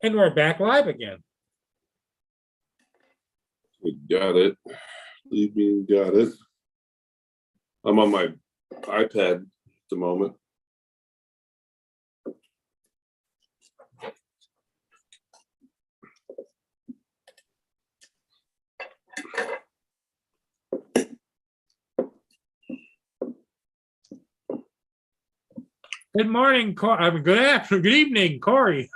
And we're back live again. We got it. Leaving, got it. I'm on my iPad at the moment. Good morning, Corey. Good afternoon, good evening, Corey.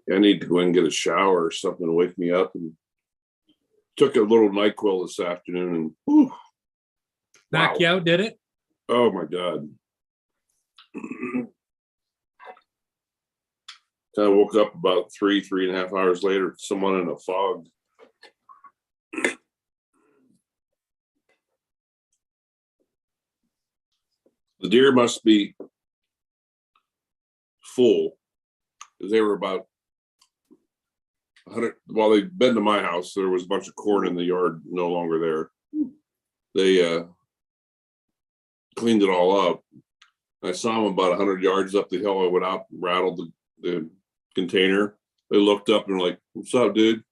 I need to go in and get a shower or something to wake me up. And took a little NyQuil this afternoon, and whew, Knock you out, did it? oh my God. Kind of woke up about 3.5 hours later, someone in a fog. The deer must be full. They were about 100. While they'd been to my house, there was a bunch of corn in the yard, no longer there. They cleaned it all up. I saw them about 100 yards up the hill. I went out, rattled the container. They looked up and were like, "What's up, dude?" And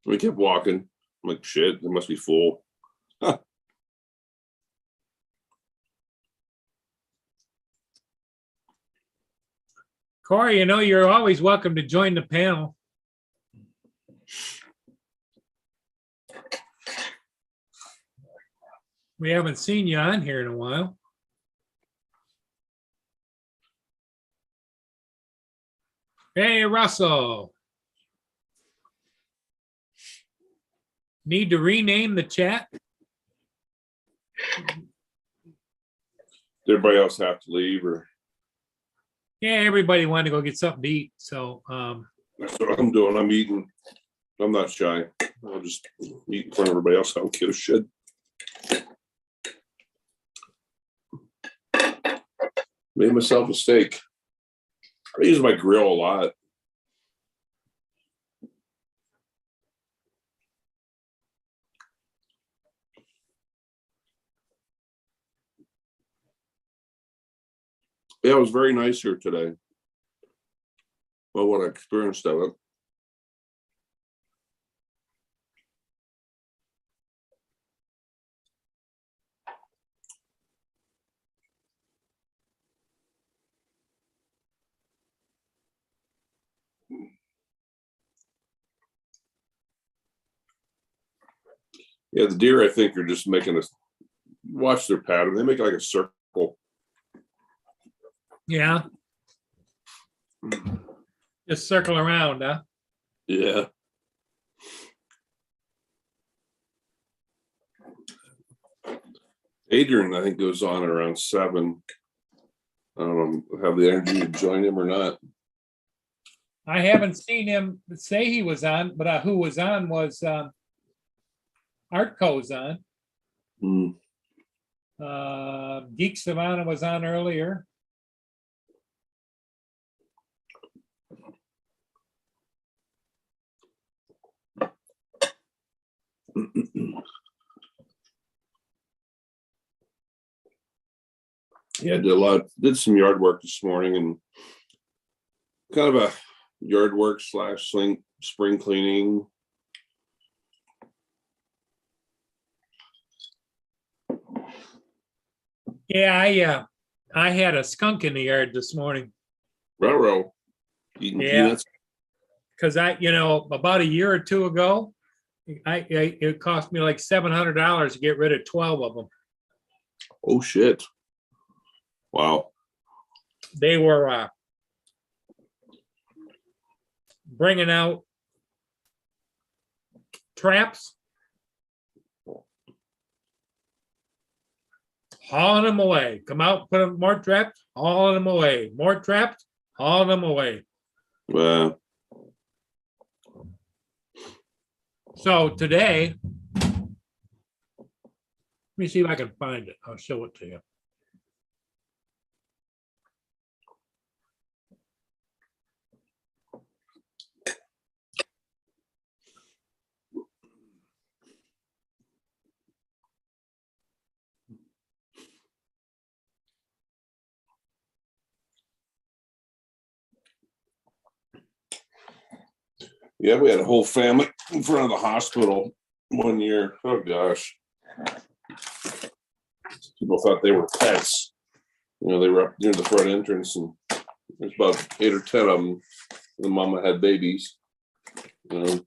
we kept walking. I'm like, "Shit, it must be full." Corey, you know, you're always welcome to join the panel. We haven't seen you on here in a while. Hey, Russell. Need to rename the chat? Did everybody else have to leave, or Yeah, everybody wanted to go get something to eat. So that's what I'm doing? I'm eating. I'm not shy. I'll just eat in front of everybody else. I don't give a shit. Made myself a steak. I use my grill a lot. Yeah, it was very nice here today. Well, what I experienced of it. Yeah, the deer, I think, are just making us watch their pattern. They make like a circle. yeah, just circle around, huh? Yeah. Adrian, I think, goes on at around 7. I don't know, have the energy to join him or not. I haven't seen him say he was on, but who was on was Artco's on. Geek Savannah was on earlier. Yeah, did some yard work this morning, and kind of a yard work / spring cleaning. Yeah, I had a skunk in the yard this morning. Ruh-roh, eating peanuts. Because about a year or two ago, it cost me like $700 to get rid of 12 of them. Oh shit! Wow. They were bringing out traps, hauling them away. Come out, put them more traps, hauling them away. More traps, hauling them away. Wow. So today, let me see if I can find it. I'll show it to you. Yeah, we had a whole family in front of the hospital one year. Oh gosh. People thought they were pets. You know, they were up near the front entrance and there's about 8 or 10 of them. The mama had babies. You know.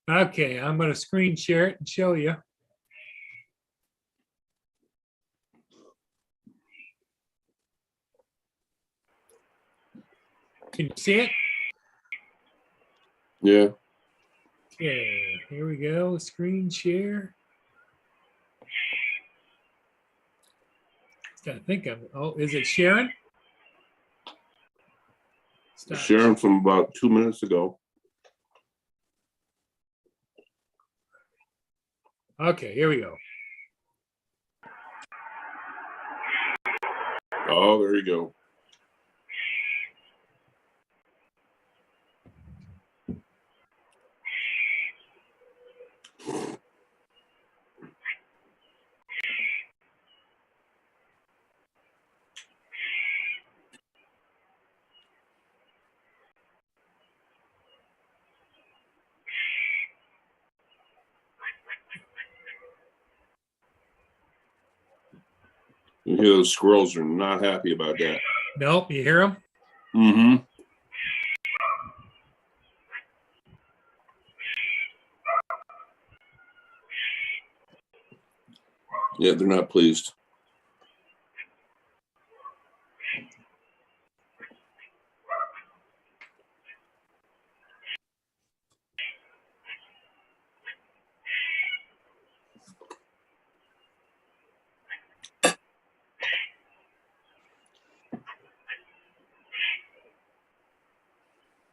Okay, I'm gonna screen share it and show you. Can you see it? Yeah. Okay, here we go, screen share. I think I'm, oh, is it sharing? Stop. Sharon from about 2 minutes ago. Okay, here we go. Oh, there you go. You hear those squirrels are not happy about that. Nope, you hear them? Mm-hmm. Yeah, they're not pleased.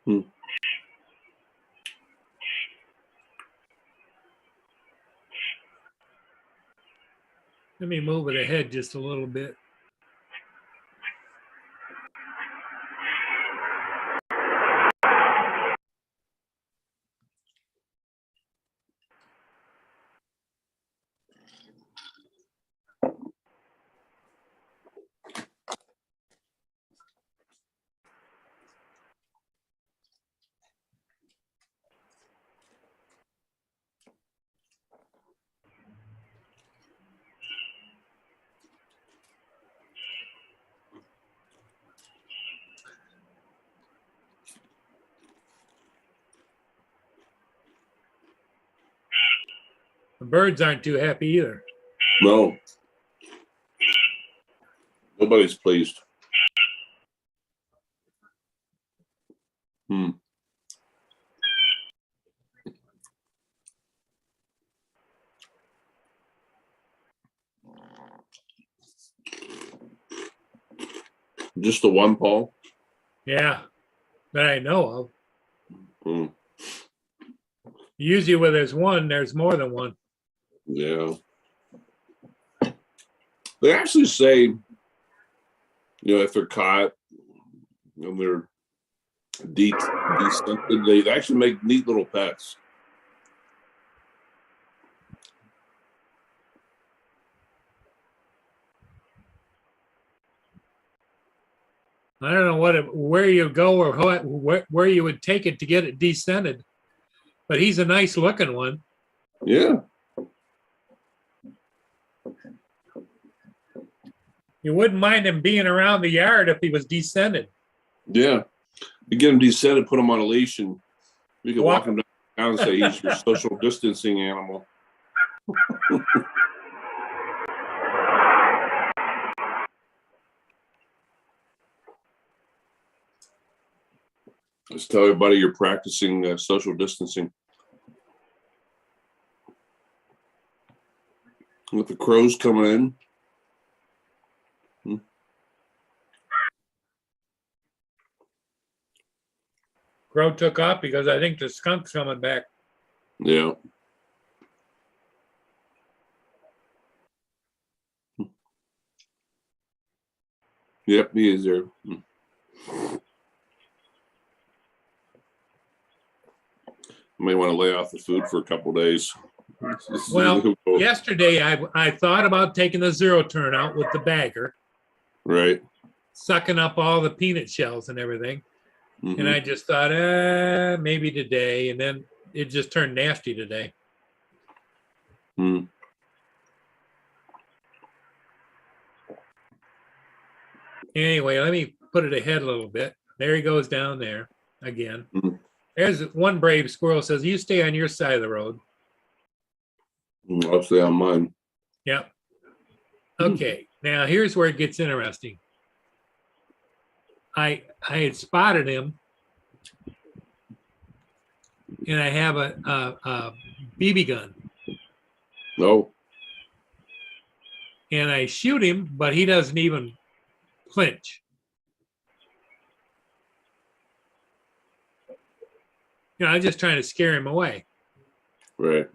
Hmm. Let me move it ahead just a little bit. The birds aren't too happy either. No. Nobody's pleased. Hmm. Just the one, Paul? Yeah, that I know of. Hmm. Usually where there's one, there's more than one. Yeah. They actually say, you know, if they're caught and they're descented, they actually make neat little pets. I don't know where you go or where you would take it to get it descended, but he's a nice looking one. Yeah. You wouldn't mind him being around the yard if he was descended. Yeah. You get them descended, put them on a leash, and you can walk Walk them down and say he's your social distancing animal. Just tell everybody you're practicing social distancing. With the crows coming in. Crow took off because I think the skunk's coming back. Yeah. Yep, he is there. May want to lay off the food for a couple days. Well, yesterday I thought about taking the zero turn out with the bagger, right. sucking up all the peanut shells and everything. And I just thought, maybe today. And then it just turned nasty today. Anyway, let me put it ahead a little bit. There he goes down there again. There's one brave squirrel says, you stay on your side of the road. I'll stay on mine. Yep. Okay. Now here's where it gets interesting. I had spotted him, and I have a BB gun. No. And I shoot him, but he doesn't even flinch. You know, I'm just trying to scare him away. Right.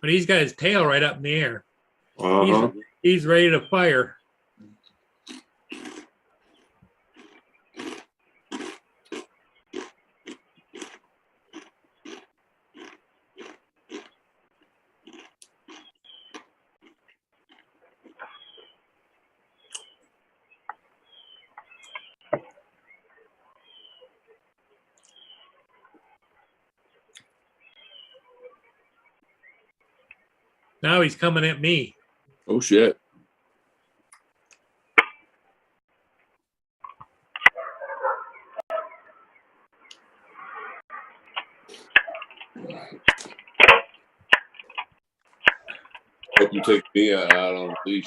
But he's got his tail right up in the air. Uh-huh. He's ready to fire. Now he's coming at me. Oh, shit. Hope you take me out on a leash.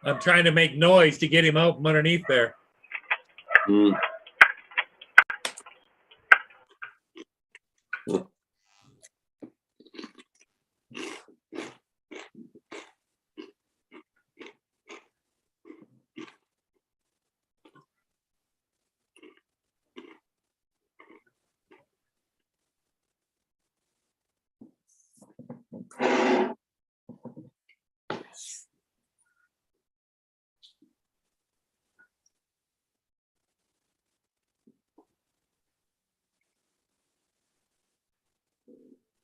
I'm trying to make noise to get him out from underneath there.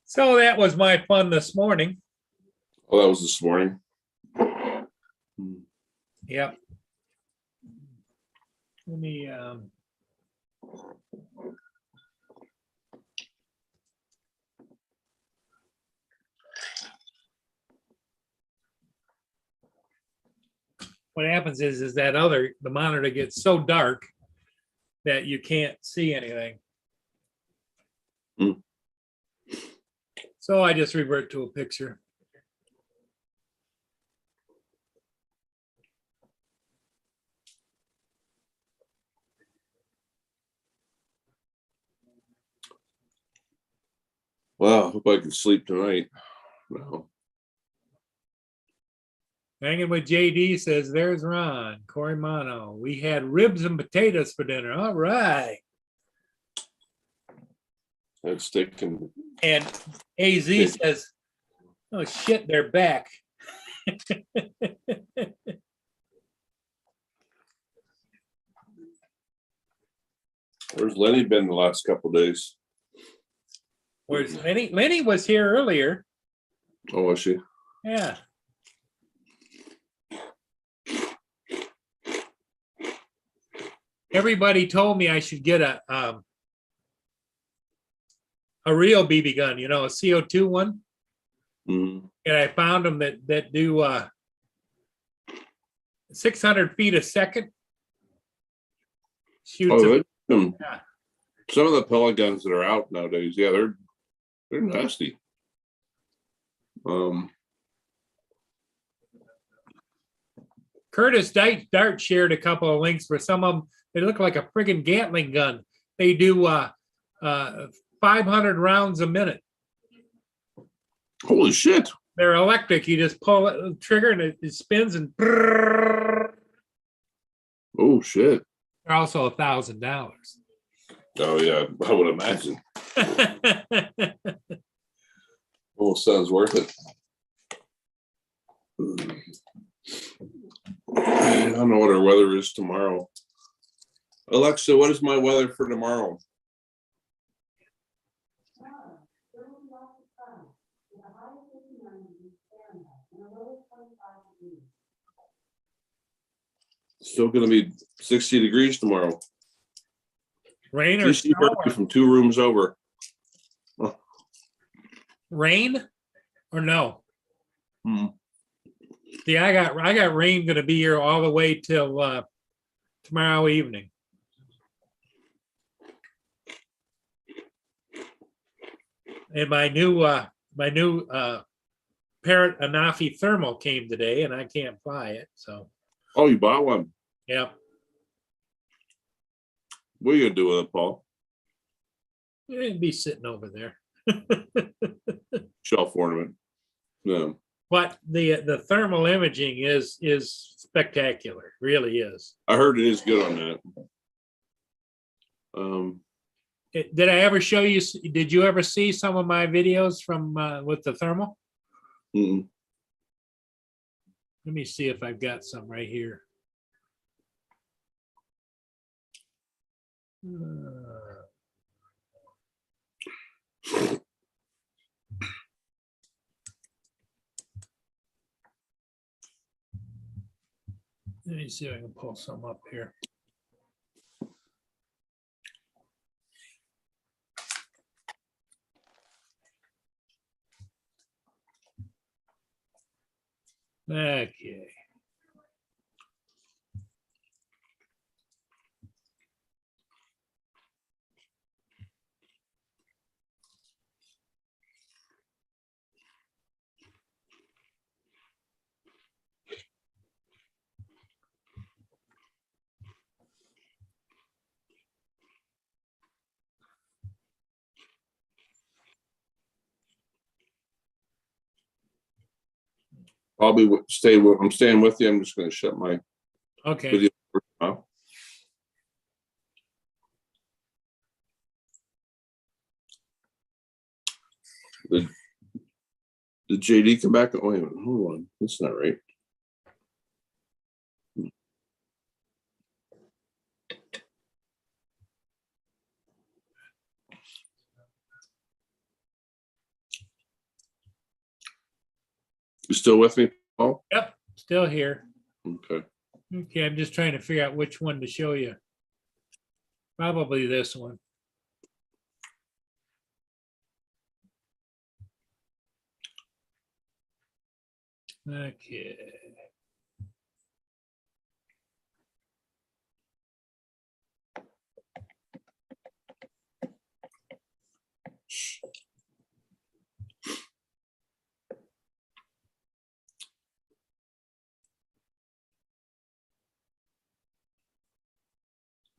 So that was my fun this morning. Oh, that was this morning. Yep. Let me what happens is that the monitor gets so dark that you can't see anything. So I just revert to a picture. Well, I hope I can sleep tonight. No. Hanging with JD says, there's Ron, Corey Mono. We had ribs and potatoes for dinner. All right. That steak and And AZ says, oh shit, they're back. where's Lenny been the last couple of days? Where's Lenny? Lenny was here earlier. Oh, was she? Yeah. Everybody told me I should get a real BB gun, you know, a CO2 one. Mhm. And I found them that do 600 feet a second. Shoots Oh, them. yeah. Some of the pellet guns that are out nowadays, yeah, they're nasty. Curtis Dart shared a couple of links for some of them. They look like a friggin' Gatling gun. They do 500 rounds a minute. Holy shit! They're electric. You just pull the trigger and it spins and they're Oh shit! also $1,000. Oh yeah, I would imagine. Almost sounds worth it. I don't know what our weather is tomorrow. Alexa, what is my weather for tomorrow? Still gonna be 60 degrees tomorrow. Rain or Steve snow? Murphy from 2 rooms over. Rain or no? Hmm. See, I got rain going to be here all the way till tomorrow evening. And my new Parrot Anafi thermal came today, and I can't fly it. So, Oh, you bought one? yeah, What are you gonna do with it, Paul? it'd be sitting over there. Shelf ornament. No. But the thermal imaging is spectacular, really is. I heard it is good on that. Did I ever show you? Did you ever see some of my videos from with the thermal? Mm-mm. Let me see if I've got some right here. Let me see if I can pull some up here. Okay. I'll be stay with. I'm staying with you. I'm just gonna shut my Okay. video off. Did JD come back? Oh, wait a minute. Hold on. That's not right. You still with me, Paul? Yep, still here. Okay. Okay, I'm just trying to figure out which one to show you. Probably this one. Okay.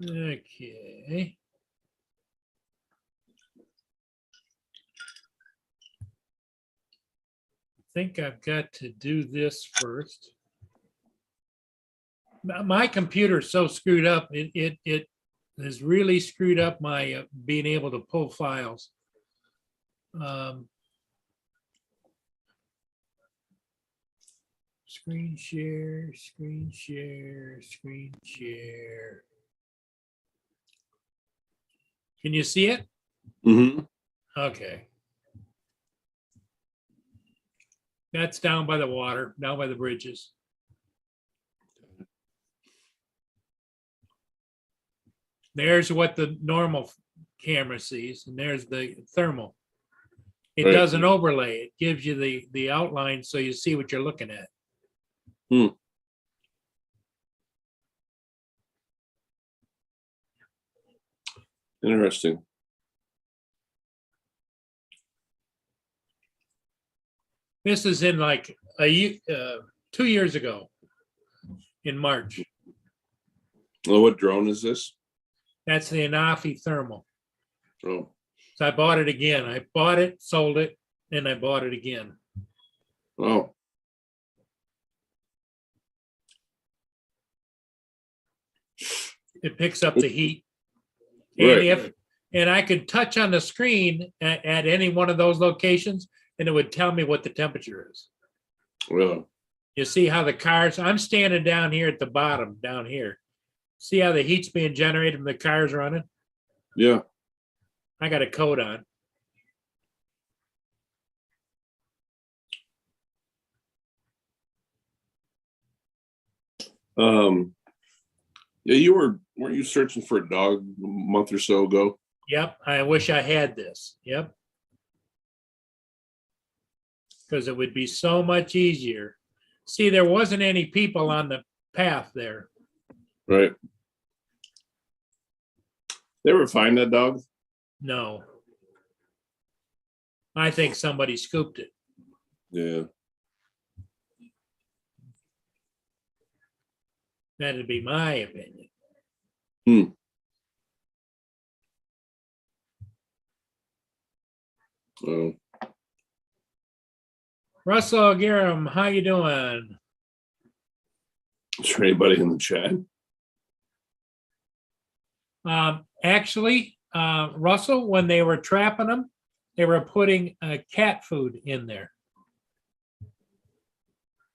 Okay. I think I've got to do this first. My computer's so screwed up. It has really screwed up my being able to pull files. Screen share, screen share, screen share. Can you see it? Mm-hmm. Okay. That's down by the water, down by the bridges. There's what the normal camera sees, and there's the thermal. It Right. doesn't overlay. It gives you the outline so you see what you're looking at. Interesting. This is in like 2 years ago in March. Well, what drone is this? That's the Anafi thermal. Oh, So I bought it again. I bought it, sold it, and I bought it again. oh, It picks up the heat. And right. and I could touch on the screen at any one of those locations and it would tell me what the temperature is. Really? You see how the cars, I'm standing down here at the bottom, down here. See how the heat's being generated when the car's running? Yeah. I got a coat on. Yeah, weren't you searching for a dog a month or so ago? Yep, I wish I had this. Yep. Because it would be so much easier. See, there wasn't any people on the path there. Right. They ever find that dog? No. I think somebody scooped it. Yeah. That'd be my opinion. Oh, Russell Garham, how you doing? is there anybody in the chat? Actually, Russell, when they were trapping them, they were putting cat food in there.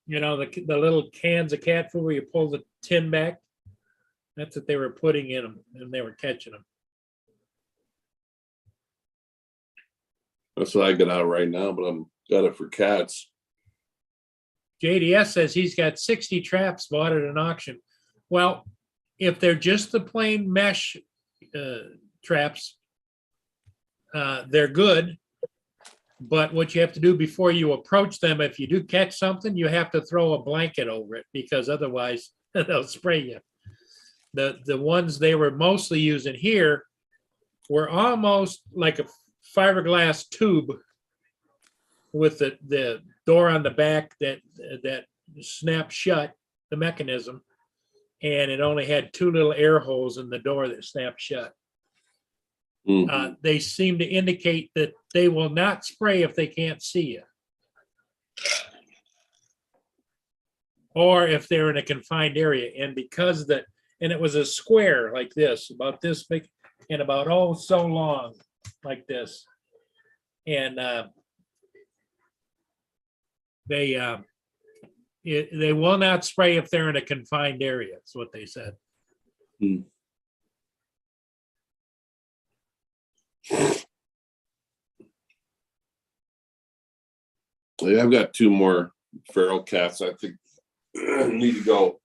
You know, the little cans of cat food where you pull the tin back. That's what they were putting in them, and they were catching them. That's what I got out right now, but I'm got it for cats. JDS says he's got 60 traps bought at an auction. Well, if they're just the plain mesh traps, they're good. But what you have to do before you approach them, if you do catch something, you have to throw a blanket over it because otherwise they'll spray you. The ones they were mostly using here were almost like a fiberglass tube with the door on the back that snaps shut, the mechanism, and it only had 2 little air holes in the door that snapped shut. They seem to indicate that they will not spray if they can't see you. Or if they're in a confined area. And because and it was a square like this, about this big, and about so long, like this. And they will not spray if they're in a confined area. That's what they said. Yeah, I've got 2 more feral cats. I think need to go.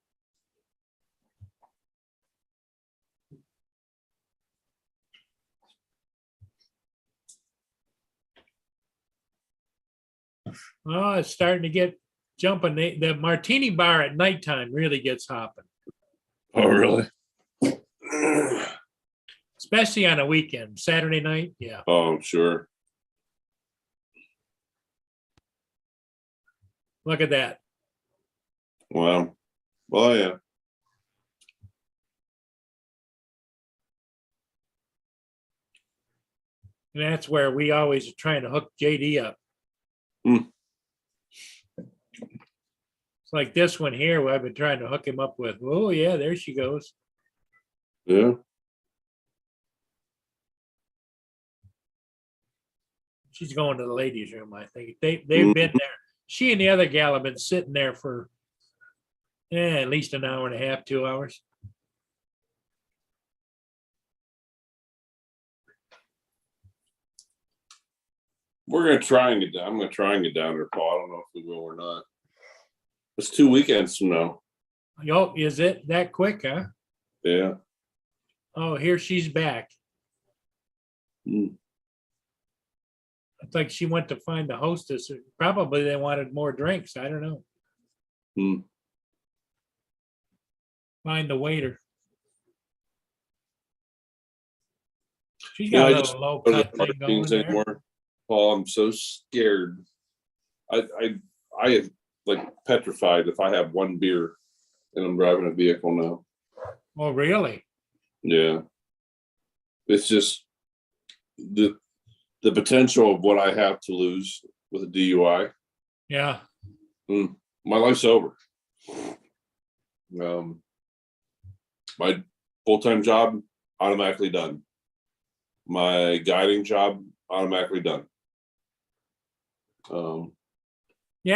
Oh, it's starting to get jumping. The martini bar at nighttime really gets hopping. Oh, really? Especially on a weekend, Saturday night. Yeah. Oh, I'm sure. Look at that. Wow. Well, yeah. And that's where we always are trying to hook JD up. It's like this one here where I've been trying to hook him up with. Oh, yeah, there she goes. Yeah. She's going to the ladies' room, I think. They've been there. She and the other gal have been sitting there for at least an hour and a half, 2 hours. We're gonna try and get down. I'm gonna try and get down there, Paul. I don't know if we will or not. It's 2 weekends from now. Yo, is it that quick, huh? Yeah. Oh, here she's back. Mm. It's like she went to find the hostess. Probably they wanted more drinks. I don't know. Mm. Find the waiter. She's Yeah, got I a just little low go to cut the thing going Martins there. anymore. Paul, I'm so scared. I am like petrified if I have one beer and I'm driving a vehicle now. Oh, really? Yeah. It's just the potential of what I have to lose with a DUI. Yeah. My life's over. My full-time job automatically done. My guiding job automatically done. Yeah,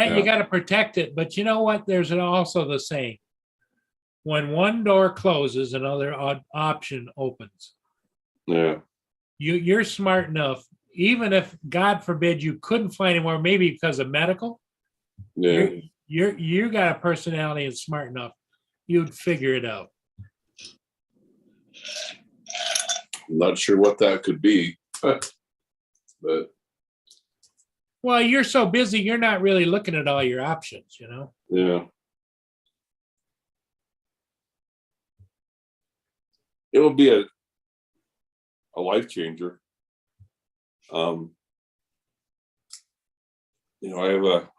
Yeah. you got to protect it. But you know what? There's also the saying, when one door closes, another option opens. Yeah. You're smart enough, even if God forbid you couldn't find anywhere, maybe because of medical, Yeah. you got a personality and smart enough, you'd figure it out. I'm not sure what that could be, but Well, you're so busy, you're not really looking at all your options, you know? yeah. It will be a life changer. I have a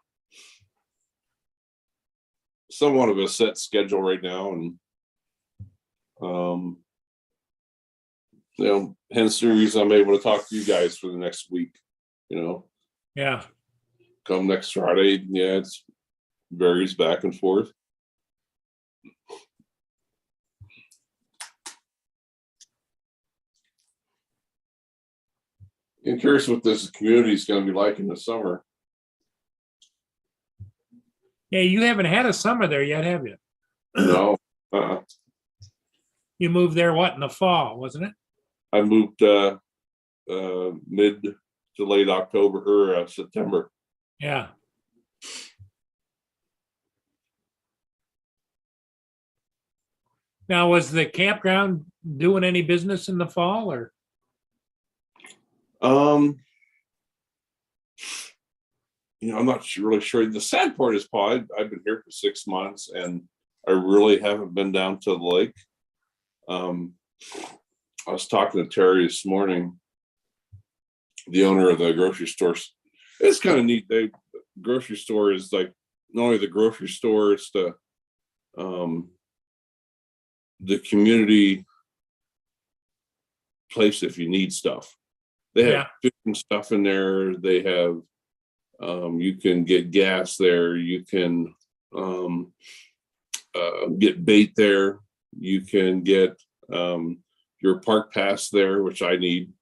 somewhat of a set schedule right now, and hence the reason I'm able to talk to you guys for the next week. Yeah. Come next Friday, yeah, it's varies back and forth. I'm curious what this community is going to be like in the summer. Yeah, you haven't had a summer there yet, have you? No, You moved there, what, in the fall, wasn't it? I moved mid to late October or September. Yeah. Now, was the campground doing any business in the fall or? I'm not really sure. The sad part is, Paul, I've been here for 6 months and I really haven't been down to the lake. I was talking to Terry this morning, the owner of the grocery store. It's kind of neat. The grocery store is like not only the grocery store, it's the community place if you need stuff. They have fishing stuff in there. They have you can get gas there. You can get bait there. You can get your park pass there, which I need.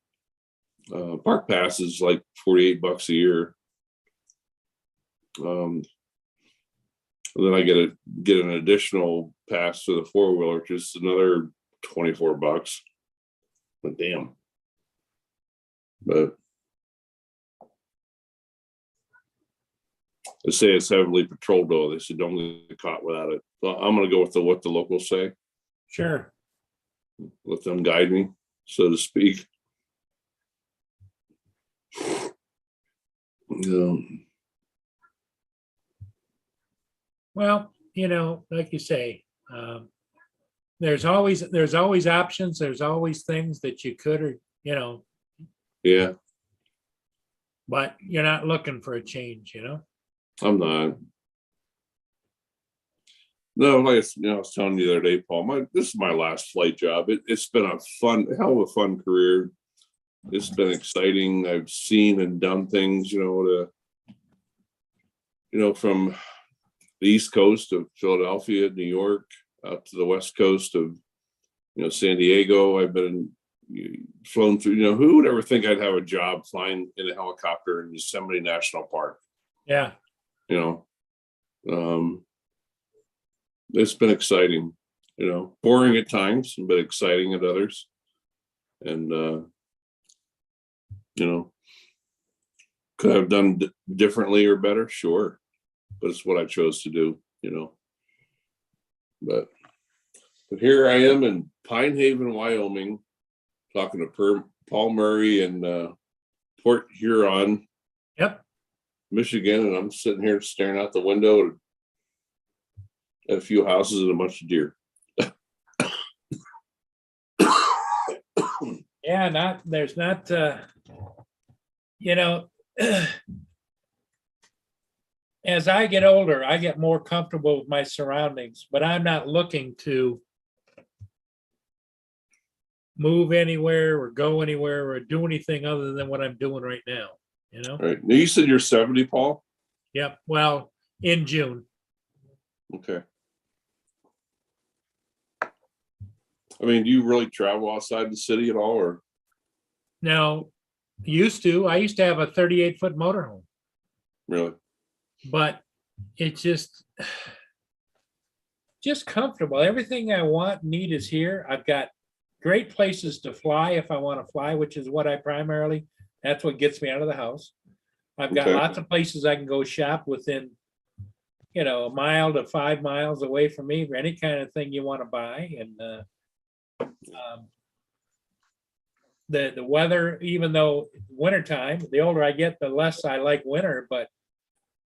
Park pass is like $48 a year. And then I get an additional pass for the 4-wheeler, which is another $24. But damn. But they say it's heavily patrolled though. They said don't get caught without it. So I'm gonna go with what the locals say. Sure. Let them guide me, so to speak. Well, like you say, there's always options. There's always things that you could, or, Yeah, but you're not looking for a change, I'm not. No, like I was telling you the other day, Paul. This is my last flight job. It's been a hell of a fun career. It's been exciting. I've seen and done things, from the East Coast of Philadelphia, New York, out to the West Coast of, San Diego. I've been flown through. Who would ever think I'd have a job flying in a helicopter in Yosemite National Park? Yeah. It's been exciting, boring at times, but exciting at others. And, Could I have done differently or better? Sure. But it's what I chose to do, But here I am in Pine Haven, Wyoming, talking to Paul Murray and Port Huron, Yep. Michigan, and I'm sitting here staring out the window at a few houses and a bunch of deer. Yeah, there's not, as I get older, I get more comfortable with my surroundings, but I'm not looking to move anywhere or go anywhere or do anything other than what I'm doing right now, All right. Now you said you're 70, Paul? Yep. Well, in June. Okay. I mean, do you really travel outside the city at all, or? Now, I used to have a 38-foot motorhome, Really? but it's just comfortable. Everything I want, need is here. I've got great places to fly if I want to fly, which is what that's what gets me out of the house. I've got Okay. lots of places I can go shop within, a mile to 5 miles away from me for any kind of thing you want to buy. And the weather, even though wintertime, the older I get, the less I like winter, but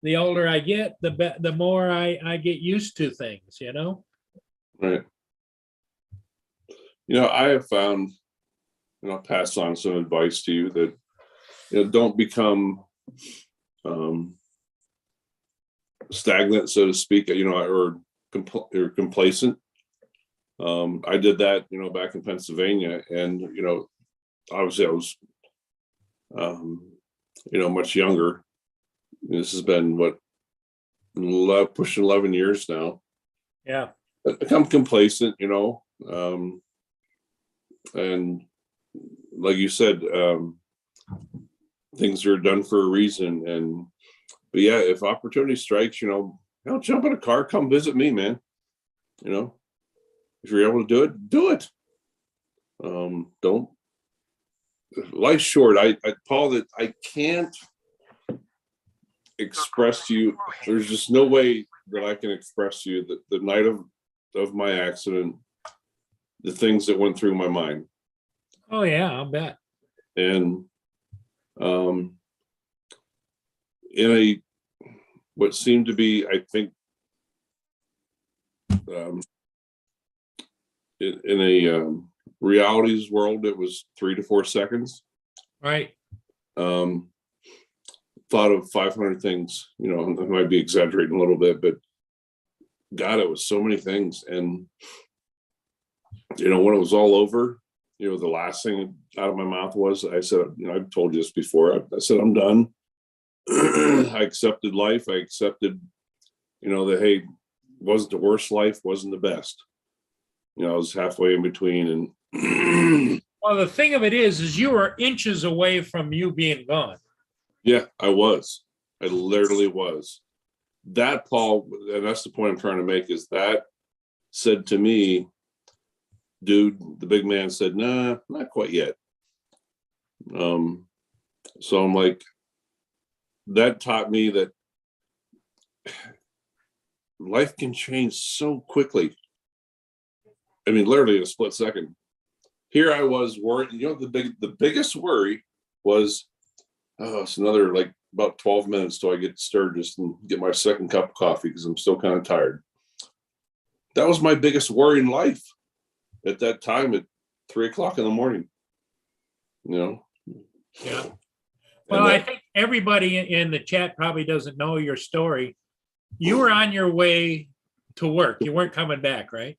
the older I get, the more I get used to things, Right. I have found, I'll pass on some advice to you that, don't become stagnant, so to speak, or complacent. I did that, back in Pennsylvania, and, obviously I was, much younger. This has been pushing 11 years now. Yeah. I become complacent, and like you said, things are done for a reason. But yeah, if opportunity strikes, jump in a car, come visit me, man. If you're able to do it. Don't. Life's short. Paul, that I can't express to you. There's just no way that I can express to you that the night of my accident, the things that went through my mind. Oh yeah, I'll bet. And in what seemed to be, I think, in a realities world, it was 3 to 4 seconds. Right. Thought of 500 things, I might be exaggerating a little bit, but God, it was so many things. And, when it was all over, the last thing out of my mouth was, I said, I've told you this before. I said, I'm done. I accepted life. I accepted, that, hey, wasn't the worst life, wasn't the best. I was halfway in between. And well, the thing of it is you were inches away from you being gone. Yeah, I was. I literally was. That, Paul, and that's the point I'm trying to make, is that said to me, dude, the big man said, nah, not quite yet. So I'm like, that taught me that life can change so quickly. I mean, literally in a split second. Here I was worried. The biggest worry was, it's another about 12 minutes till I get stirred just and get my second cup of coffee because I'm still kind of tired. That was my biggest worry in life at that time at 3 o'clock in the morning. Yeah. Well, I think everybody in the chat probably doesn't know your story. You were on your way to work. You weren't coming back, right?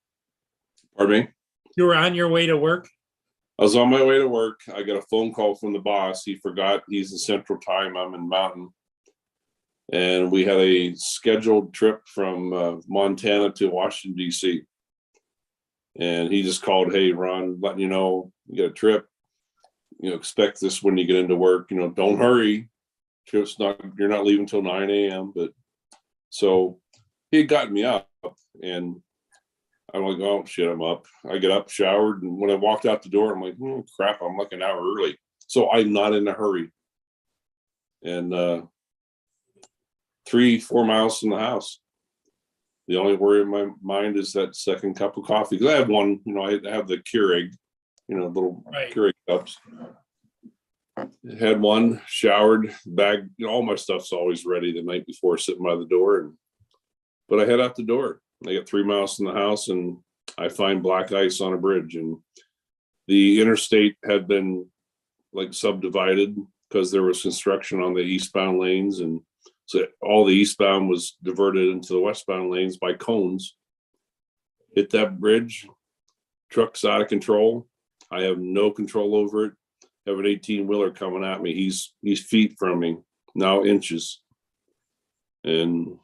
Pardon me? You were on your way to work? I was on my way to work. I got a phone call from the boss. He forgot he's in Central Time. I'm in Mountain. And we had a scheduled trip from Montana to Washington, D.C. And he just called, hey, Ron, letting you know, you got a trip. Expect this when you get into work. Don't hurry. You're not leaving till 9 a.m. But so he had gotten me up, and I'm like, oh shit, I'm up. I get up, showered, and when I walked out the door, I'm like, crap, I'm like an hour early. So I'm not in a hurry. and 3-4 miles from the house. The only worry in my mind is that second cup of coffee, because I have one, I have the Keurig, little Right. Keurig cups. Had one, showered, bag, all my stuff's always ready the night before, sitting by the door. But I head out the door. I get 3 miles from the house, and I find black ice on a bridge. And the interstate had been like subdivided because there was construction on the eastbound lanes, and so all the eastbound was diverted into the westbound lanes by cones. Hit that bridge, truck's out of control. I have no control over it. Have an 18-wheeler coming at me. He's feet from me, now inches. And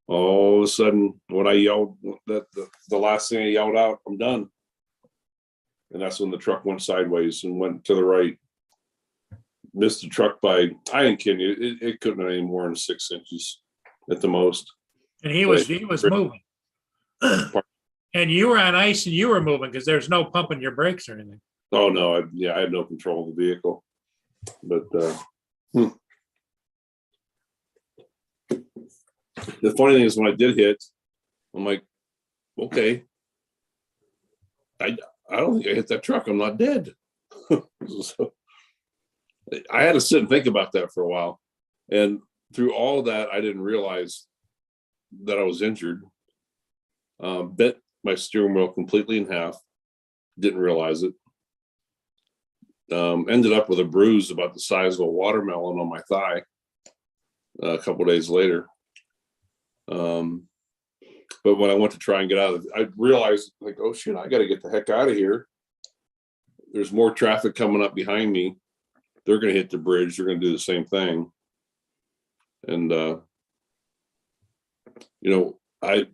all of a sudden, when I yelled, that the last thing I yelled out, I'm done. And that's when the truck went sideways and went to the right. Missed the truck by, I ain't kidding you, it couldn't have any more than 6 inches at the most. And he was moving. And you were on ice and you were moving because there's no pumping your brakes or anything. Oh no, I had no control of the vehicle. But the funny thing is, when I did hit, I'm like, okay, I don't think I hit that truck. I'm not dead. So I had to sit and think about that for a while. And through all of that, I didn't realize that I was injured. Bent my steering wheel completely in half. Didn't realize it. Ended up with a bruise about the size of a watermelon on my thigh a couple days later. But when I went to try and get out of it, I realized, like, oh shit, I got to get the heck out of here. There's more traffic coming up behind me. They're going to hit the bridge. They're going to do the same thing. And, I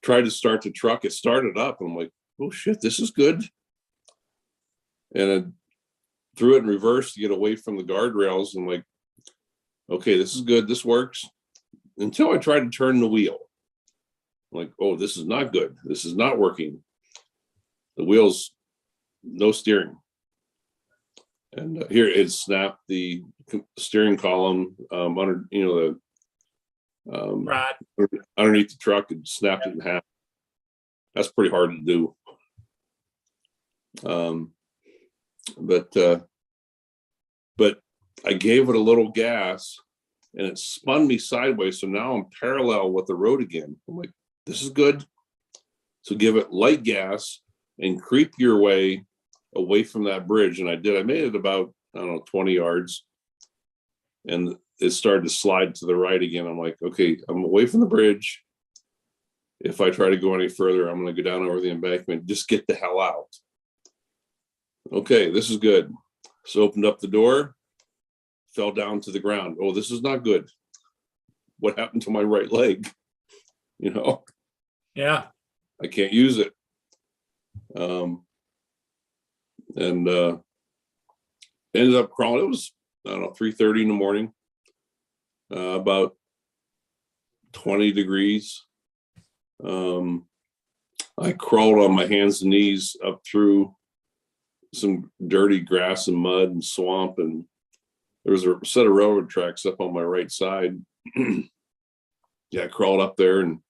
tried to start the truck. It started up. And I'm like, oh shit, this is good. And I threw it in reverse to get away from the guardrails. And like, okay, this is good. This works. Until I tried to turn the wheel. I'm like, oh, this is not good. This is not working. The wheel's no steering. And here it snapped the steering column under, the Rod. underneath the truck, and snapped it in half. That's pretty hard to do. But I gave it a little gas, and it spun me sideways. So now I'm parallel with the road again. I'm like, this is good. So give it light gas and creep your way away from that bridge. And I did. I made it about, 20 yards. And it started to slide to the right again. I'm like, okay, I'm away from the bridge. If I try to go any further, I'm going to go down over the embankment. Just get the hell out. Okay, this is good. So opened up the door, fell down to the ground. Oh, this is not good. What happened to my right leg? Yeah. I can't use it. Ended up crawling. It was, 3:30 in the morning, about 20 degrees. I crawled on my hands and knees up through some dirty grass and mud and swamp, and there was a set of railroad tracks up on my right side. Yeah, I crawled up there, and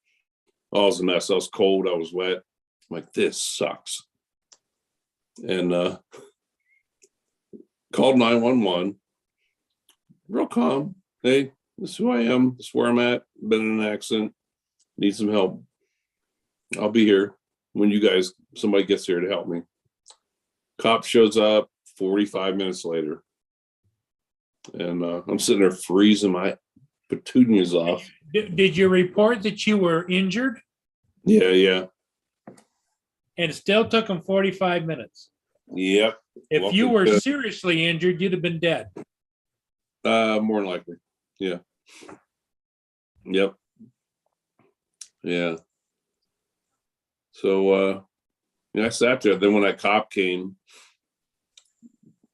it was a mess. I was cold. I was wet. I'm like, this sucks. And called 911. Real calm. Hey, this is who I am. This is where I'm at. Been in an accident. Need some help. I'll be here when somebody gets here to help me. Cop shows up 45 minutes later. And I'm sitting there freezing my petunias off. Did you report that you were injured? Yeah. And it still took them 45 minutes. Yep. If you were seriously injured, you'd have been dead. More than likely. Yeah. Yep. Yeah. So I sat there. Then when that cop came,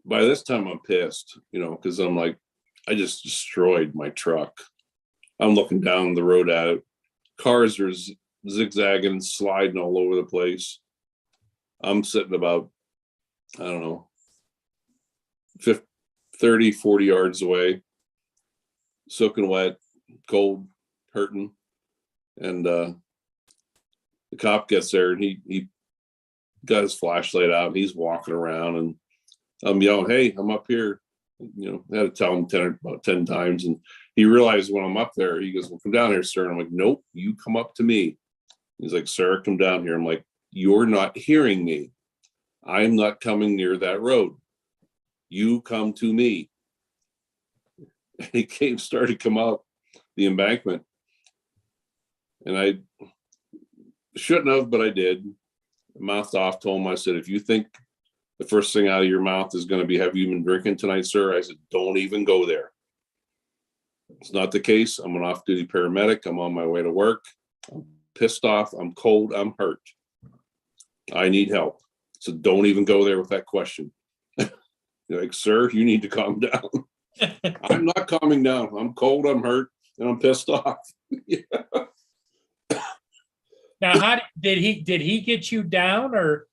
by this time I'm pissed, because I'm like, I just destroyed my truck. I'm looking down the road at it. Cars are zigzagging, sliding all over the place. I'm sitting about, 50 30, 40 yards away, soaking wet, cold, hurting. And the cop gets there and he got his flashlight out and he's walking around and I'm yelling, "Hey, I'm up here." I had to tell him about 10 times. And he realized when I'm up there, he goes, "Well, come down here, sir." And I'm like, "Nope, you come up to me." He's like, "Sir, come down here." I'm like, "You're not hearing me. I'm not coming near that road. You come to me." And he started to come up the embankment. And I shouldn't have, but I did. Mouthed off, told him, I said, "If you think the first thing out of your mouth is going to be, 'Have you been drinking tonight, sir?' I said, don't even go there. It's not the case. I'm an off-duty paramedic. I'm on my way to work. I'm pissed off. I'm cold. I'm hurt. I need help. So don't even go there with that question." You're like, "Sir, you need to calm down." "I'm not calming down. I'm cold. I'm hurt. And I'm pissed off." Now, how did he get you down or?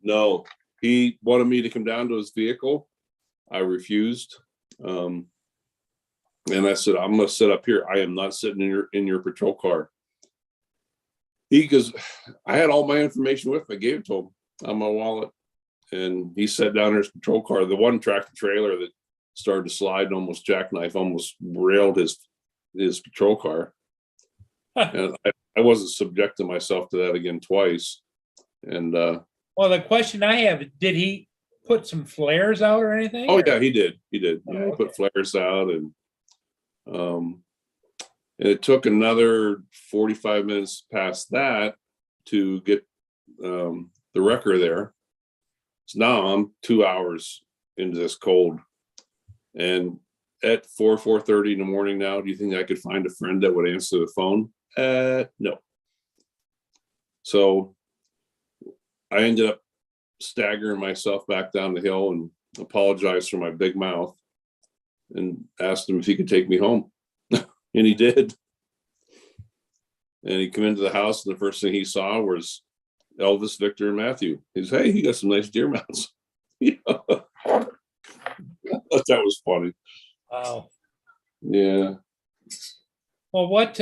No, he wanted me to come down to his vehicle. I refused. And I said, "I'm going to sit up here. I am not sitting in your patrol car." He goes, I had all my information with me. I gave it to him on my wallet. And he sat down in his patrol car, the one tractor trailer that started to slide and almost jackknife, almost railed his patrol car. And I wasn't subjecting myself to that again twice. And well, the question I have, did he put some flares out or anything? oh or? yeah, he did. He did. Oh, Yeah, okay. he put flares out and it took another 45 minutes past that to get the wrecker there. So now I'm 2 hours into this cold. And at 4:30 in the morning now, do you think I could find a friend that would answer the phone? No. So I ended up staggering myself back down the hill and apologized for my big mouth and asked him if he could take me home. And he did. And he came into the house and the first thing he saw was Elvis, Victor, and Matthew. He's, "Hey, you got some nice deer mounts." I thought that was funny. Wow. Yeah. Well, what,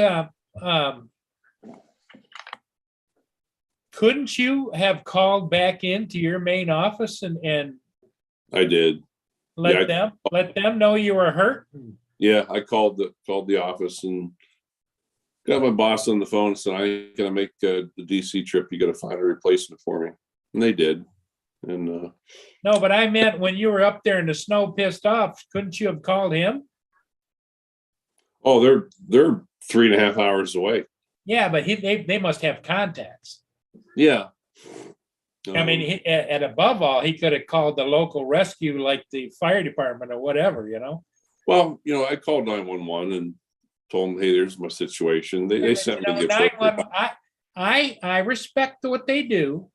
couldn't you have called back into your main office and I did. let Yeah, them know you were hurt? Yeah, I called the office and got my boss on the phone and said, "I'm gonna make the DC trip. You got to find a replacement for me." And they did. And No, but I meant when you were up there in the snow pissed off, couldn't you have called him? oh, they're 3.5 hours away. Yeah, but they must have contacts. Yeah. I mean, and above all, he could have called the local rescue, like the fire department or whatever, you know? Well, I called 911 and told them, "Hey, there's my situation." They sent me to get 911, I respect what they do,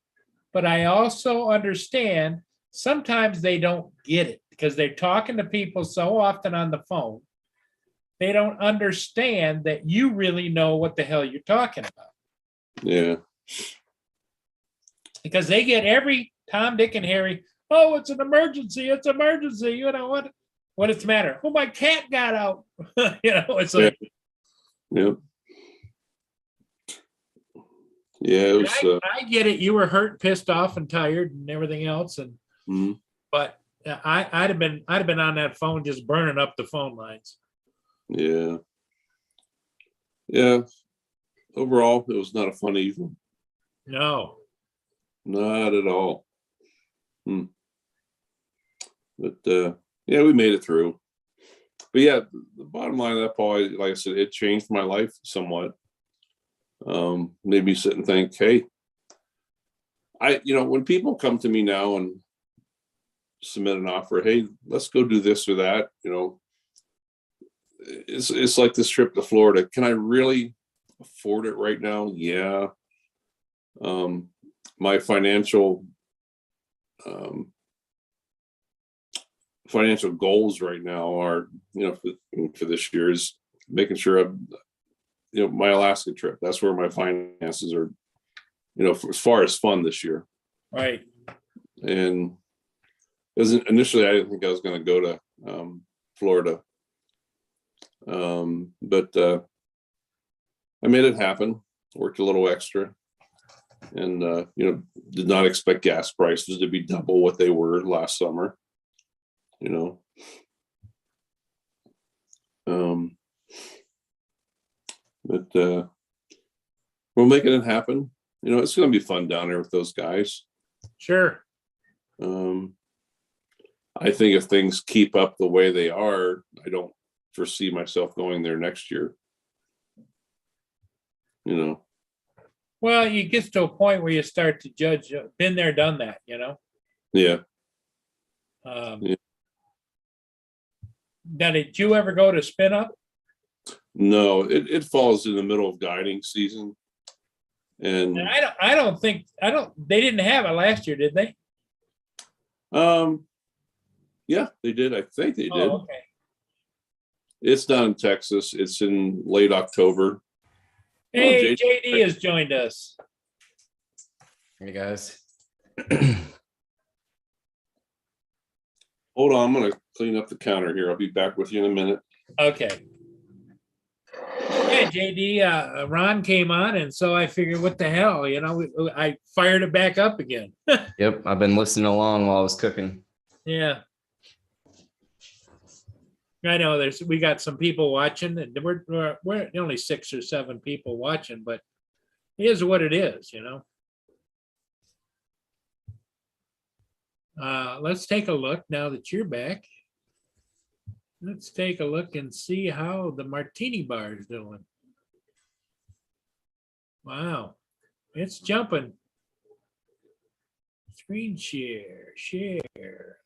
but I also understand sometimes they don't get it because they're talking to people so often on the phone. They don't understand that you really know what the hell you're talking about. Yeah. Because they get every Tom, Dick, and Harry. "Oh, it's an emergency. It's an emergency." You know what it's the matter? "Oh, my cat got out." It's like, Yeah. Yeah, it was. I get it. You were hurt, pissed off, and tired, and everything else. But I'd have been on that phone just burning up the phone lines. Yeah. Yeah. Overall, it was not a fun evening. No. Not at all. But yeah, we made it through. But yeah, the bottom line of that, Paul, like I said, it changed my life somewhat. Made me sit and think, hey, when people come to me now and submit an offer, "Hey, let's go do this or that," it's like this trip to Florida. Can I really afford it right now? Yeah. My financial goals right now are, for this year is making sure my Alaska trip. That's where my finances are, as far as fun this year. Right. And initially, I didn't think I was going to go to Florida. But I made it happen, worked a little extra, and did not expect gas prices to be double what they were last summer. But we're making it happen. It's going to be fun down there with those guys. Sure. I think if things keep up the way they are, I don't foresee myself going there next year. Well, you get to a point where you start to judge, been there, done that, Yeah. Yeah. Now, did you ever go to Spin Up? No, it falls in the middle of guiding season. And they didn't have it last year, did they? Yeah, they did. I think they did. Oh, okay. It's down in Texas. It's in late October. Hey, JD has joined us. Hey guys. Hold on, I'm gonna clean up the counter here. I'll be back with you in a minute. Okay. Hey, JD, Ron came on, and so I figured, what the hell, I fired it back up again. Yep, I've been listening along while I was cooking. Yeah. I know we got some people watching, and we're only 6 or 7 people watching, but it is what it is, Let's take a look now that you're back. Let's take a look and see how the Martini Bar is doing. Wow, it's jumping. Screen share.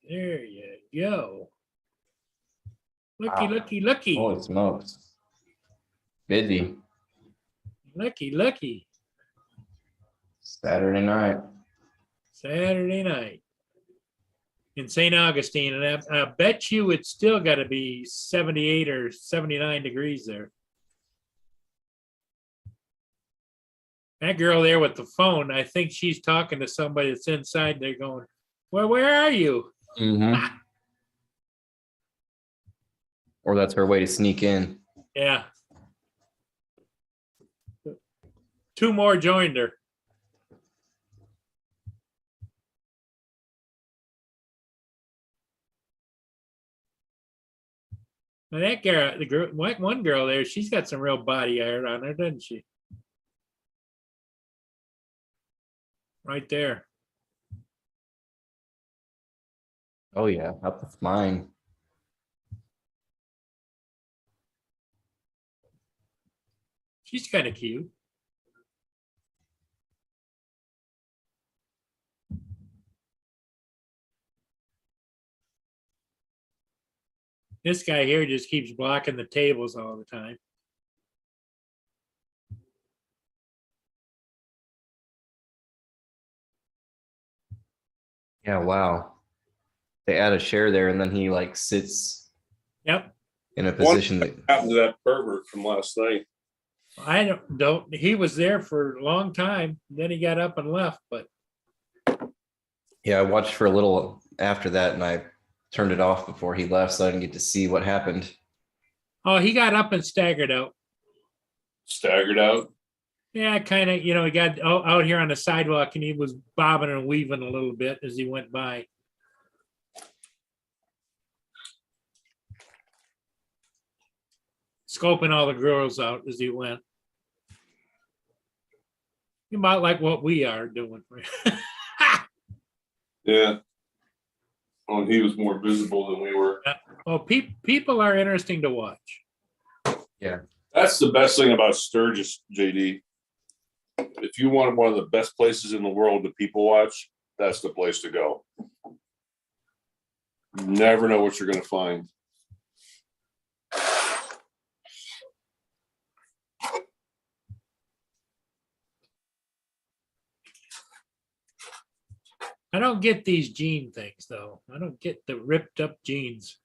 There you go. Lucky. Holy smokes. Busy. Lucky. Saturday night. In St. Augustine, and I bet you it's still got to be 78 or 79 degrees there. That girl there with the phone, I think she's talking to somebody that's inside there going, well, where are you? Mm-hmm. Or that's her way to sneak in. Yeah. 2 more joined her. Now that girl, one girl there, she's got some real body hair on her, doesn't she? Right there. Oh yeah, up with mine. She's kind of cute. This guy here just keeps blocking the tables all the time. Yeah, wow. They add a share there and then he like sits Yep. in a position that happened to that pervert from last night. I don't, he was there for a long time. Then he got up and left, but. Yeah, I watched for a little after that and I turned it off before he left so I didn't get to see what happened. Oh, he got up and staggered out. Staggered out? Yeah, kind of, he got out here on the sidewalk and he was bobbing and weaving a little bit as he went by. Scoping all the girls out as he went. About like what we are doing. Yeah. Well, he was more visible than we were. Oh, people are interesting to watch. Yeah. That's the best thing about Sturgis, JD. If you want one of the best places in the world to people watch, that's the place to go. You never know what you're going to find. I don't get these jean things, though. I don't get the ripped up jeans.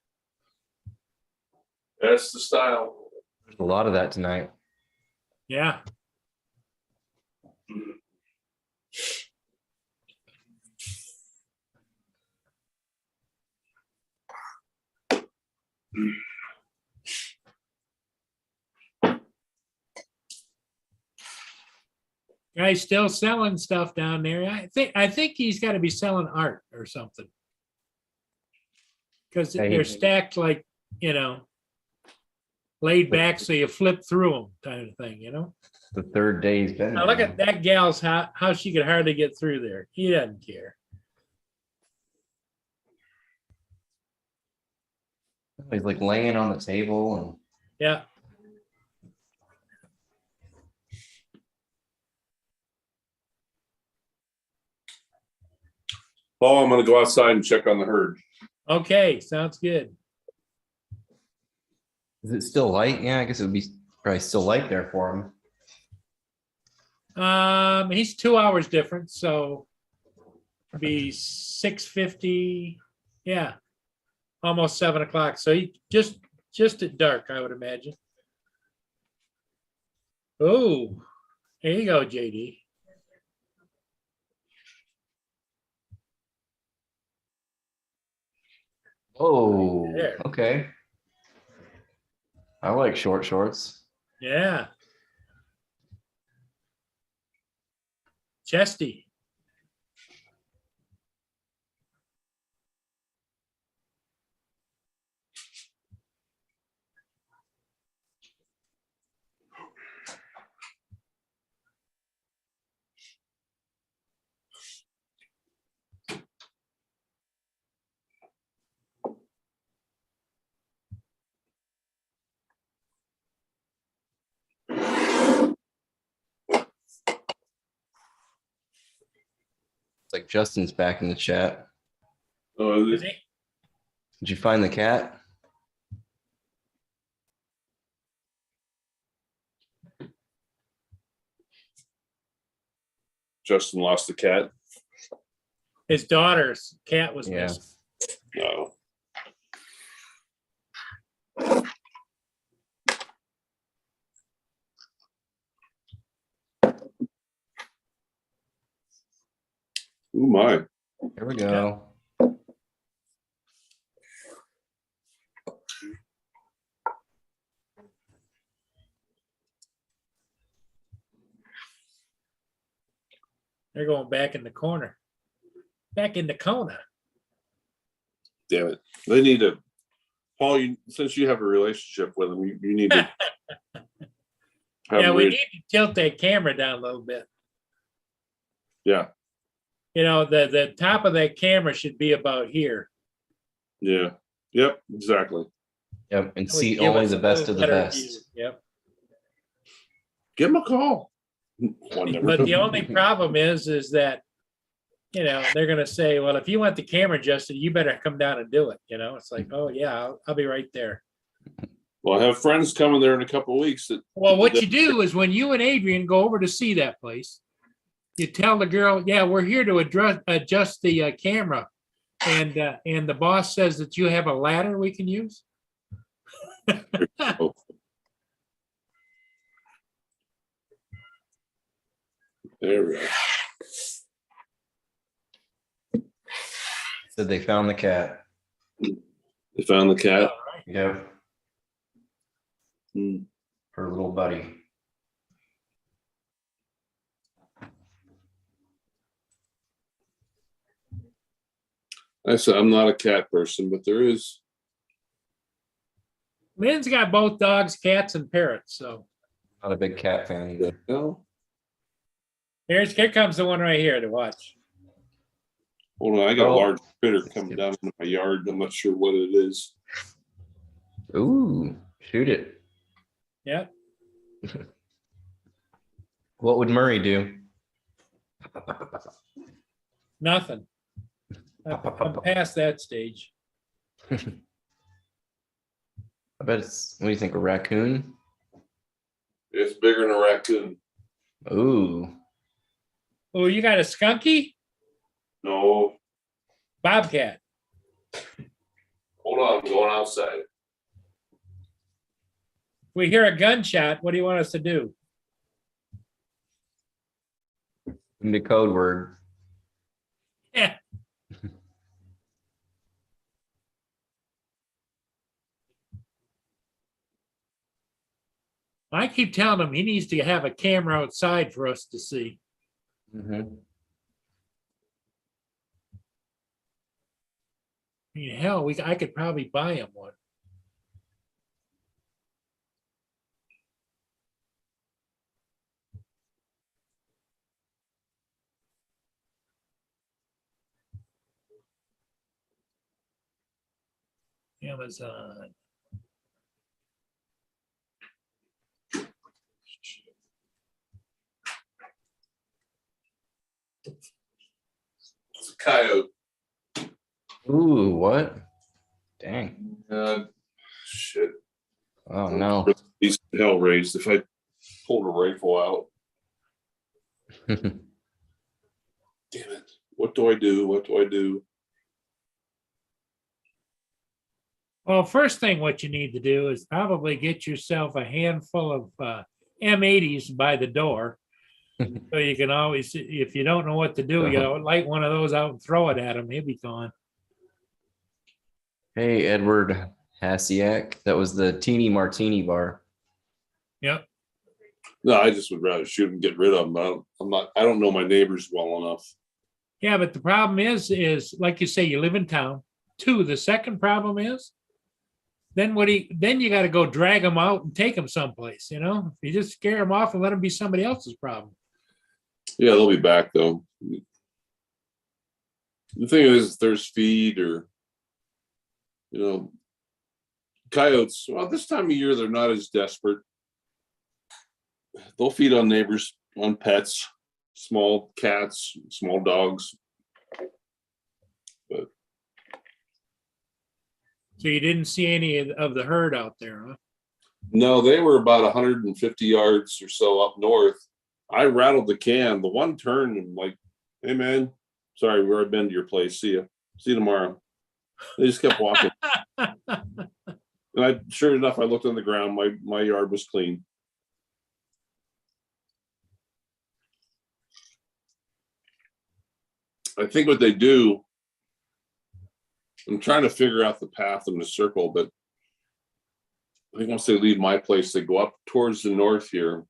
That's the style. There's a lot of that tonight. Yeah. Guy's still selling stuff down there. I think he's got to be selling art or something. Because Yeah, they're stacked like, laid back so you flip through them kind of thing, The third day he's been Now there. look at that gal's how she could hardly get through there. He doesn't care. He's like laying on the table and Yeah. Paul, I'm gonna go outside and check on the herd. Okay. Sounds good. is it still light? Yeah, I guess it would be probably still light there for him. He's 2 hours different, so be 6:50. Yeah. Almost 7 o'clock. So he just at dark, I would imagine. Oh, there you go, JD. Oh, There. okay. I like short shorts. Yeah. Chesty. It's like Justin's back in the chat. Oh, Is he? Did you find the cat? Justin lost the cat. His daughter's cat was Yeah. missing. No. Ooh, my. Here we go. They're going back in the corner. Back in the corner. Damn it. They need to, Paul, since you have a relationship with them, you need to. have Yeah, them we read- need to tilt that camera down a little bit. Yeah, The top of that camera should be about here. yeah. Yep, exactly. Yep, and That would see give only us the a best little of the better best. view. Yep. Give them a call. One never- But the only problem is that, they're going to say, well, if you want the camera adjusted, you better come down and do it. It's like, oh yeah, I'll be right there. Well, I have friends coming there in a couple of weeks that Well, what you do is when you and Adrian go over to see that place, you tell the girl, yeah, we're here to adjust the camera. And the boss says that you have a ladder we can use. oh. There we go. Said they found the cat. They found the cat. Yep, Hmm. her little buddy. I said I'm not a cat person, but there is. Lynn's got both dogs, cats, and parrots. So Not a big cat fan either. No, here comes the one right here to watch. hold on. I got Oh. a large critter coming down into my yard. I'm not sure what it is. Ooh, shoot it. Yep. What would Murray do? Nothing. I'm past that stage. I bet it's, what do you think, a raccoon? It's bigger than a raccoon. Ooh, Oh, you got a skunky? No, Bobcat. hold on. I'm going outside. If we hear a gunshot, what do you want us to do? the code word. Yeah. I keep telling him he needs to have a camera outside for us to see. Mhm. I mean, hell, I could probably buy him one. Amazon. It's a coyote. Ooh, what? Dang. Shit. Oh no. He's hell raised. If I pulled a rifle out, damn it. What do I do? What do I do? Well, first thing what you need to do is probably get yourself a handful of M80s by the door. So you can always, if you don't know what to do, you light one of those out and throw it at him. He'll be gone. Hey, Edward Hasiak. That was the Teeny Martini bar. Yep. No, I just would rather shoot and get rid of them. I don't know my neighbors well enough. Yeah, but the problem is like you say, you live in town. Two, the second problem is then then you got to go drag them out and take them someplace, you know? If you just scare them off and let them be somebody else's problem. Yeah, they'll be back though. The thing is, there's feed or, coyotes. Well, this time of year, they're not as desperate. They'll feed on neighbors, on pets, small cats, small dogs. But So you didn't see any of the herd out there, huh? no, they were about 150 yards or so up north. I rattled the can. The one turned and like, hey man, sorry, we're been to your place. See you tomorrow. They just kept walking. And sure enough, I looked on the ground. My yard was clean. I think what they do, I'm trying to figure out the path in the circle, but I think once they leave my place, they go up towards the north here.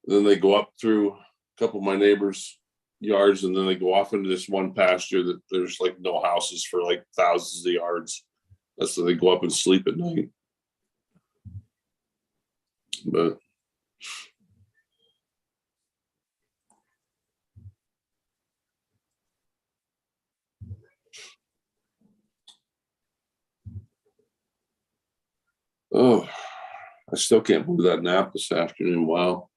Then they go up through a couple of my neighbors' yards, and then they go off into this one pasture that there's like no houses for like thousands of yards. That's where they go up and sleep at night. But oh, I still can't believe that nap this afternoon. Wow.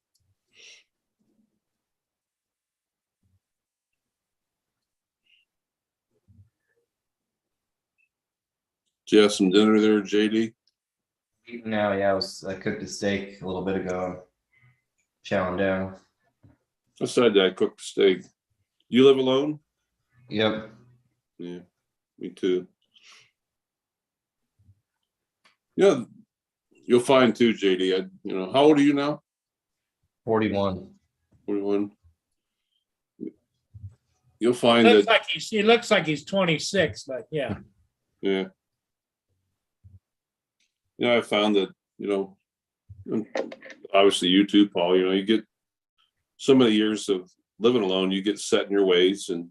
Did you have some dinner there, JD? No, yeah, I cooked a steak a little bit ago. Chowing down. I said that I cooked steak. You live alone? Yep. Yeah, me too. Yeah, you'll find too, JD. How old are you now? 41. 41. You'll find that. He looks like he's 26, but yeah. Yeah. I found that, obviously you too, Paul, you get so many years of living alone, you get set in your ways and,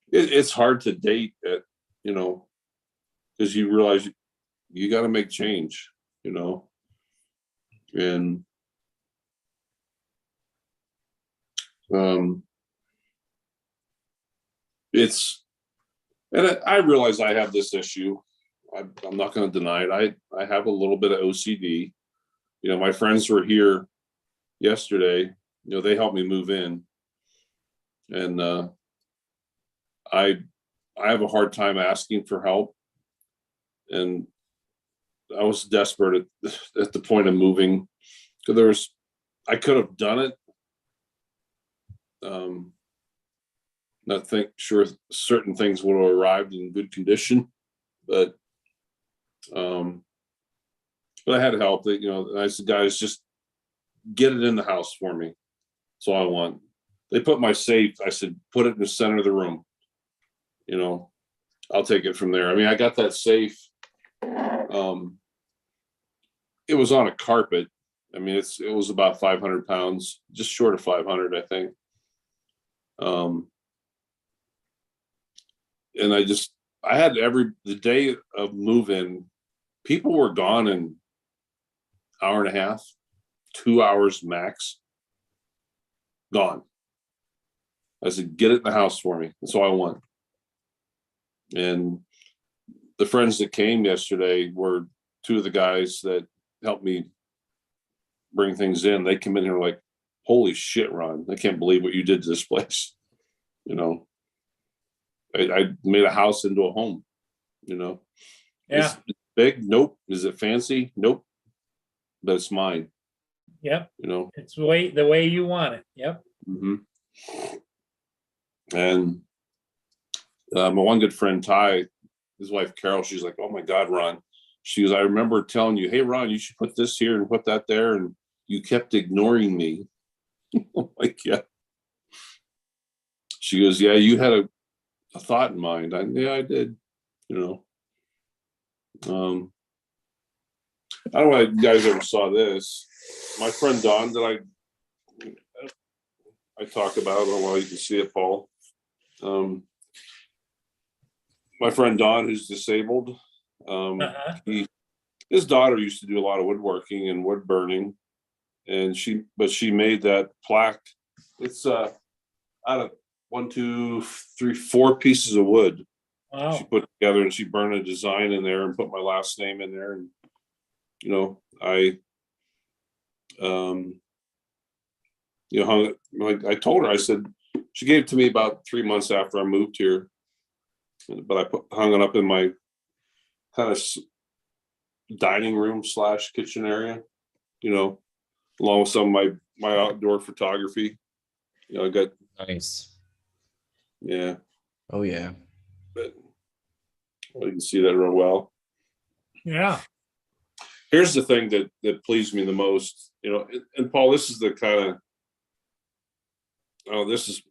it's hard to date at, because you realize you got to make change, and I realize I have this issue. I'm not going to deny it. I have a little bit of OCD. My friends were here yesterday. They helped me move in, and I have a hard time asking for help, and I was desperate at the point of moving because I could have done it. Not think sure certain things would have arrived in good condition, but I had help. That I said, guys, just get it in the house for me. That's all I want. They put my safe. I said, put it in the center of the room. I'll take it from there. I mean, I got that safe It was on a carpet. I mean, it was about 500 pounds, just short of 500, I think. And I had the day of move-in, people were gone in hour and a half, 2 hours max. Gone. I said, get it in the house for me. That's all I want. And the friends that came yesterday were two of the guys that helped me bring things in. They come in here like, holy shit, Ron, I can't believe what you did to this place. You know, I made a house into a home, you know. Yeah. Is it big? Nope. Is it fancy? Nope. But it's mine, Yep. you know. It's the way you want it. Yep. Mm-hmm. And my one good friend, Ty, his wife, Carol, she's like, oh my God, Ron. She goes, I remember telling you, hey, Ron, you should put this here and put that there. And you kept ignoring me. I'm like, yeah. She goes, yeah, you had a thought in mind. Yeah, I did, you know. I don't know if you guys ever saw this. My friend Don that I talk about, I don't know if you can see it, Paul. My friend Don, who's disabled, his daughter used to do a lot of woodworking and wood burning, and she made that plaque. It's out of 1, 2, 3, 4 pieces of wood. Wow. She put together, and she burned a design in there and put my last name in there. And you know, I hung it, like I told her, I said, she gave it to me about 3 months after I moved here, but I hung it up in my kind of dining room / kitchen area, you know, along with some of my outdoor photography. You know, I got, Nice. yeah, Oh yeah. but you can see that real well. Yeah. Here's the thing that pleased me the most, you know, and Paul, this is the kind of, this is,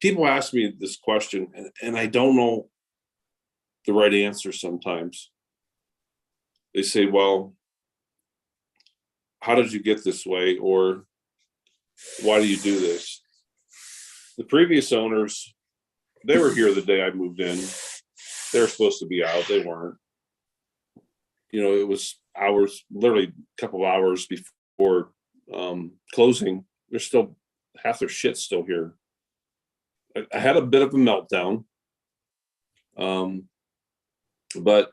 people ask me this question and I don't know the right answer sometimes. They say, well, how did you get this way? Or why do you do this? The previous owners, they were here the day I moved in. They were supposed to be out. They weren't. You know, it was hours, literally a couple of hours before closing. There's still half their shit still here. I had a bit of a meltdown. But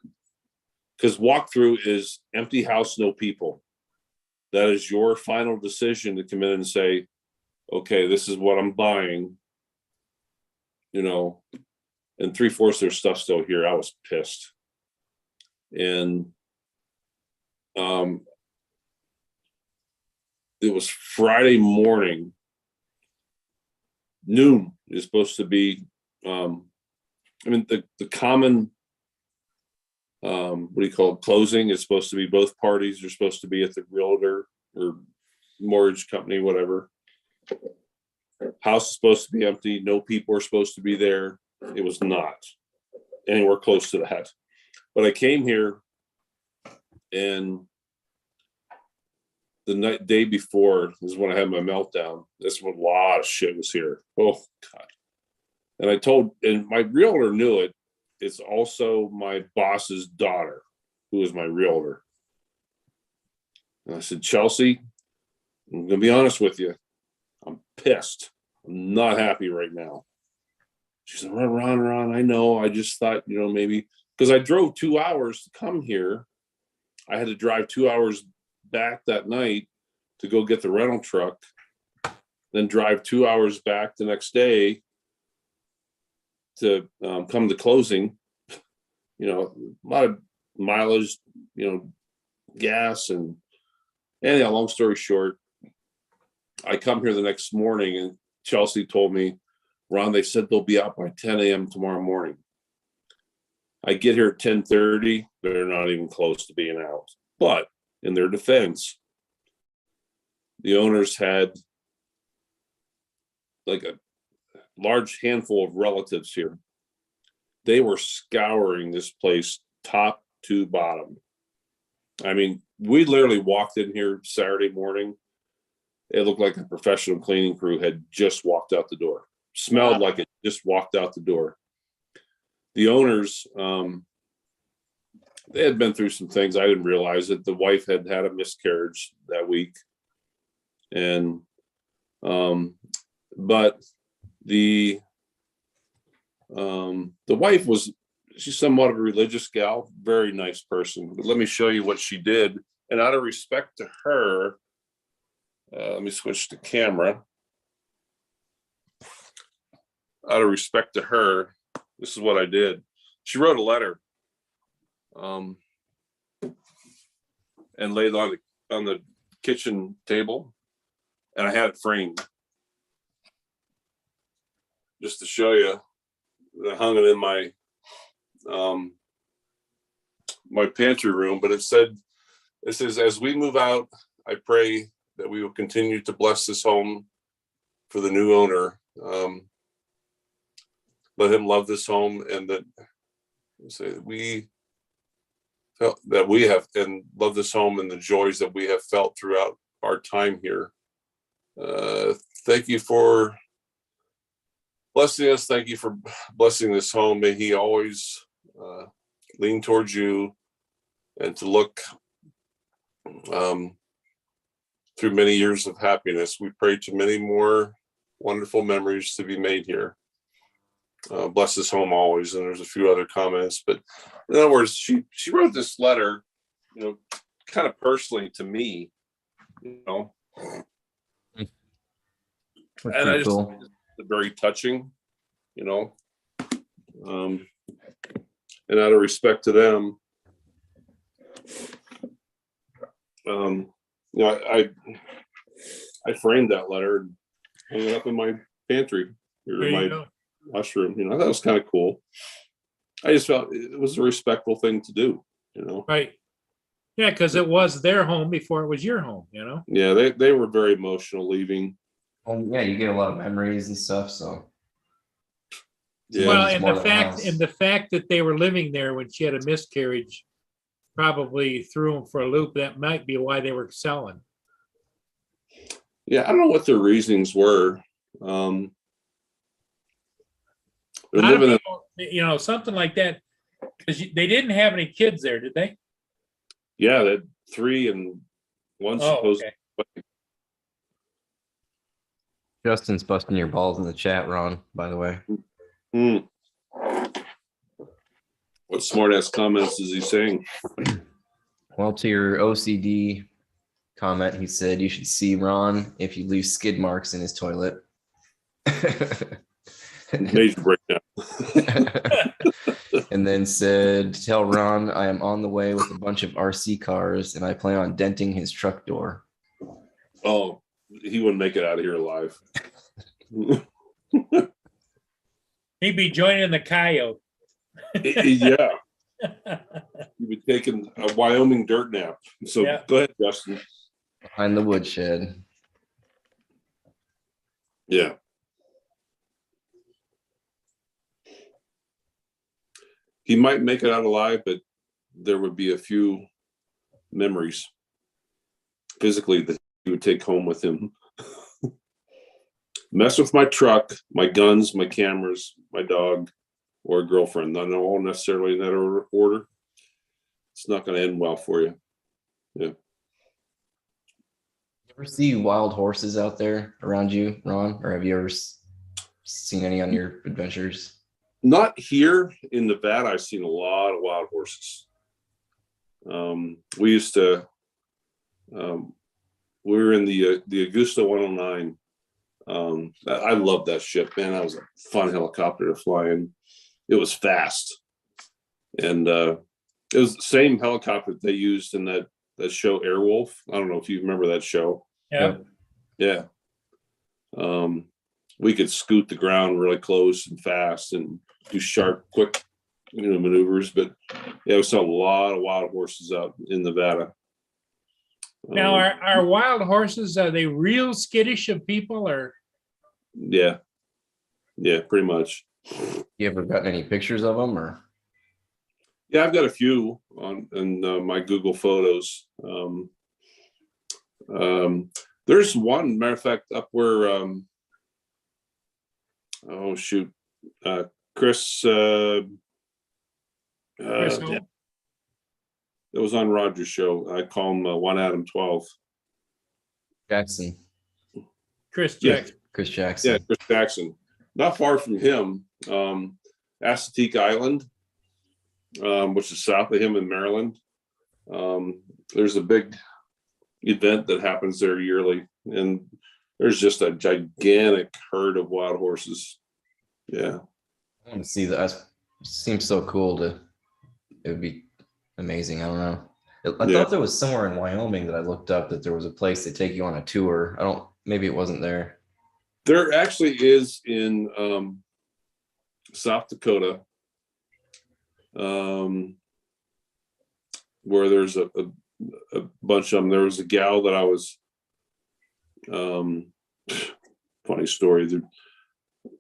because walkthrough is empty house, no people. That is your final decision to come in and say, okay, this is what I'm buying, you know, and 3/4 of their stuff still here. I was pissed. And it was Friday morning, noon is supposed to be, the common, what do you call it, closing is supposed to be both parties are supposed to be at the realtor or mortgage company, whatever. House is supposed to be empty. No people are supposed to be there. It was not anywhere close to that. But I came here and the day before is when I had my meltdown. That's when a lot of shit was here. Oh God. And and my realtor knew it. It's also my boss's daughter, who is my realtor. And I said, Chelsea, I'm going to be honest with you. I'm pissed. I'm not happy right now. She said, Ron, I know. I just thought, you know, maybe because I drove 2 hours to come here. I had to drive 2 hours back that night to go get the rental truck, then drive 2 hours back the next day to come to closing. You know, a lot of mileage, you know, gas and anyhow, long story short, I come here the next morning and Chelsea told me, Ron, they said they'll be out by 10 a.m. tomorrow morning. I get here at 10:30, they're not even close to being out. But in their defense, the owners had like a large handful of relatives here. They were scouring this place top to bottom. I mean, we literally walked in here Saturday morning. It looked like a professional cleaning crew had just walked out the door. Smelled like it just walked out the door. The owners, they had been through some things. I didn't realize it. The wife had had a miscarriage that week. And, but the wife she's somewhat of a religious gal, very nice person. But let me show you what she did. And out of respect to her, let me switch to camera. Out of respect to her, this is what I did. She wrote a letter and laid it on the kitchen table, and I had it framed just to show you. I hung it in my my pantry room, but it says, as we move out, I pray that we will continue to bless this home for the new owner. Let him love this home, and that we felt that we have, and love this home and the joys that we have felt throughout our time here. Thank you for blessing us. Thank you for blessing this home. May he always lean towards you and to look through many years of happiness. We pray to many more wonderful memories to be made here. Bless this home always. And there's a few other comments, but in other words, she wrote this letter, kind of personally to me, and I just Cool. very touching, and out of respect to them, I framed that letter and hung it up in my pantry or There you my go. washroom. That was kind of cool. I just felt it was a respectful thing to do. Right. Yeah, because it was their home before it was your home, Yeah, they were very emotional leaving. Yeah, you get a lot of memories and stuff. So Yeah. Well, it's and more the than a fact house. and the fact that they were living there when she had a miscarriage probably threw them for a loop. That might be why they were selling. Yeah, I don't know what their reasonings were. They're A lot of living in, people, something like that, because they didn't have any kids there, did they? yeah, they had 3 and 1 Oh, supposed. okay. Justin's busting your balls in the chat, Ron, by the way. What smart ass comments is he saying? Well, to your OCD comment, he said you should see Ron if you leave skid marks in his toilet. Major breakdown. And then said, tell Ron I am on the way with a bunch of RC cars and I plan on denting his truck door. Oh, he wouldn't make it out of here alive. He'd be joining the coyote. Yeah, he'd be taking a Wyoming dirt nap. So Yeah. Go ahead, Justin. Behind the woodshed. Yeah. He might make it out alive, but there would be a few memories physically that he would take home with him. Mess with my truck, my guns, my cameras, my dog, or a girlfriend. Not all necessarily in that order. It's not going to end well for you. Yeah. Ever see wild horses out there around you, Ron? Or have you ever seen any on your adventures? Not here in Nevada. I've seen a lot of wild horses. We used to, we were in the Augusta 109. I loved that ship, man. That was a fun helicopter to fly in. It was fast. And it was the same helicopter that they used in that show Airwolf. I don't know if you remember that show. Yeah. Yeah. We could scoot the ground really close and fast and do sharp, quick, maneuvers. But yeah, we saw a lot of wild horses out in Nevada. Now, are wild horses, are they real skittish of people or? Yeah, pretty much. You ever gotten any pictures of them or? Yeah, I've got a few on in my Google Photos. There's one, matter of fact, up where oh shoot, Chris. Chris, Yeah, it was on Roger's show. I call him One Adam 12. Jackson, Chris Yeah. Jackson. Chris Yeah, Jackson. Chris Jackson. Not far from him, Assateague Island, which is south of him in Maryland. There's a big event that happens there yearly, and there's just a gigantic herd of wild horses. Yeah. I want to see that. It seems so cool to. It would be amazing. I don't know. I Yeah. thought there was somewhere in Wyoming that I looked up that there was a place to take you on a tour. I don't. Maybe it wasn't there. There actually is in South Dakota, where there's a bunch of them. There was a gal that I was, funny story.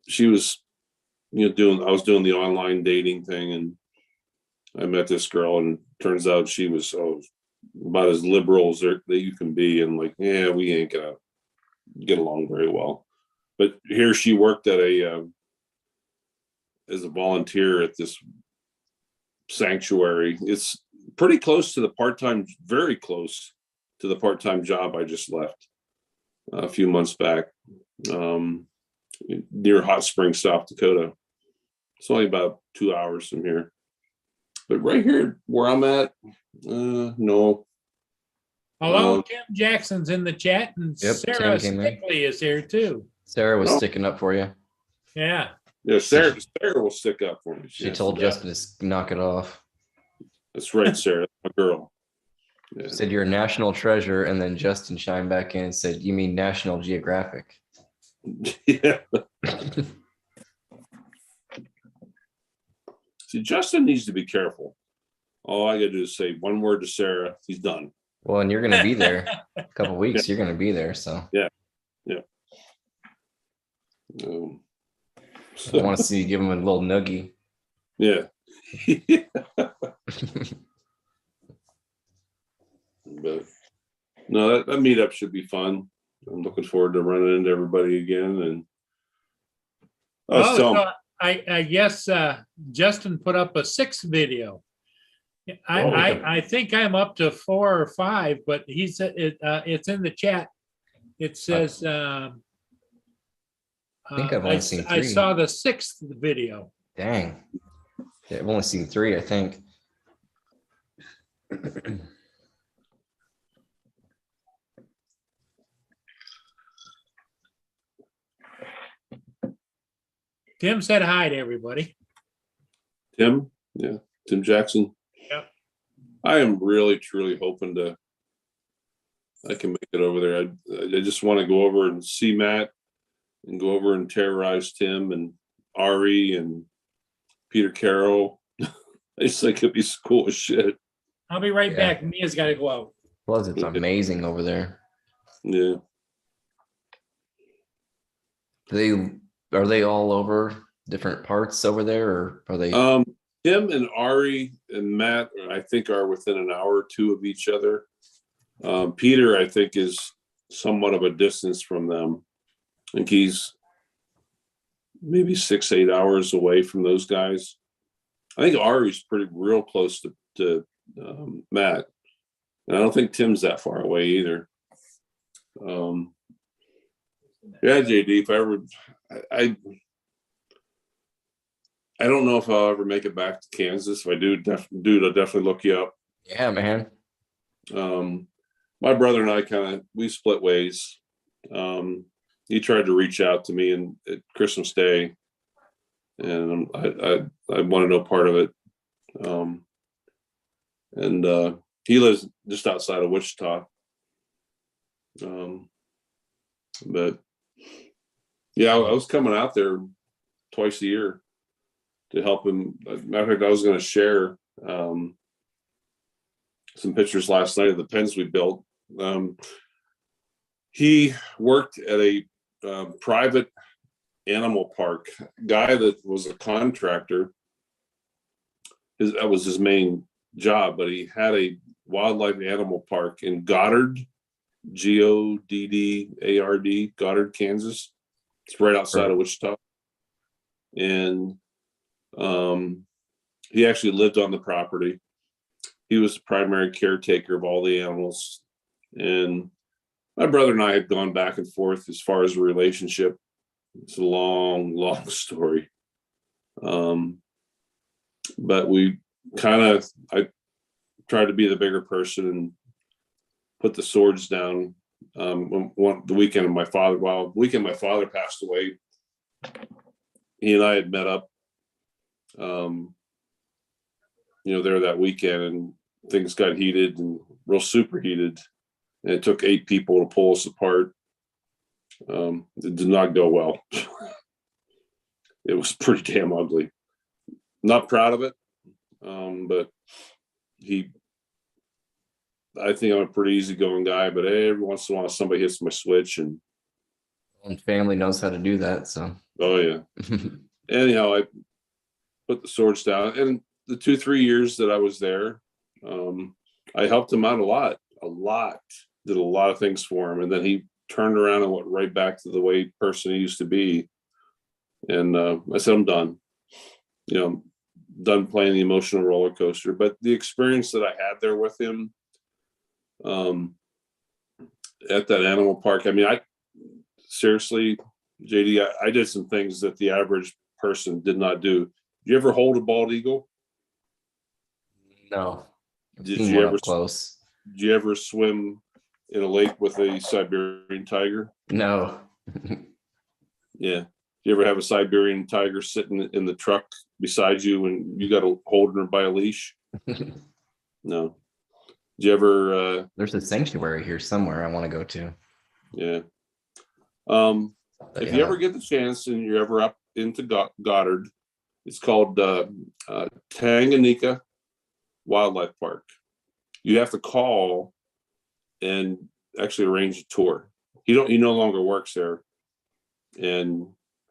She was, I was doing the online dating thing, and I met this girl, and turns out she was about as liberal as that you can be, and like, yeah, we ain't gonna get along very well. But here she worked at as a volunteer at this sanctuary. It's pretty close to the part-time, very close to the part-time job I just left a few months back, near Hot Springs, South Dakota. It's only about 2 hours from here. But right here where I'm at, no. Hello, Tim Jackson's in the chat, and Yep, Sarah Tim came in. Stickley is here too. Sarah was Oh. sticking up for you. Yeah. Yeah, Sarah will stick up for me. She Yes, told yeah. Justin to knock it off. That's right, Sarah, my girl. Yeah. Said you're a national treasure, and then Justin chimed back in and said, "You mean National Geographic?" Yeah. See, Justin needs to be careful. All I gotta do is say one word to Sarah, he's done. Well, and you're going to be there a couple weeks. You're going to be there, so I want to see you give him a little nuggie. Yeah. But no, that meetup should be fun. I'm looking forward to running into everybody again. And I was telling, So I guess Justin put up a 6th video. I think I'm up to 4 or 5, but it's in the chat. It says I think I've only seen 3. I saw the 6th video. Dang. Yeah, I've only seen 3, I think. Tim said hi to everybody. Tim, yeah, Tim Jackson. Yep. I am really, truly hoping I can make it over there. I just want to go over and see Matt and go over and terrorize Tim and Ari and Peter Carroll. I just think it'd be cool as shit. I'll be right Yeah. back. Mia's got to go out. Plus, it's amazing over there. Yeah. Are they all over different parts over there, or are they? Tim and Ari and Matt, I think, are within an hour or two of each other. Peter, I think, is somewhat of a distance from them. I think he's maybe 6-8 hours away from those guys. I think Ari's real close to Matt. And I don't think Tim's that far away either. Yeah, JD, if I ever, I don't know if I'll ever make it back to Kansas. If I do, I'll definitely look you up. Yeah, man. My brother and I we split ways. He tried to reach out to me at Christmas Day, and I wanted no part of it. He lives just outside of Wichita. But yeah, I was coming out there twice a year to help him. Matter of fact, I was going to share some pictures last night of the pens we built. He worked at a private animal park. Guy that was a contractor that was his main job, but he had a wildlife animal park in Goddard, Goddard, Goddard, Kansas. It's right outside of Wichita. And he actually lived on the property. He was the primary caretaker of all the animals. And my brother and I had gone back and forth as far as a relationship. It's a long, long story. But I tried to be the bigger person and put the swords down. The weekend my father passed away, he and I had met up, there that weekend, and things got heated and real super heated. And it took 8 people to pull us apart. It did not go well. It was pretty damn ugly. Not proud of it. But I think I'm a pretty easygoing guy, but every once in a while somebody hits my switch and family knows how to do that. So, oh yeah. Anyhow, I put the swords down, and the 2-3 years that I was there, I helped him out a lot, did a lot of things for him. And then he turned around and went right back to the person he used to be. And I said, I'm done, done playing the emotional roller coaster. But the experience that I had there with him, at that animal park, I seriously, JD, I did some things that the average person did not do. Did you ever hold a bald eagle? no. Did you ever close? Did you ever swim in a lake with a Siberian tiger? No. Yeah. Do you ever have a Siberian tiger sitting in the truck beside you and you got to hold her by a leash? No. Did you ever? There's a sanctuary here somewhere I want to go to. Yeah. If Yeah. you ever get the chance and you're ever up into Goddard, it's called Tanganyika Wildlife Park. You have to call and actually arrange a tour. He no longer works there. And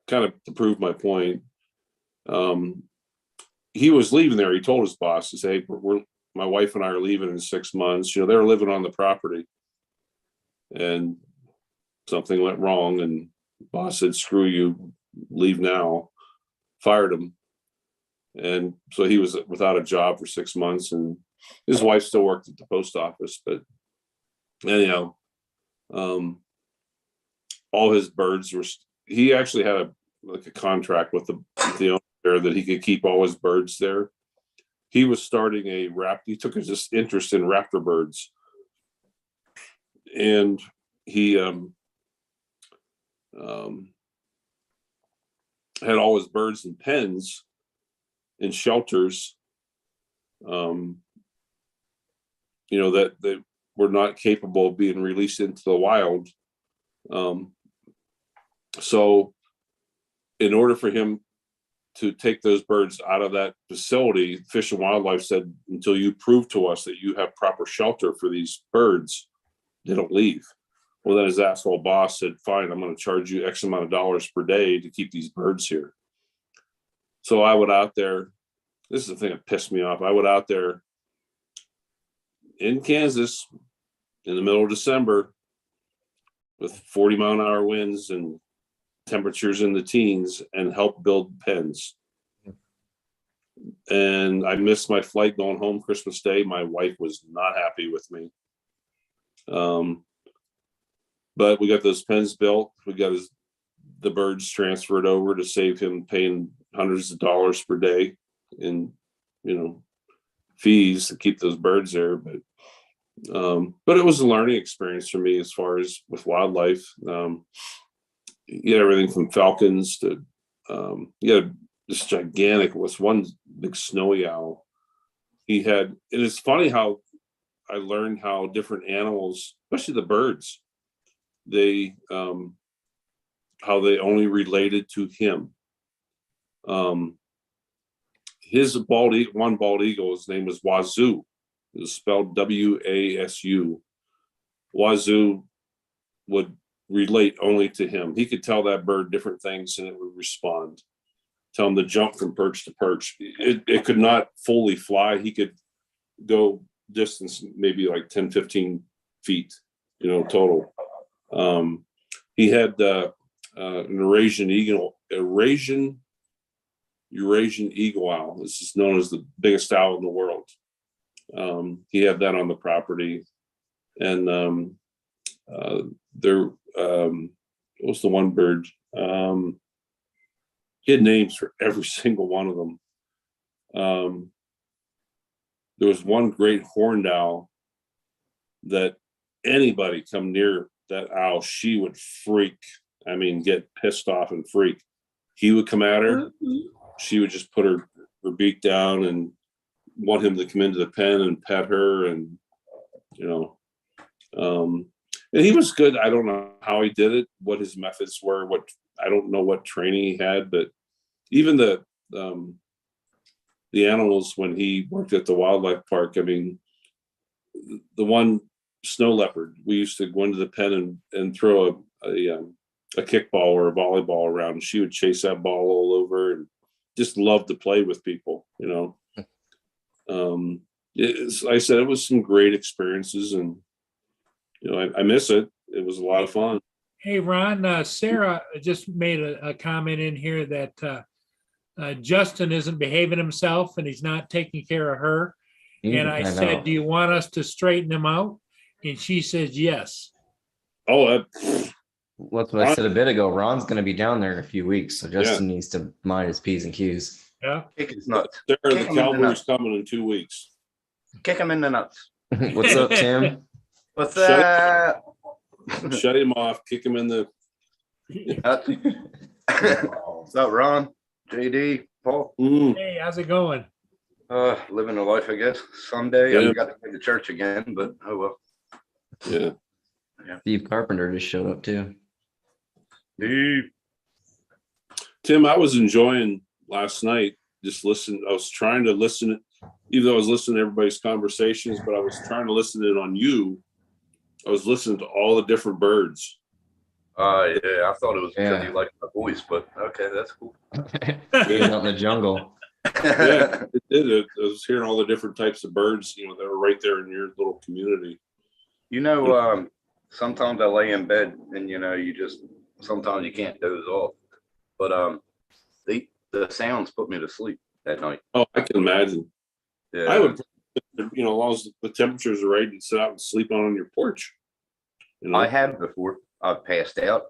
kind of to prove my point, he was leaving there. He told his boss to say, my wife and I are leaving in 6 months. They were living on the property, and something went wrong, and boss said, screw you, leave now, fired him. And so he was without a job for 6 months, and his wife still worked at the post office. But anyhow, all his birds he actually had a contract with the owner there that he could keep all his birds there. He was starting he took his interest in raptor birds. And he had all his birds in pens in shelters, that they were not capable of being released into the wild. So in order for him to take those birds out of that facility, Fish and Wildlife said, until you prove to us that you have proper shelter for these birds, they don't leave. Well, then his asshole boss said, fine, I'm going to charge you X amount of dollars per day to keep these birds here. So I went out there. This is the thing that pissed me off. I went out there in Kansas in the middle of December with 40-mile-an-hour winds and temperatures in the teens and helped build pens. And I missed my flight going home Christmas Day. My wife was not happy with me. But we got those pens built. We got the birds transferred over to save him paying hundreds of dollars per day in, fees to keep those birds there. But it was a learning experience for me as far as with wildlife. You had everything from falcons to, you had this gigantic, was one big snowy owl. And it's funny how I learned how different animals, especially the birds, how they only related to him. His one bald eagle, his name was Wazoo. It was spelled W-A-S-U. Wazoo would relate only to him. He could tell that bird different things and it would respond. tell him to jump from perch to perch. It could not fully fly. He could go distance, maybe like 10, 15 feet, total. He had an Eurasian eagle owl. This is known as the biggest owl in the world. He had that on the property. And what was the one bird? He had names for every single one of them. There was one great horned owl that anybody come near that owl, she would freak. I mean, get pissed off and freak. He would come at her. She would just put her beak down and want him to come into the pen and pet her. And, and he was good. I don't know how he did it, what his methods were, I don't know what training he had, but even the animals when he worked at the wildlife park, I mean, the one snow leopard, we used to go into the pen and throw a kickball or a volleyball around, and she would chase that ball all over and just love to play with people, like I said, it was some great experiences, and I miss it. It was a lot of fun. Hey, Ron, Sarah just made a comment in here that Justin isn't behaving himself and he's not taking care of her. And I said, do you want us to straighten him out? And she says, yes. Oh, that's what I said a bit ago. Ron's going to be down there in a few weeks, so Justin needs to mind his P's and Q's. Yeah. Kick his nuts. the Cowboys coming in 2 weeks. Kick him in the nuts. What's up, Tim? What's that? Shut him off. Kick him in the. Nuts. What's up, Ron? JD, Paul? Hey, how's it going? Living the life, I guess. Someday Yeah. I got to go to church again, but oh well. Yeah. Steve Carpenter just showed up too. Dude. Tim, I was enjoying last night. Just listen. I was trying to listen, even though I was listening to everybody's conversations, but I was trying to listen in on you. I was listening to all the different birds. Yeah, I thought it was because Yeah. you liked my voice, but okay, that's cool. Being out in the jungle. Yeah, it did. I was hearing all the different types of birds, that were right there in your little community. Sometimes I lay in bed and sometimes you can't doze off. But the sounds put me to sleep at night. Oh, I can imagine. Yeah. I would, as long as the temperatures are right, you'd sit out and sleep on your porch. I have before. I've passed out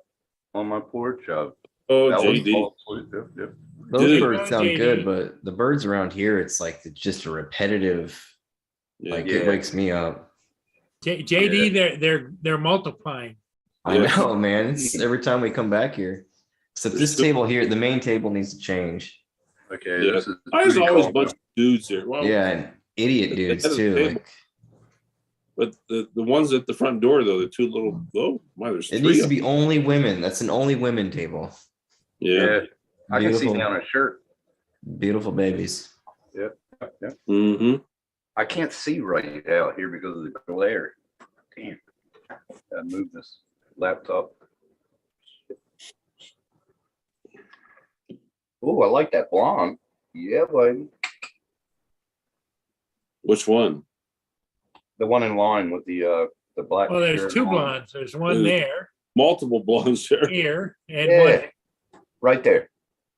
on my porch. Oh, I always JD. fall asleep. Yep. Those Dude. birds sound JD. good, but the birds around here, it's just a repetitive. Yeah. It wakes me up. JD, they're multiplying. I Yeah. know, man. It's every time we come back here. Except this table here, the main table needs to change. Okay. Yeah. This is There's booty always call a bunch of dudes here. Well, Yeah, and idiot the dudes head of the too. table. But the ones at the front door, though, the two little, there's It three needs to of be only women. That's an only women table. them. Yeah. Yeah. I can see Beautiful. down a shirt. Beautiful babies. Yeah. Mm-hmm. I can't see right out here because of the glare. Damn. Gotta move this laptop. Oh, I like that blonde. Yeah, baby. Which one? The one in line with the black. Well, there's shirt two on. blondes. There's one Ooh. there, Multiple blondes here. here, and one, Yeah. Right there.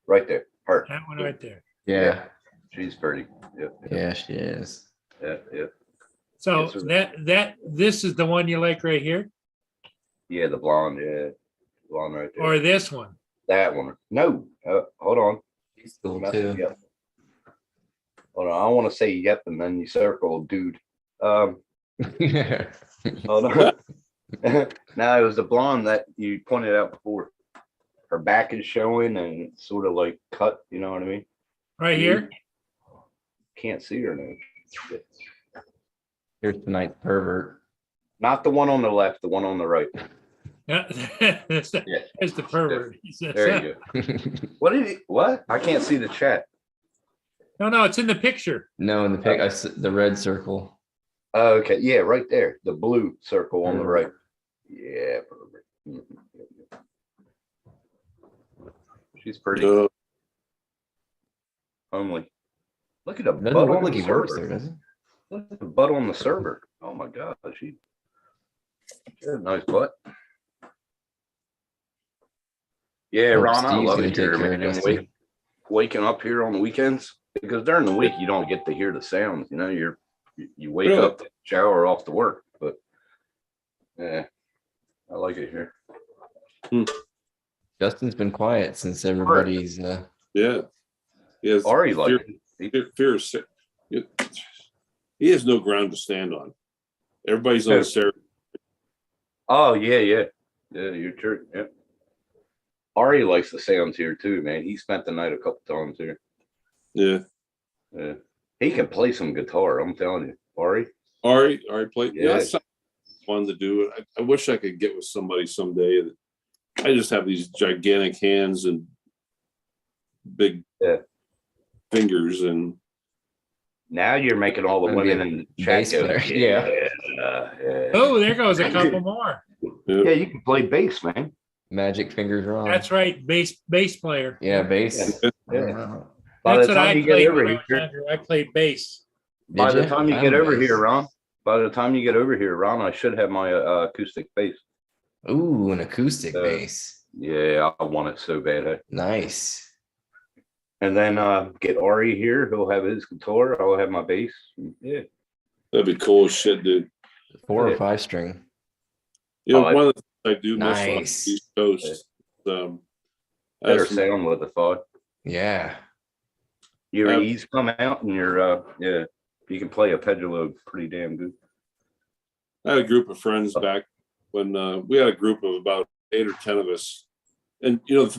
Right there. Her. that one right there. Yeah. She's pretty. Yep. Yeah, she is. Yep. So Yes, sir. this is the one you like right here, Yeah, the blonde. Yeah. Blonde right there. or this one? That one. No. Hold on. She's cool Messed too. me up. Hold on. I want to say yep, and then you circle dude. Hold on. No, it was the blonde that you pointed out before. Her back is showing and it's sort of like cut. You know what I mean? Right here? Can't see her now. Here's tonight's pervert. Not the one on the left. The one on the right. Yeah, that's the, Yeah. that's the pervert. He says, There you go. What did he? What? I can't see the chat. No, it's in the picture. No, in the pic, the red circle. Oh, okay. Yeah, right there. The blue circle on the right. Yeah. Perfect. Mhm. She's pretty. homely. Look at the Doesn't butt look on like the he works there, server. does it? Look at the butt on the server. Oh my gosh, she got a nice butt. Yeah, Hope Ron, I Steve's love gonna it take here, care of man. And Dusty. waking up here on the weekends because during the week you don't get to hear the sounds. You know, you wake Really? up, shower, off to work. But yeah, I like it here. Justin's been quiet since everybody's Yeah. Yes. Ari like fear, it. he has no ground to stand on. Everybody's on Yeah. the stair. Oh yeah. You're true. Yeah. Ari likes the sounds here too, man. He spent the night a couple times here. Yeah. Yeah. He can play some guitar. I'm telling you, Ari. Ari played. Yeah, Yeah. that's something fun to do. I wish I could get with somebody someday. I just have these gigantic hands and big Yeah. fingers, and Now you're making all the Gonna be women a in the chat bass go, player. yeah. Oh, there goes a couple more. Yeah, you can play bass, man. magic fingers wrong. That's right, bass player. Yeah, bass. Yeah. Wow. By That's the what I time you get played over when I was here, younger. I played bass. by Did the ya? time you I get have over bass. here, Ron, I should have my acoustic bass. Ooh, an acoustic Uh, bass. Yeah, I want it so bad. Nice. And then get Ari here. He'll have his guitar. I'll have my bass. Yeah. that'd be cool as shit, dude. 4 or Yeah. 5 string. You know, Oh, one of the things I do miss on the Nice. East Coast. I Better have some- sound with the thought. Yeah. Your Um, E's come out and your you can play a pedalo pretty damn good. I had a group of friends back when we had a group of about 8 or 10 of us, and you know,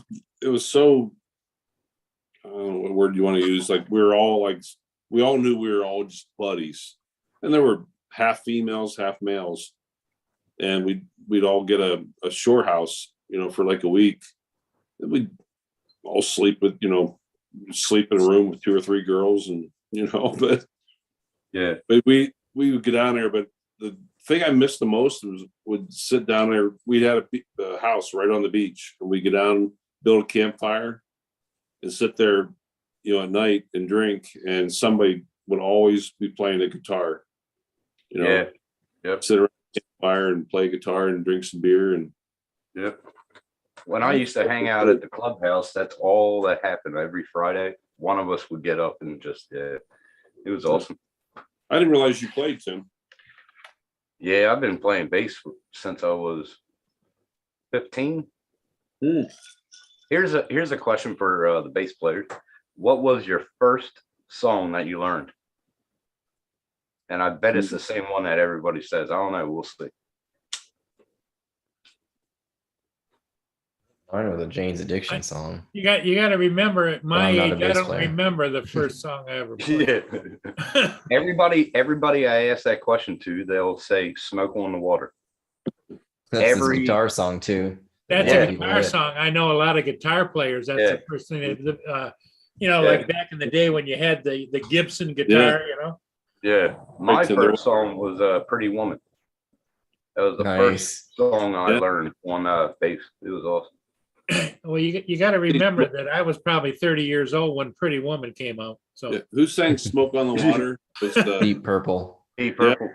it was so. I don't know what word you want to use. Like we were all like, we all knew we were all just buddies, and there were half females, half males, and we'd all get a shore house, you know, for like a week. We'd all sleep with, you know, sleep in a room with 2 or 3 girls, and you know, but we would get down there. But the thing I missed the most was would sit down there. We had a house right on the beach, and we get down, build a campfire, and sit there, you know, at night and drink. And somebody would always be playing a guitar. You know, Yeah. Yep. sit around the campfire and play guitar and drink some beer. And Yep. When I used to hang out at the clubhouse, that's all that happened every Friday. One of us would get up and just it was awesome. I didn't realize you played, Tim. Yeah, I've been playing bass since I was 15. Hmm. Here's a question for the bass players. What was your first song that you learned? And I bet it's the same one that everybody says. I don't know. We'll see. I know the Jane's Addiction song. You got to remember at my I'm not a age, I bass don't player. remember the first song I ever played. Yeah. Everybody I ask that question to, they'll say "Smoke on the Water." That's Every- his guitar song too. That's Yeah. a guitar song. I know a lot of guitar players. That's Yeah. the first thing. You know, Yeah. like back in the day when you had the Gibson guitar. You know, Yeah, my Right to the- first song was "Pretty Woman." That was the first Nice. song I Yeah. learned on bass. It was awesome. well, you got to remember that I was probably 30 years old when Pretty Woman came out. So Yeah. Who sang "Smoke on the Water"? It was the- Deep Purple. Deep Purple.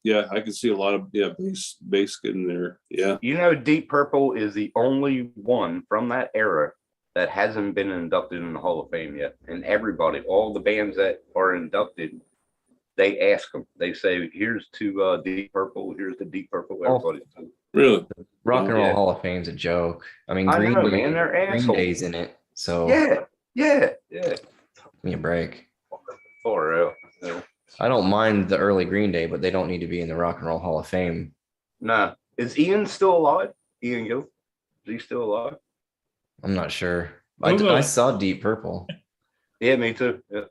yeah, I could see a lot of bass getting there. Yeah. You know, Deep Purple is the only one from that era that hasn't been inducted in the Hall of Fame yet. And everybody, all the bands that are inducted, they ask them. They say, "Here's to Deep Purple. Here's the Deep Purple." Everybody. Really? Rock and Roll Yeah. Hall of Fame's a joke. I mean, I Green know, Day, man, they're Green assholes. Day's in it, so Yeah. give me a break. For real. Yeah. I don't mind the early Green Day, but they don't need to be in the Rock and Roll Hall of Fame. Nah. Is Ian still alive? Ian Gill? Is he still alive? I'm not sure. Google I it. saw Deep Purple. Yeah, me too. Yeah.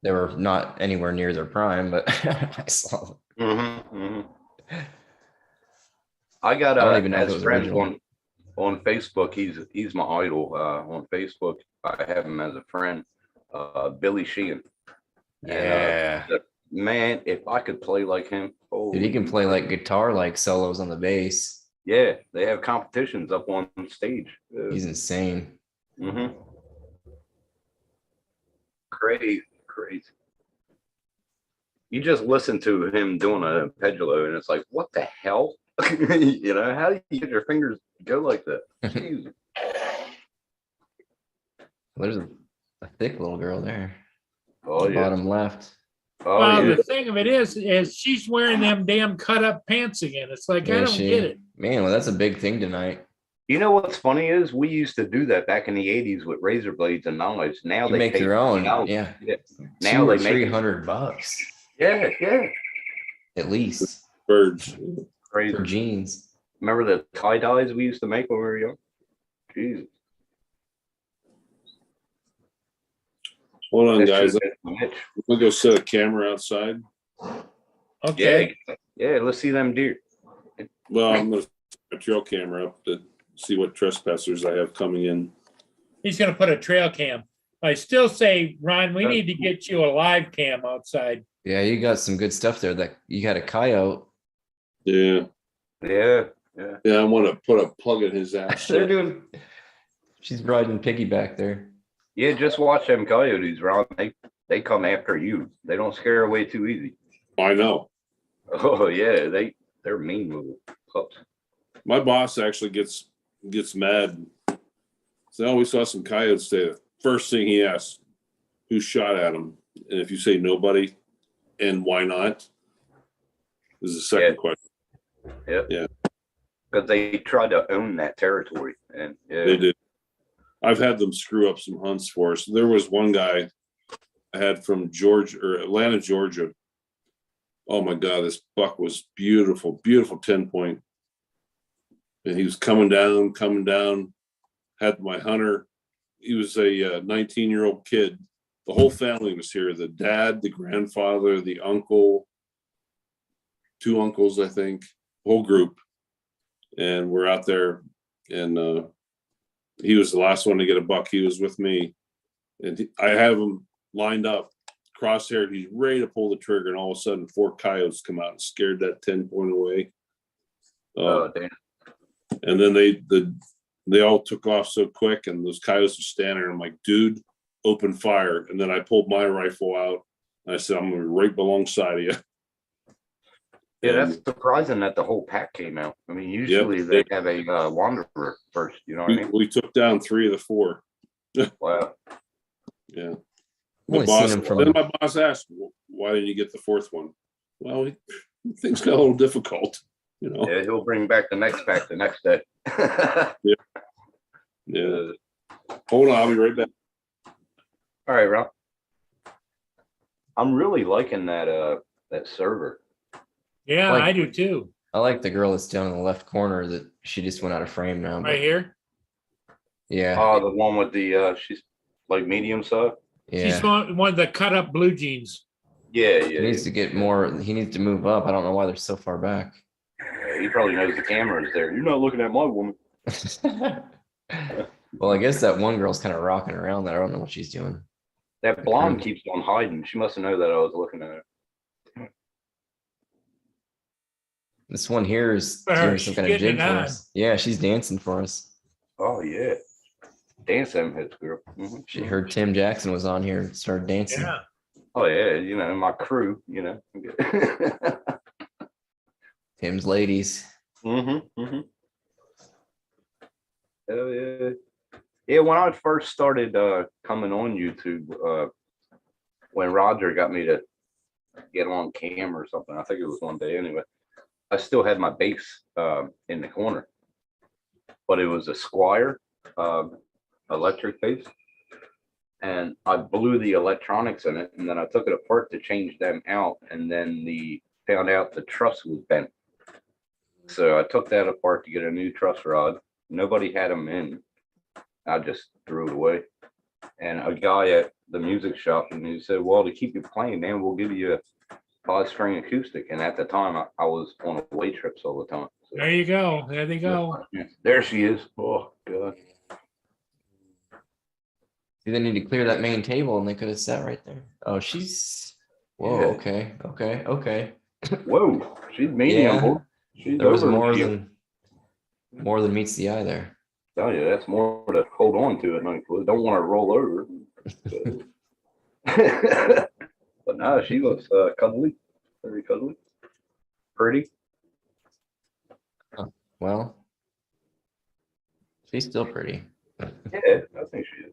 They were not anywhere near their prime, but I saw them. I got I don't even know if as it was friends original. on Facebook. He's my idol on Facebook. I have him as a friend, Billy Sheehan. Yeah. Man, if I could play like him, oh, Dude, he can play like guitar, like solos on the bass. Yeah, they have competitions up on stage. He's insane. hmm crazy, crazy. You just listen to him doing an arpeggio, and it's like, what the hell? You know, how do you get your fingers go like that? Jeez. There's a thick little girl there. Oh yeah. Bottom left. Oh Well, yeah. the thing of it is she's wearing them damn cut up pants again. It's like, I Yeah, don't get it. Man, well, that's a big thing tonight. You know what's funny is we used to do that back in the 80s with razor blades and knives. Now You they make pay your own. $50. Yeah. Now Two or they make $300 yeah, at least Birds. crazy. for jeans. Remember the tie dyes we used to make when we were young? Jesus. Hold on, That guys. shit is a bitch. We'll go set a camera outside. Okay. Yeah, let's see them deer. Well, I'm gonna set a trail camera up to see what trespassers I have coming in. He's gonna put a trail cam. I still say, Ron, we need to get you a live cam outside. Yeah, you got some good stuff there. That you got a coyote. Yeah, Yeah. I want to put a plug in his ass. They're doing. She's riding piggyback there. Yeah, just watch them coyotes, Ron. They come after you. They don't scare away too easy. I know. Oh yeah, they're mean little pups. My boss actually gets mad. So I always saw some coyotes there. First thing he asks, who shot at him? And if you say nobody, and why not? Is the second question. Yeah. Because they tried to own that territory, and They did. I've had them screw up some hunts for us. There was one guy I had from Georgia or Atlanta, Georgia. Oh my God, this buck was beautiful, beautiful 10 point. And he was coming down, had my hunter. He was a 19-year-old kid. The whole family was here. The dad, the grandfather, the uncle, 2 uncles, I think, whole group. And we're out there, and he was the last one to get a buck. He was with me, and I have him lined up, crosshaired. He's ready to pull the trigger, and all of a sudden, 4 coyotes come out and scared that 10 point away. oh damn. And then they all took off so quick, and those coyotes were standing there. I'm like, dude, open fire. And then I pulled my rifle out, and I said, I'm gonna be right alongside of you. Yeah, that's surprising that the whole pack came out. I mean, usually they have a wanderer first. You know what I mean? We took down 3 of the 4. Wow. Yeah. Only seen him from- Then my boss asked, why didn't you get the 4th one? Well, things got a little difficult, you know. Yeah, he'll bring back the next pack the next day. Yeah. Hold on, I'll be right back. All right, Rob. I'm really liking that server. Yeah, Like- I do too. I like the girl that's down in the left corner that she just went out of frame now. but Right here. Yeah. Oh, the one with the she's like medium size. She's Yeah. one of the cut up blue jeans. Yeah, He yeah. needs to get more. He needs to move up. I don't know why they're so far back. He probably knows the camera is there. You're not looking at my woman. Well, I guess that one girl's kind of rocking around there. I don't know what she's doing. That blonde keeps on hiding. She must have known that I was looking at her. This one here is Her, doing she's some kind of getting jig it for on. us. Yeah, she's dancing for us. Oh yeah. Dance them hits, girl. Mhm. She heard Tim Jackson was on here and started dancing. Yeah. Oh yeah, you know, my crew, you know. Tim's ladies. Mm-hmm. Hell yeah. Yeah, when I first started coming on YouTube, when Roger got me to get on cam or something, I think it was one day anyway, I still had my bass in the corner, but it was a Squire electric bass. And I blew the electronics in it, and then I took it apart to change them out, and then found out the truss was bent. So I took that apart to get a new truss rod. Nobody had them in. I just threw it away. And a guy at the music shop, and he said, well, to keep you playing, man, we'll give you a 5-string acoustic. And at the time, I was on away trips all the time. So, There you go. There they go. there she is. Oh, God. See, they need to clear that main table and they could have sat right there. Oh, she's. Whoa. Yeah. Okay. Whoa, she's medium. Yeah. Boy. She's There was over more medium. than meets the eye there. Oh yeah, that's more to hold on to at night. Don't want to roll over. But no, she looks cuddly, very cuddly, pretty. Well, she's still pretty. Yeah, I think she is.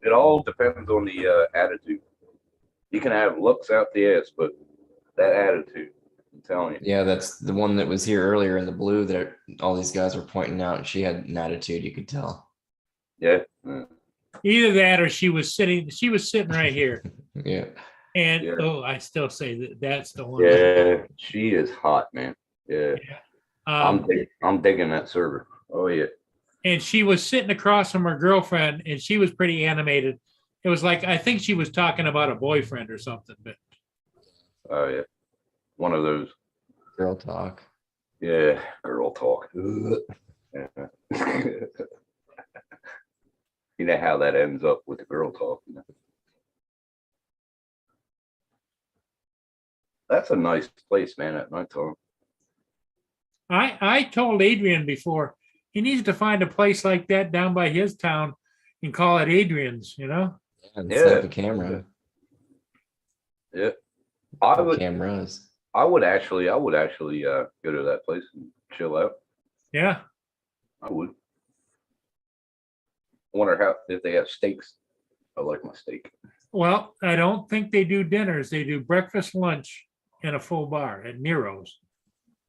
It all depends on the attitude. You can have looks out the ass, but that attitude, I'm telling you. Yeah, that's the one that was here earlier in the blue that all these guys were pointing out. She had an attitude, you could tell. Yeah. Either that or she was sitting right here. Yeah. And Yeah. oh, I still say that's the one. Yeah, she is hot, man. Yeah. Um, I'm digging that server. Oh yeah. and she was sitting across from her girlfriend, and she was pretty animated. It was like, I think she was talking about a boyfriend or something, but Oh yeah. One of those. Girl talk. Yeah, girl talk. Yeah. You know how that ends up with the girl talk. You know? That's a nice place, man, at nighttime. I told Adrian before, he needs to find a place like that down by his town and call it Adrian's, And Yeah. set up a camera. Yeah. Or cameras. I would actually go to that place and chill out. Yeah. I would. I wonder if they have steaks. I like my steak. Well, I don't think they do dinners. They do breakfast, lunch, and a full bar at Nero's.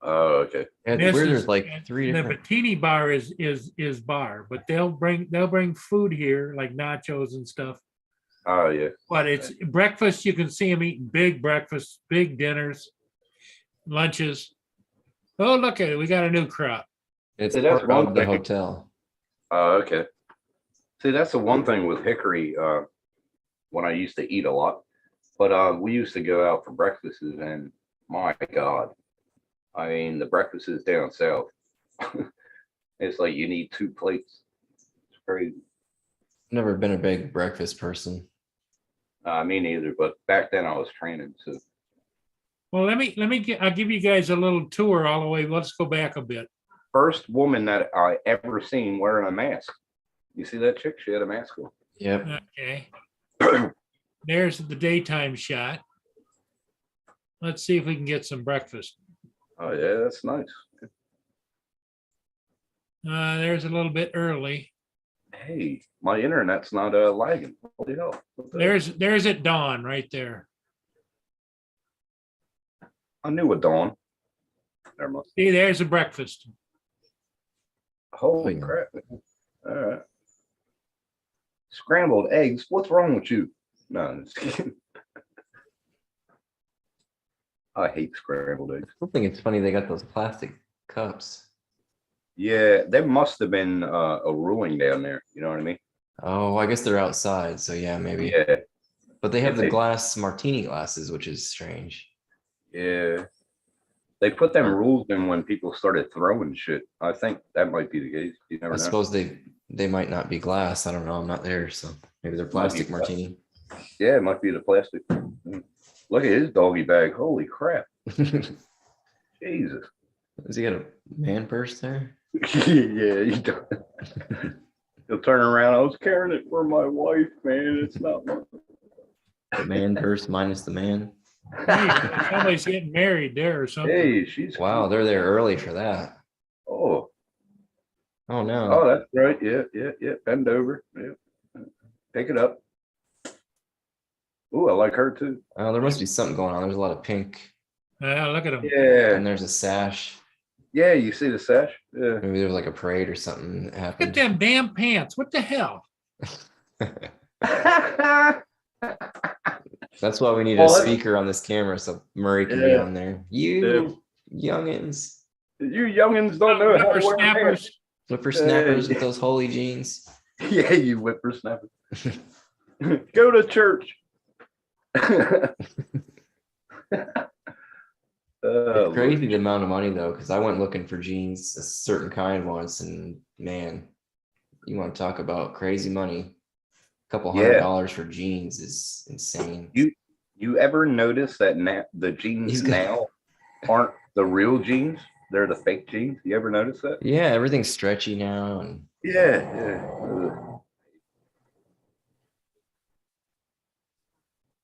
Oh, okay. Yeah, it's This weird. is- There's like three The different. Bettini bar is bar, but they'll bring food here like nachos and stuff. Oh yeah. But it's breakfast. You can see them eating big breakfasts, big dinners, lunches. Oh, look at it. We got a new crop. It's See, that's part one of the thing. hotel. Oh, okay. See, that's the one thing with Hickory, when I used to eat a lot. But we used to go out for breakfasts, and my God, I mean, the breakfasts down south, it's like you need 2 plates. It's crazy. Never been a big breakfast person. Me neither, but back then I was training, so Well, I'll give you guys a little tour all the way. Let's go back a bit. first woman that I ever seen wearing a mask. You see that chick? She had a mask on. Yep. Okay. There's the daytime shot. Let's see if we can get some breakfast. Oh yeah, that's nice. There's a little bit early. Hey, my internet's not lagging. Holy hell. What the hell? There's at dawn right there. I knew a dawn. Never mind. See, there's a breakfast. Holy yeah. crap. All right. Scrambled eggs. What's wrong with you? No, I'm just kidding. I hate scrambled eggs. I think it's funny they got those plastic cups. Yeah, there must have been a ruling down there. You know what I mean? Oh, I guess they're outside, so yeah, maybe. Yeah, But they have Yeah, the they- glass martini glasses, which is strange. yeah. They put them rules in when people started throwing shit. I think that might be the case. You never I know. suppose they might not be glass. I don't know. I'm not there, so maybe they're Might be plastic martini. Yeah, it might be the plastic. Look at his doggy bag. Holy crap. Jesus. Has he got a man purse there? Yeah, he does. He'll turn around. I was carrying it for my wife, man. It's not mine. The man purse minus the man. Hey, somebody's getting married there or something. Hey, she's Wow, they're there early for that. Oh, Oh no. oh, that's right. Yeah. Bend over. Yeah. Pick it up. Ooh, I like her too. Oh, there must be something going on. There's a lot of pink, Look at them. Yeah. and there's a sash. Yeah, you see the sash? Yeah. Maybe there was like a parade or something that Look at happened. them damn pants. What the hell? That's why we need a Well, that- speaker on this camera so Murray can be Yeah. on there. You youngins, You youngins don't know how to wear pants. Whippersnappers. whippersnappers with those holy jeans. Yeah, you whippersnapper. Go to church. It's crazy the amount of money though, because I went looking for jeans, a certain kind once, and man, you want to talk about crazy money? A couple Yeah. $100 for jeans is insane. You ever notice that the jeans He's got- now aren't the real jeans? They're the fake jeans. You ever notice that? Yeah, everything's stretchy now, and Yeah.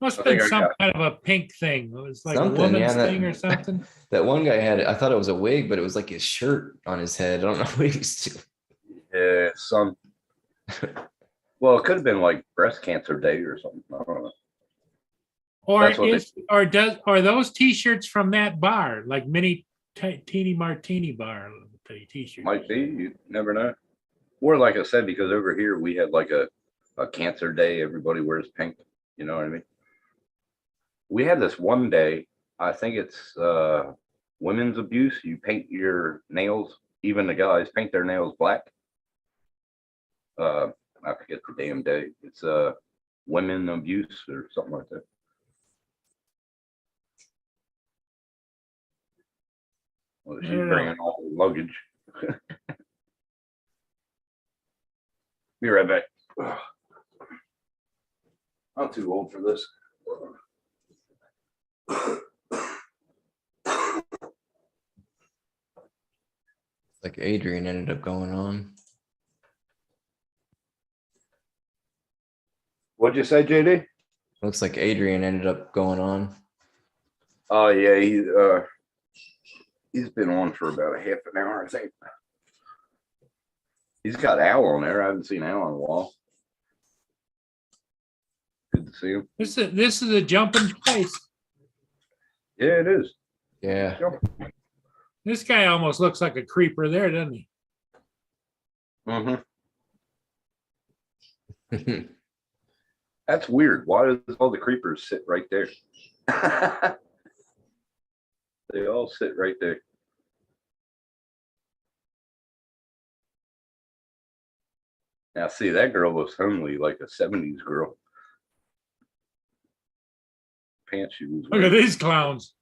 Must I have been think I some got- kind of a pink thing. It was like a Something, yeah, woman's that- thing or something. That one guy had, I thought it was a wig, but it was like his shirt on his head. I don't know what he was doing. Yeah, some. Well, it could have been like breast cancer day or something. I don't know. Or That's what is, or does, are those t-shirts from that bar, like mini teeny martini bar t-shirt? Might be. You never know. Or like I said, because over here we had like a cancer day. Everybody wears pink. You know what I mean? We had this one day. I think it's women's abuse. You paint your nails. Even the guys paint their nails black. I forget the damn day. It's women abuse or something like that. Well, she's I don't know. bringing all the luggage. Be right back. I'm too old for this. Like Adrian ended up going on. What'd you say, JD? Looks like Adrian ended up going on. Oh yeah, he's been on for about a half an hour, I think. He's got Al on there. I haven't seen Al in a while. Good to see him. This is a jumping place. Yeah, it is. Yeah. This guy almost looks like a creeper there, doesn't he? Mm-hmm. That's weird. Why does all the creepers sit right there? They all sit right there. Now, see, that girl was homely, like a 70s girl. Pants she was Look at wearing. these clowns.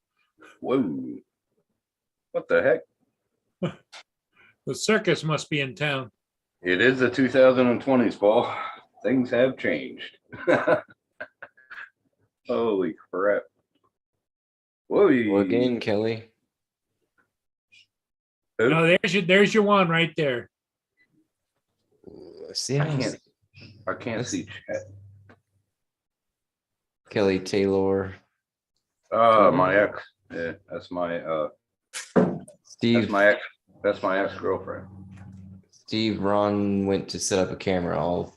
Whoa. What the heck? The circus must be in town. It is the 2020s, Paul. Things have changed. Holy crap. Whoa. Well, again, Kelly. Who? No, there's your one right there. See, I can't That's- see chat. Kelly Taylor. My ex. Yeah, that's my Steve. that's my ex-girlfriend. Steve, Ron went to set up a camera. I'll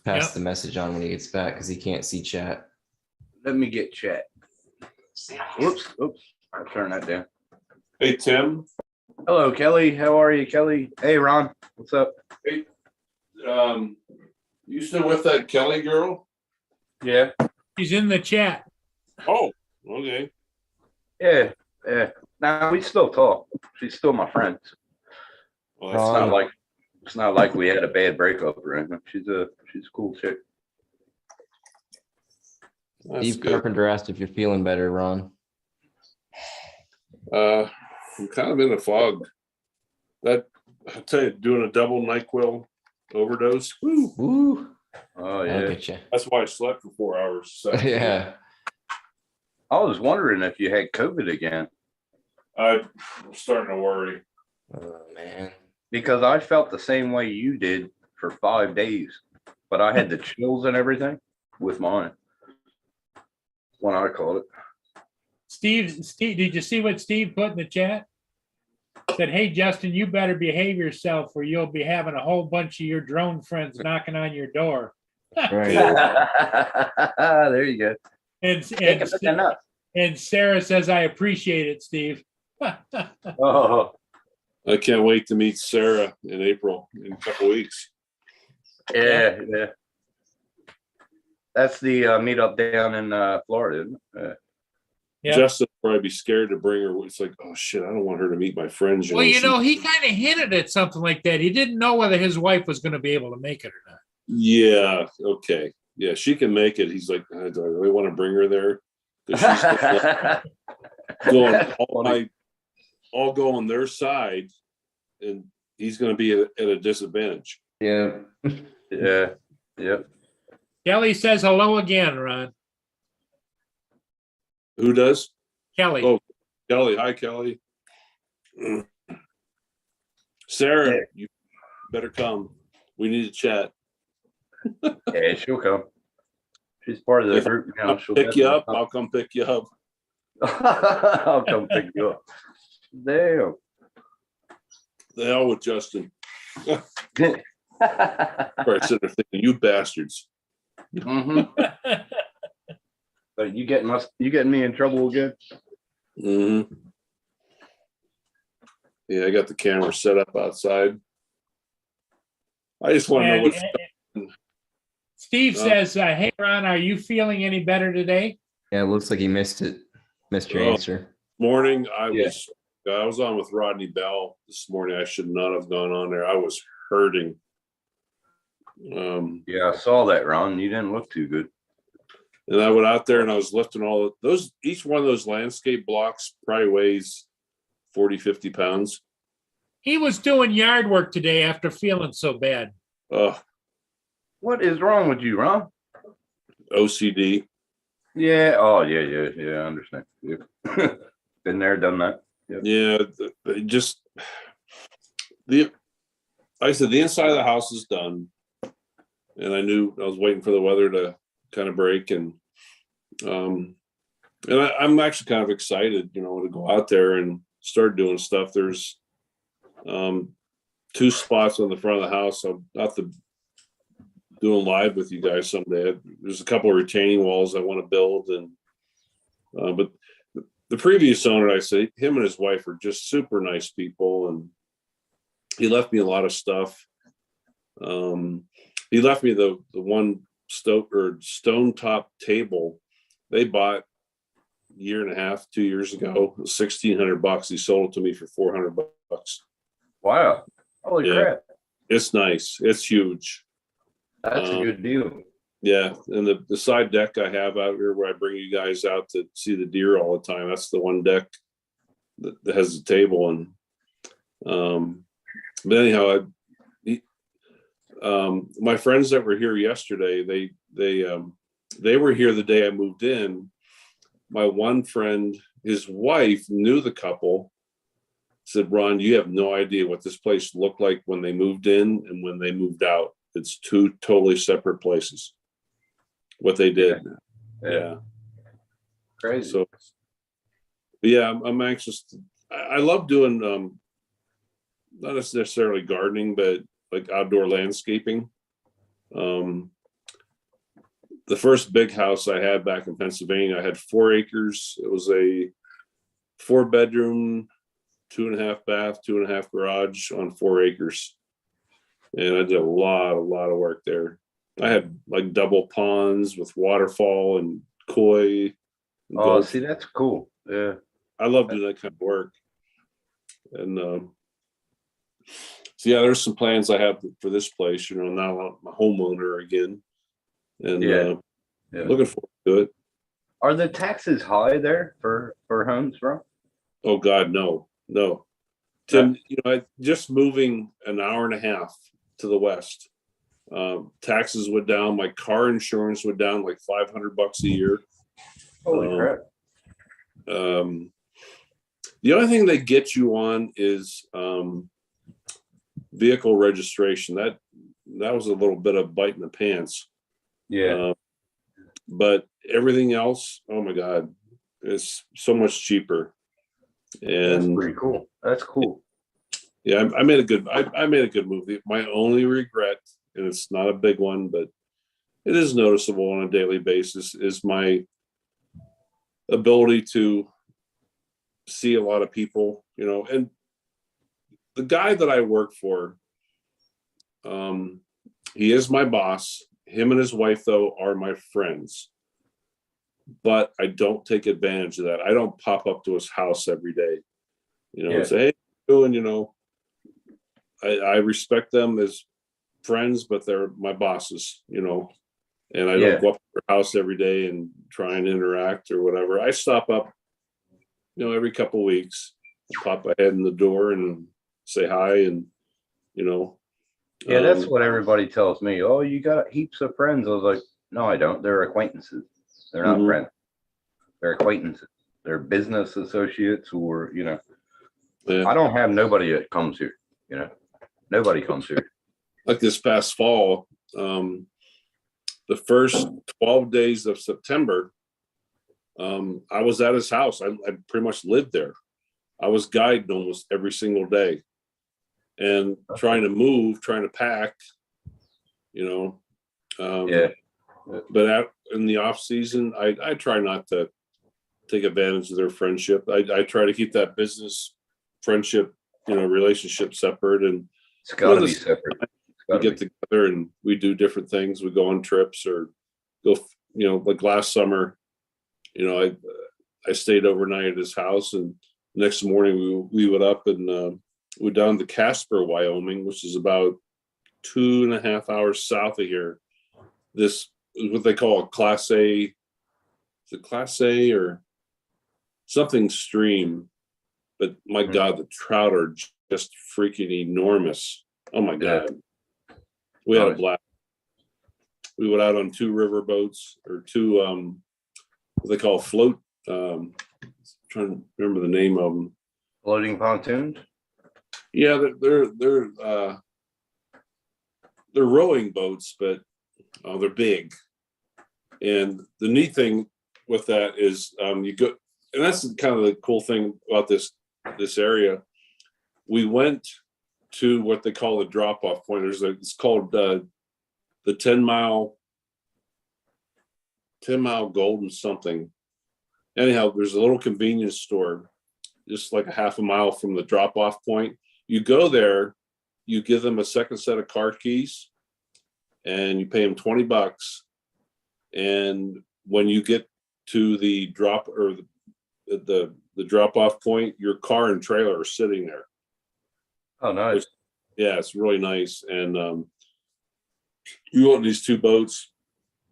pass Yep. the message on when he gets back because he can't see chat. Let me get chat. Oops. I'll turn that down. Hey, Tim, Hello, Kelly. How are you, Kelly? Hey, Ron. What's up? you still with that Kelly girl? Yeah. He's in the chat. Oh, okay. Yeah. Now we still talk. She's still my friend. Well, It's not like we had a bad breakup or anything. She's a cool chick. that's Steve good. Carpenter asked if you're feeling better, Ron. I'm kind of in a fog. I tell you, doing a double NyQuil overdose. Woo, Woo! Oh I'll yeah. get you. that's why I slept for 4 hours. So Yeah. I was wondering if you had COVID again I'm starting to worry. Oh man. because I felt the same way you did for 5 days, but I had the chills and everything with mine when I caught it. Steve, did you see what Steve put in the chat? Said, hey, Justin, you better behave yourself or you'll be having a whole bunch of your drone friends knocking on your door. Right. There you go. And Sarah says, I appreciate it, Steve. Oh, I can't wait to meet Sarah in April in a couple weeks. yeah. That's the meetup down in Florida, isn't it? Yeah. Justin would probably be scared to bring her. It's like, oh shit, I don't want her to meet my friends. Well, you she- know, he kind of hinted at something like that. He didn't know whether his wife was going to be able to make it or not. Yeah, okay. Yeah, she can make it. He's like, do I really want to bring her there? 'Cause she's going, I'll go on their side, and he's going to be at a disadvantage. Yeah. Yeah. Yep. Kelly says hello again, Ron. Who does? Kelly. Oh. Kelly, hi Kelly. Sarah, Yeah. you better come. We need to chat. Yeah, she'll come. She's part of the If group now. I'll She'll pick you up. definitely I'll come pick you up. I'll come pick you up. Damn. The hell with Justin. Mhm. Right, sitting there thinking, you bastards. But you getting me in trouble again? hmm Yeah, I got the camera set up outside. I just want to know what's. Steve Uh, says, hey, Ron, are you feeling any better today? Yeah, it looks like he missed it. Missed your Oh. answer. Morning, I Yeah. was on with Rodney Bell this morning. I should not have gone on there. I was hurting. Yeah, I saw that, Ron. You didn't look too good. And I went out there and I was lifting all of those, each one of those landscape blocks probably weighs 40, 50 pounds. He was doing yard work today after feeling so bad. What is wrong with you, Ron? OCD. Yeah. Oh, yeah. I understand. Yeah. Been there, done that. Yeah. Just like I said, the inside of the house is done. And I knew I was waiting for the weather to kind of break. And I'm actually kind of excited, to go out there and start doing stuff. There's 2 spots on the front of the house. I'm not doing live with you guys someday. There's a couple of retaining walls I want to build, and but the previous owner, I say, him and his wife are just super nice people, and he left me a lot of stuff. He left me the one stone top table they bought a year and a half, 2 years ago, $1,600. He sold it to me for $400. Wow. Holy Yeah. crap. It's nice. It's huge. That's a good deal. Yeah. And the side deck I have out here where I bring you guys out to see the deer all the time, that's the one deck that has the table. And but anyhow, my friends that were here yesterday, they were here the day I moved in. My one friend, his wife knew the couple, said, Ron, you have no idea what this place looked like when they moved in and when they moved out. It's 2 totally separate places. What they did. Yeah. Crazy. So, but yeah, I'm anxious. I love doing, not necessarily gardening, but like outdoor landscaping. The first big house I had back in Pennsylvania, I had 4 acres. It was a 4-bedroom, 2.5 bath, 2.5 garage on 4 acres. And I did a lot of work there. I had like double ponds with waterfall and koi. And Oh, see, that's cool. Yeah. I love doing that kind of work. And so yeah, there's some plans I have for this place, now I'm a homeowner again. And Yeah. looking forward to it. Are the taxes high there for homes, bro? Oh God, no. Tim, just moving an hour and a half to the west, taxes went down. My car insurance went down like $500 a year. Holy crap. The only thing they get you on is vehicle registration. That was a little bit of bite in the pants. Yeah. But everything else, oh my God, it's so much cheaper. That's And pretty cool. That's cool. yeah, I made a good move. My only regret, and it's not a big one, but it is noticeable on a daily basis, is my ability to see a lot of people, and the guy that I work for, he is my boss. Him and his wife, though, are my friends. But I don't take advantage of that. I don't pop up to his house every day, and say, hey, how you doing? I respect them as friends, but they're my bosses, and I don't go up to their house every day and try and interact or whatever. I stop up, every couple of weeks, pop my head in the door and say hi, and Yeah, that's what everybody tells me. Oh, you got heaps of friends. I was like, no, I don't. They're acquaintances. They're not friends. They're acquaintances. They're business associates, or I don't have nobody that comes here. Nobody comes here. Like this past fall, the the first 12 days of September, I was at his house. I pretty much lived there. I was guiding almost every single day and trying to move, trying to pack, you know. Yeah. But in the off season, I try not to take advantage of their friendship. I try to keep that business friendship, relationship separate. And It's gotta be separate. we get together and we do different things. We go on trips or go, like last summer, I stayed overnight at his house, and next morning we went up and we're down to Casper, Wyoming, which is about 2.5 hours south of here. This is what they call a Class A. Is it Class A or something stream? But my God, the trout are just freaking enormous. Oh my God. We had a blast. We went out on 2 river boats or 2, what they call float. Trying to remember the name of them. Floating pontoons? Yeah, they're rowing boats, but they're big. And the neat thing with that is you go, and that's kind of the cool thing about this area. We went to what they call the drop-off point. It's called the 10-mile golden something. Anyhow, there's a little convenience store just like a half a mile from the drop-off point. You go there, you give them a second set of car keys, and you pay them $20. And when you get to the drop or the drop-off point, your car and trailer are sitting there. Oh, nice. Yeah, it's really nice. And we went on these 2 boats.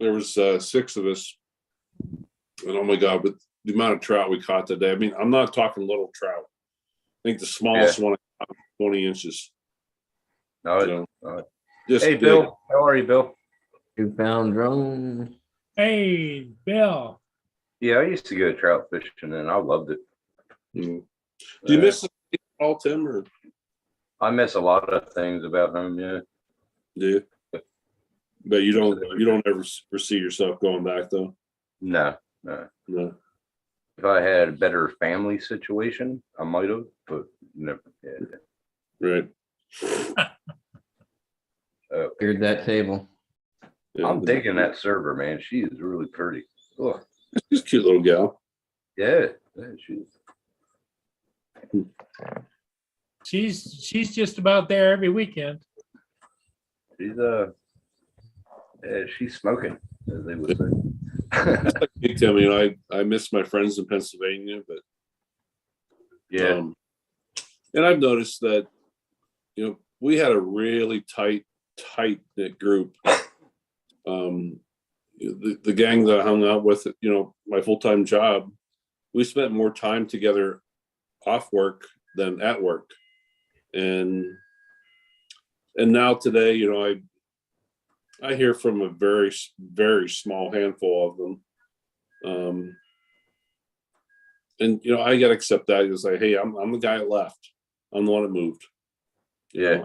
There was 6 of us. And oh my God, but the amount of trout we caught today. I mean, I'm not talking little trout. I think the smallest one I caught 20 inches. No, Just hey, big. Bill. How are you, Bill? 2-pound drone. Hey, Bill. Yeah, I used to go trout fishing and I loved it. Mm. Do you miss it all, Tim? Or I miss a lot of things about home, yeah. do you? But you don't ever foresee yourself going back though? No. No. If I had a better family situation, I might have, but never. Yeah. Right. Cleared that table. Yeah. I'm digging that server, man. She is really pretty. Oh, She's a cute little gal. yeah, she's. She's just about there every weekend. She's she's smoking, as they would say. Hey, Tim, I miss my friends in Pennsylvania, but Yeah, and I've noticed that we had a really tight knit group. The gang that I hung out with, my full-time job, we spent more time together off work than at work. And now today, I hear from a very, very small handful of them. And I gotta accept that. It's like, hey, I'm the guy that left. I'm the one that moved. yeah.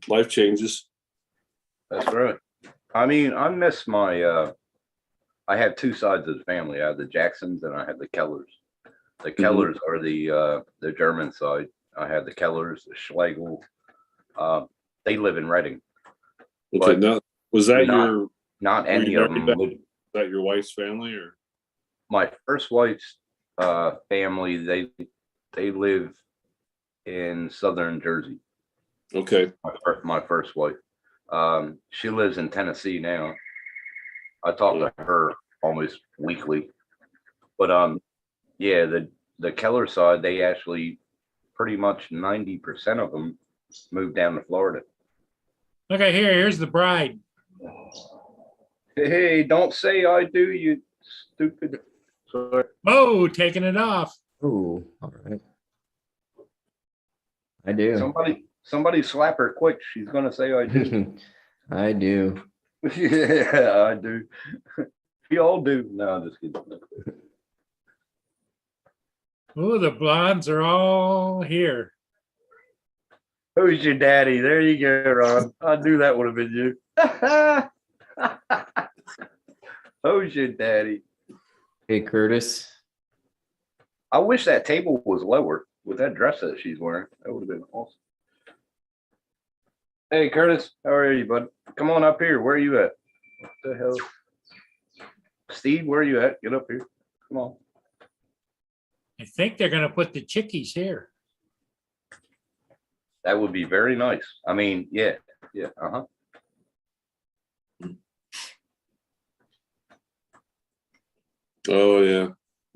Life changes. That's right. I mean, I miss my. I have 2 sides of the family. I have the Jacksons and I have the Kellers. The Kellers are the German side. I have the Kellers, the Schlegel. They live in Reading. Okay, But now was that not any of them. is that your wife's family or? My first wife's family, they live in southern Jersey. Okay. My first wife. She lives in Tennessee now. I talk to her almost weekly. But yeah, the Keller side, they actually pretty much 90% of them moved down to Florida. Okay, here's the bride. Hey, don't say I do, you stupid. Sorry. Oh, taking it off. Ooh, all right. I do. Somebody slap her quick. She's gonna say I do. I do. Yeah, I do. We all do. No, I'm just kidding. Oh, the blondes are all here. Who's your daddy? There you go, Ron. I knew that would have been you. Who's your daddy? Hey, Curtis. I wish that table was lower with that dress that she's wearing. That would have been awesome. Hey, Curtis, how are you, bud? Come on up here. Where are you at? What the hell? Steve, where are you at? Get up here. Come on. I think they're gonna put the chickies here. That would be very nice. I mean, yeah, uh-huh. Oh, yeah.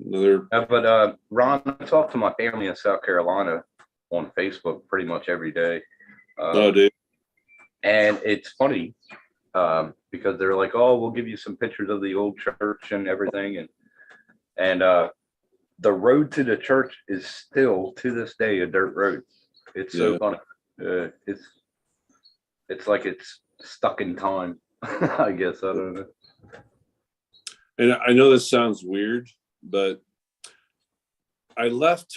Another, But Ron, I talk to my family in South Carolina on Facebook pretty much every day. oh, dude. And it's funny because they're like, "Oh, we'll give you some pictures of the old church and everything," and the road to the church is still to this day a dirt road. It's so Yeah. funny. It's like it's stuck in time. I guess I don't know. And I know this sounds weird, but I left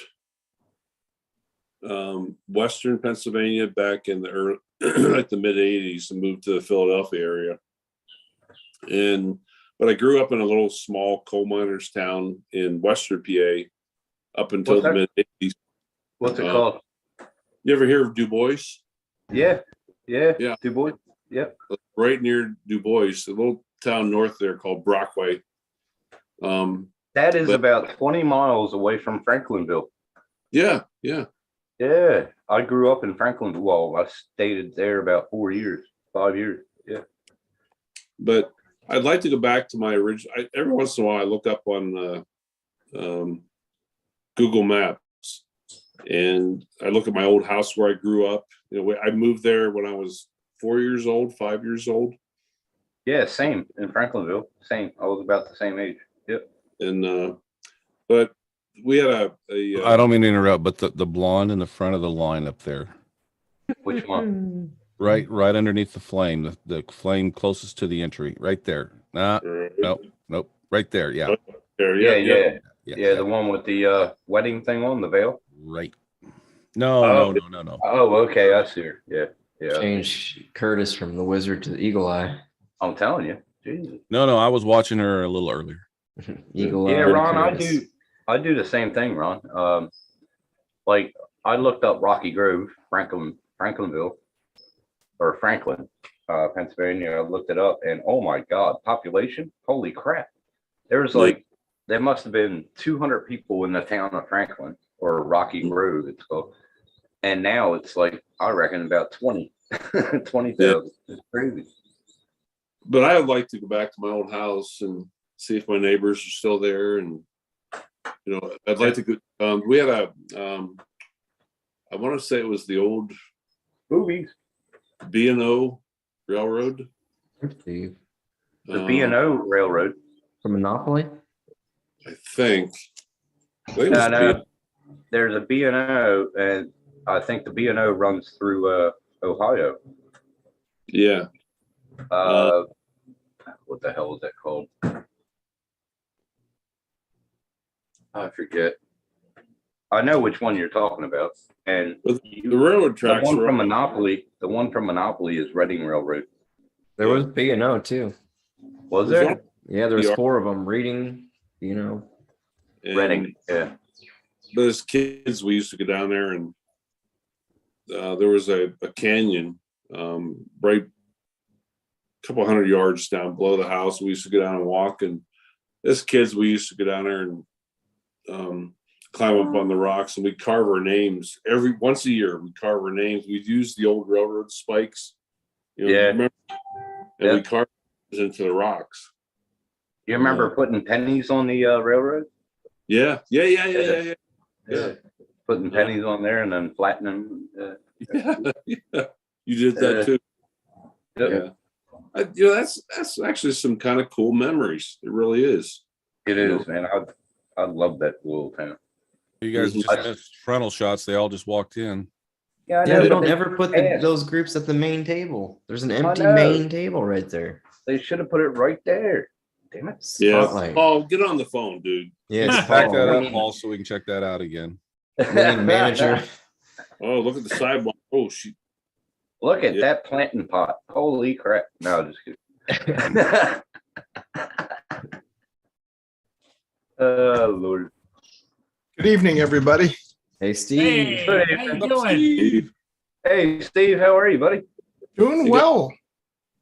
Western Pennsylvania back in the early, like the mid 80s and moved to the Philadelphia area. But I grew up in a little small coal miners town in Western PA up until What's the that? mid 80s. What's it called? You ever hear of Du Bois? Yeah. Yeah. Du Bois. Yep. Right near Du Bois, a little town north there called Brockway. That is But- about 20 miles away from Franklinville. Yeah. Yeah. I grew up in Franklinville. Well, I stayed there about 5 years. Yeah. But I'd like to go back to my original. Every once in a while, I look up on Google Maps, and I look at my old house where I grew up. You know, I moved there when I was 4 years old, 5 years old, Yeah, same in Franklinville. Same. I was about the same age. Yep. and but we had a I don't mean to interrupt, but the blonde in the front of the line up there, Which one? right underneath the flame, the flame closest to the entry, right there. Nah, nope, right there. Yeah, there, Yeah. yeah, Yeah, the one with the wedding thing on the veil. right. No, Oh. no. Oh, okay. I see her. Yeah. Change Curtis from the wizard to the eagle eye. I'm telling you. Jesus. No. I was watching her a little earlier. Eagle Yeah, eye. Ron, Curtis. I do the same thing, Ron. Like I looked up Rocky Grove, Franklinville, or Franklin, Pennsylvania. I looked it up, and oh my God, population! Holy crap! There's like there must have been 200 people in the town of Franklin or Rocky Grove, it's called, and now it's like I reckon about 20,000. It's crazy. But I would like to go back to my old house and see if my neighbors are still there, and you know, I'd like to go. We had I want to say it was the old Movies. B&O Railroad. Steve. The B&O Railroad. From Monopoly? I think. I think it was No. There's a B&O, and I think the B&O runs through Ohio. Yeah. What the hell is that called? I forget. I know which one you're talking about, and But the railroad the tracks one were from Monopoly. The one from Monopoly is Reading Railroad. There was B&O too. Was there? Yeah, there was Yeah. 4 of them reading, and- Reading. Yeah. But as kids, we used to go down there, and there was a canyon right a couple hundred yards down below the house. We used to go down and walk, and as kids, we used to go down there and climb up on the rocks, and we'd carve our names once a year. We'd carve our names. We'd use the old railroad spikes. You know, Yeah. remember? And we carved into the rocks. You remember putting pennies on the railroad? Yeah. Putting pennies on there and then flattening them. Yeah. You did that too. Yep. Yeah. You know, that's actually some kind of cool memories. It really is. It is, man. I love that little town. You guys Mhm. just missed frontal shots. They all just walked in. Yeah, I Yeah, know, we but don't they- ever put asked. those groups at the main table. There's an empty know. main table right there. They should have put it right there. Damn it. Yeah. Spotlight. Oh, get on the phone, dude. Yeah, Back spotlight. that We up, need- Paul, so we can check that out again. we need manager. Oh, look at the sidewalk. Oh, Look at Yeah. that planting pot. Holy crap. No, just kidding. Oh, Lord. Good evening, everybody. Hey, Steve. Hey, Good how you evening. doing? Steve, Hey, Steve, how are you, buddy? Doing You well.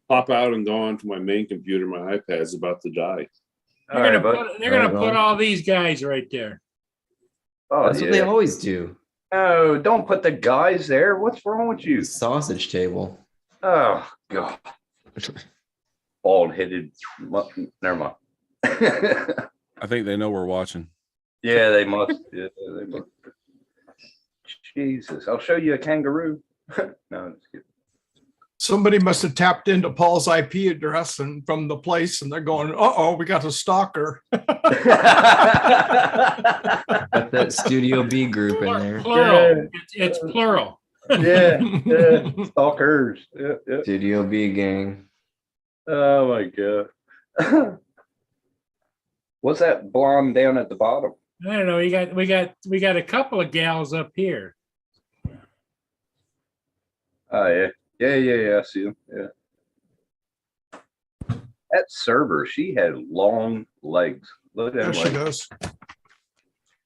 pop out and go onto my main computer. My iPad's about to die. All right, bud. They're gonna Right, put well. all these guys right there. Oh, That's what they yeah. always do. No, don't put the guys there. What's wrong with you? Sausage table. Oh, God. Bald-headed. Never mind. I think they know we're watching. Yeah, they must. Yeah, they must. Jesus, I'll show you a kangaroo. No, it's good. Somebody must have tapped into Paul's IP address and from the place, and they're going, "Uh-oh, we got a stalker." Got that Studio B group in there. Plural. It's plural. Yeah, yeah, stalkers. Yeah, yeah. Studio B gang. Oh my God. What's that blonde down at the bottom? I don't know. We got a couple of gals up here. Oh yeah. Yeah. I see him. Yeah. That server, she had long legs. Look at There she that. goes.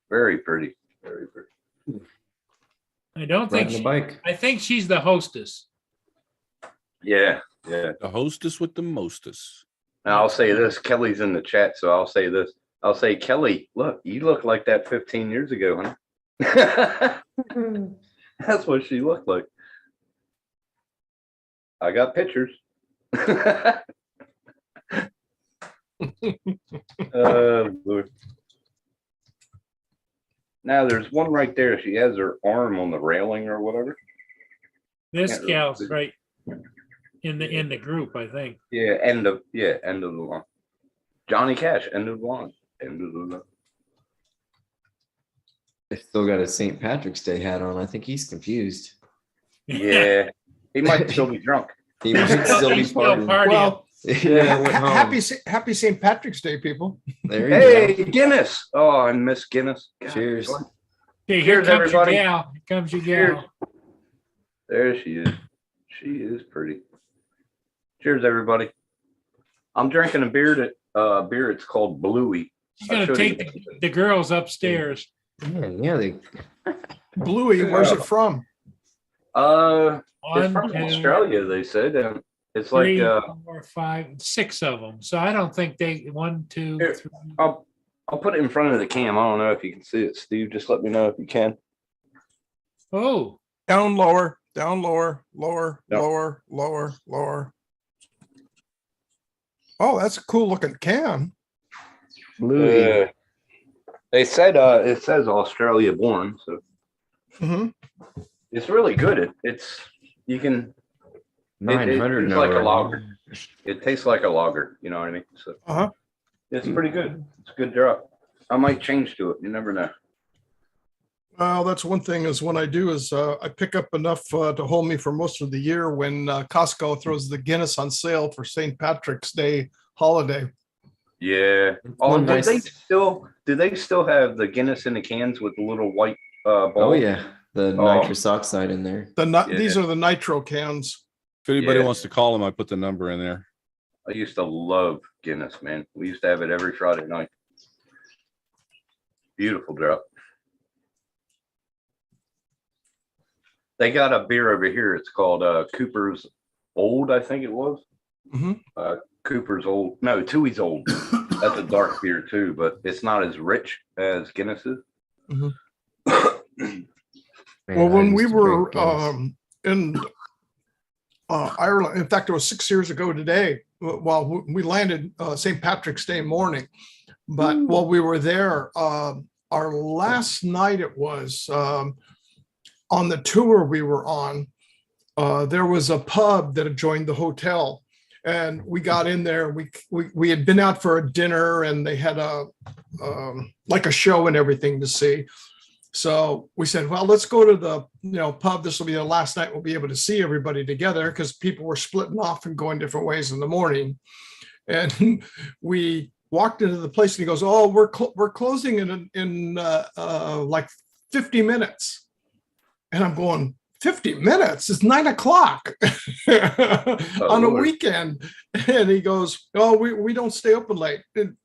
Very pretty. Very pretty. I don't think Riding the bike. I think she's the hostess. Yeah, yeah. The hostess with the mostest. Now I'll say this. Kelly's in the chat, so I'll say this. I'll say, Kelly, look, you look like that 15 years ago, huh? That's what she looked like. I got pictures. Lord. Now there's one right there. She has her arm on the railing or whatever. This Can't really gal's see. right in the group, I think. Yeah, end of the line. Johnny Cash, end of the line. End of the line. They still got a St. Patrick's Day hat on. I think he's confused. Yeah, he might still be drunk. He might still be He's still partying. partying. Well, He never went home. happy St. Patrick's Day, people. There you Hey, go. Guinness. Oh, I miss Guinness. God, Cheers. what? Okay, here Cheers, comes everybody. your gal. Here comes your Cheers. gal. There she is. She is pretty. Cheers, everybody. I'm drinking a beer it's called Bluey. She's gonna take the girls upstairs. Man, yeah, they Bluey, where's it from? It's One, from two, Australia, they said. And it's like three, 4, 5, 6 of them. So I don't think they 1, 2, Here. 3. I'll put it in front of the cam. I don't know if you can see it, Steve. Just let me know if you can. Oh, Down lower, lower, Yep. lower. Oh, that's a cool looking can. Bluey. They said it says Australia born, so hmm it's really good. It's you can 900 it's like a number. lager. It tastes like a lager, you know what I mean? So Uh-huh. it's pretty good. It's a good drop. I might change to it. You never know. Well, that's one thing is when I do is I pick up enough to hold me for most of the year when Costco throws the Guinness on sale for St. Patrick's Day holiday. Yeah. Oh, One do nice- they still have the Guinness in the cans with the little white ball? Oh yeah, the Oh. nitrous oxide in there. These Yeah. are the nitro cans. If anybody Yeah. wants to call him, I put the number in there. I used to love Guinness, man. We used to have it every Friday night. Beautiful drop. They got a beer over here. It's called Cooper's Old, I think it was. Mhm. Cooper's Old. No, Tooheys Old. That's a dark beer too, but it's not as rich as Guinness is. Mhm. Man, Well, I when used we to were drink Guinness. in Ireland, in fact, it was 6 years ago today. Well, we landed St. Patrick's Day morning, but while we were there, our last night it was on the tour we were on. There was a pub that had joined the hotel, and we got in there. We had been out for a dinner, and they had a like a show and everything to see. So we said, well, let's go to the pub. This will be the last night we'll be able to see everybody together because people were splitting off and going different ways in the morning. And we walked into the place and he goes, oh, we're closing in like 50 minutes. And I'm going, 50 minutes? It's 9 o'clock on a Lord. weekend. And he goes, oh, we don't stay open late. And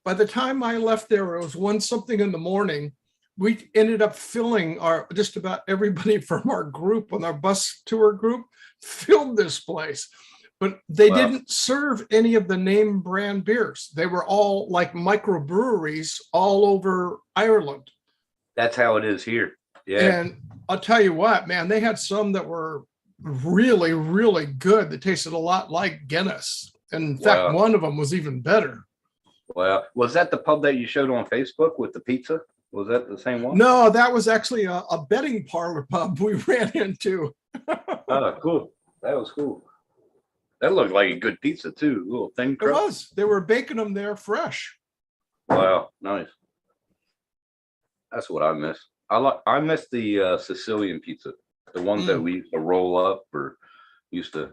by the time I left there, it was 1 something in the morning. We ended up filling just about everybody from our group on our bus tour group filled this place. But they Wow. didn't serve any of the name brand beers. They were all like microbreweries all over Ireland. That's how it is here. Yeah. And I'll tell you what, man, they had some that were really, really good. That tasted a lot like Guinness. And in fact, Wow. one of them was even better. Well, was that the pub that you showed on Facebook with the pizza? Was that the same one? No, that was actually a betting parlor pub we ran into. Oh, cool. That was cool. That looked like a good pizza too. A little thin It crust. was. They were baking them there fresh. Wow, nice. That's what I miss. I miss the Sicilian pizza, the ones that we used to roll up or used to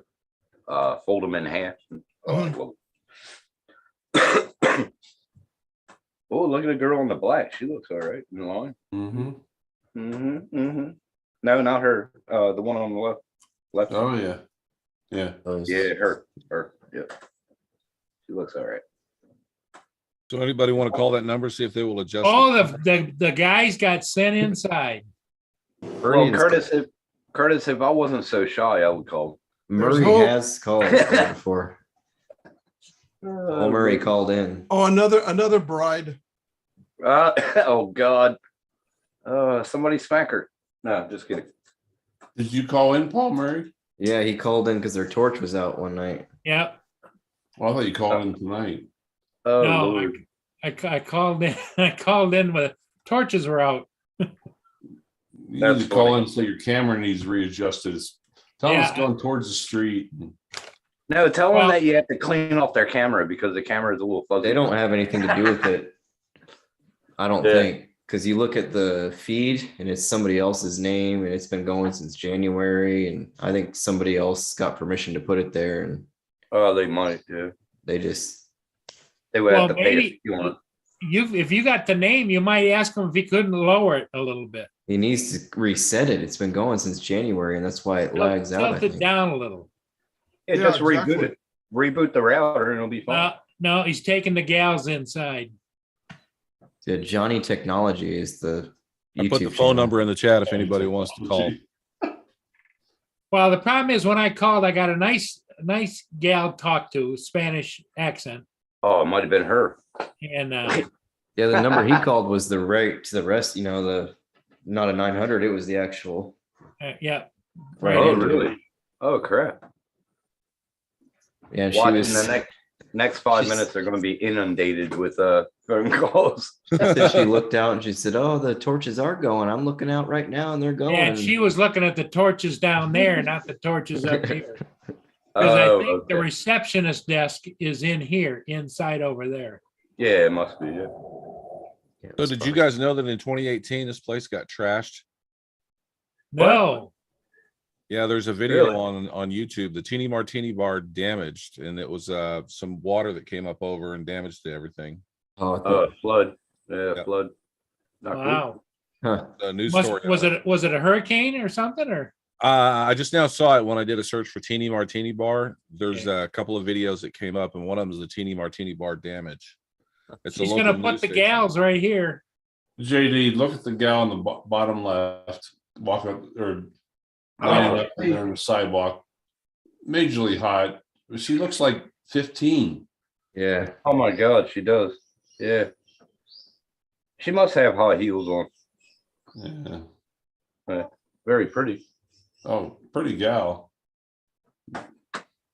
fold them in half. Oh, I love it. Oh, look at the girl in the black. She looks all right in line. Mm-hmm. No, not her. The one on the left. Left. Oh, yeah. Yeah. Yeah, her. Yeah. She looks all right. So anybody want to call that number, see if they will adjust? All it? the guys got sent inside. Well, Curtis, if I wasn't so shy, I would call. Murray hope. has called before. Paul Murray called in. Oh, another bride. Oh God. Somebody smack her. No, just kidding. Did you call in, Paul Murray? Yeah, he called in because their torch was out one night. Yep. Well, I thought you called in tonight. Oh No, Lord. I called in. I called in when torches were out. You That's need to call funny. in and say your camera needs readjusted. Tell them it's Yeah. going towards the street. No, tell Well- them that you have to clean off their camera because the camera is a little fuzzy. They don't have anything to do with it. I don't Yeah. think, because you look at the feed and it's somebody else's name and it's been going since January. And I think somebody else got permission to put it there and Oh, they might. Yeah. they just, They would Well, have to pay maybe- if you want. If you got the name, you might ask him if he couldn't lower it a little bit. he needs to reset it. It's been going since January and that's why it lags out. I Tilt it think. down a little. Yeah, Yeah, just exactly. reboot it. Reboot the router and it'll be fine. No, he's taking the gals inside. Yeah, Johnny Technology is the I put the YouTube phone channel. number in the chat if anybody wants to call. Well, the problem is when I called, I got a nice gal to talk to, Spanish accent, Oh, it might have been her. and Yeah, the number he called was the right to the rest, not a 900, it was the actual. yeah, Right. Oh, into it. really? Oh, crap. Yeah, she Watching was, the next 5 she's- minutes, they're going to be inundated with phone calls. she looked out and she said, oh, the torches are going. I'm looking out right now and they're going. and she was looking at the torches down there, not the torches up here. Because I Oh, think the okay. receptionist desk is in here, inside over there. Yeah, it must be. Yeah. Yeah, it So was did you funny. guys know that in 2018, this place got trashed? No, Yeah, there's a video Really? on YouTube, the Teeny Martini bar damaged, and it was some water that came up over and damaged everything. Oh, I thought, Flood. Yeah, Yep. flood. Not good. wow. huh. The news story. Was it a hurricane or something, or? I just now saw it when I did a search for Teeny Martini bar. There's a couple of videos that came up, and one of them is the Teeny Martini bar damage. It's a She's local gonna news put the station. gals right here. JD, look at the gal on the bottom left, walk up or laying up there on the sidewalk. Majorly hot. She looks like 15. Yeah. Oh my God, she does. Yeah. She must have high heels on. Yeah. Very pretty. Oh, pretty gal.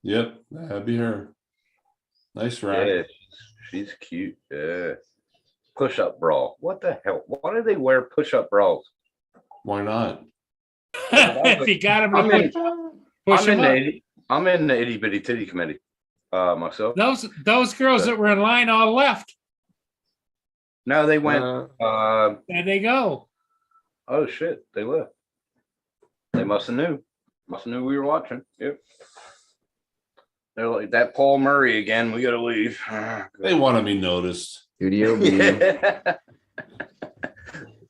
Yep, that'd be her. Nice rack. Yeah, she's cute. Yeah. Push-up bra. What the hell? Why do they wear push-up bras? Why not? If you got him, I'm in, push I'm in him the up. I'm in the itty bitty titty committee. Myself. Those girls that were in line all left. No, they went. Uh, There they go. Oh shit, they left. They must have knew. Must have knew we were watching. Yep. They're like that Paul Murray again. We gotta leave. They want to be noticed. Studio B. Yeah.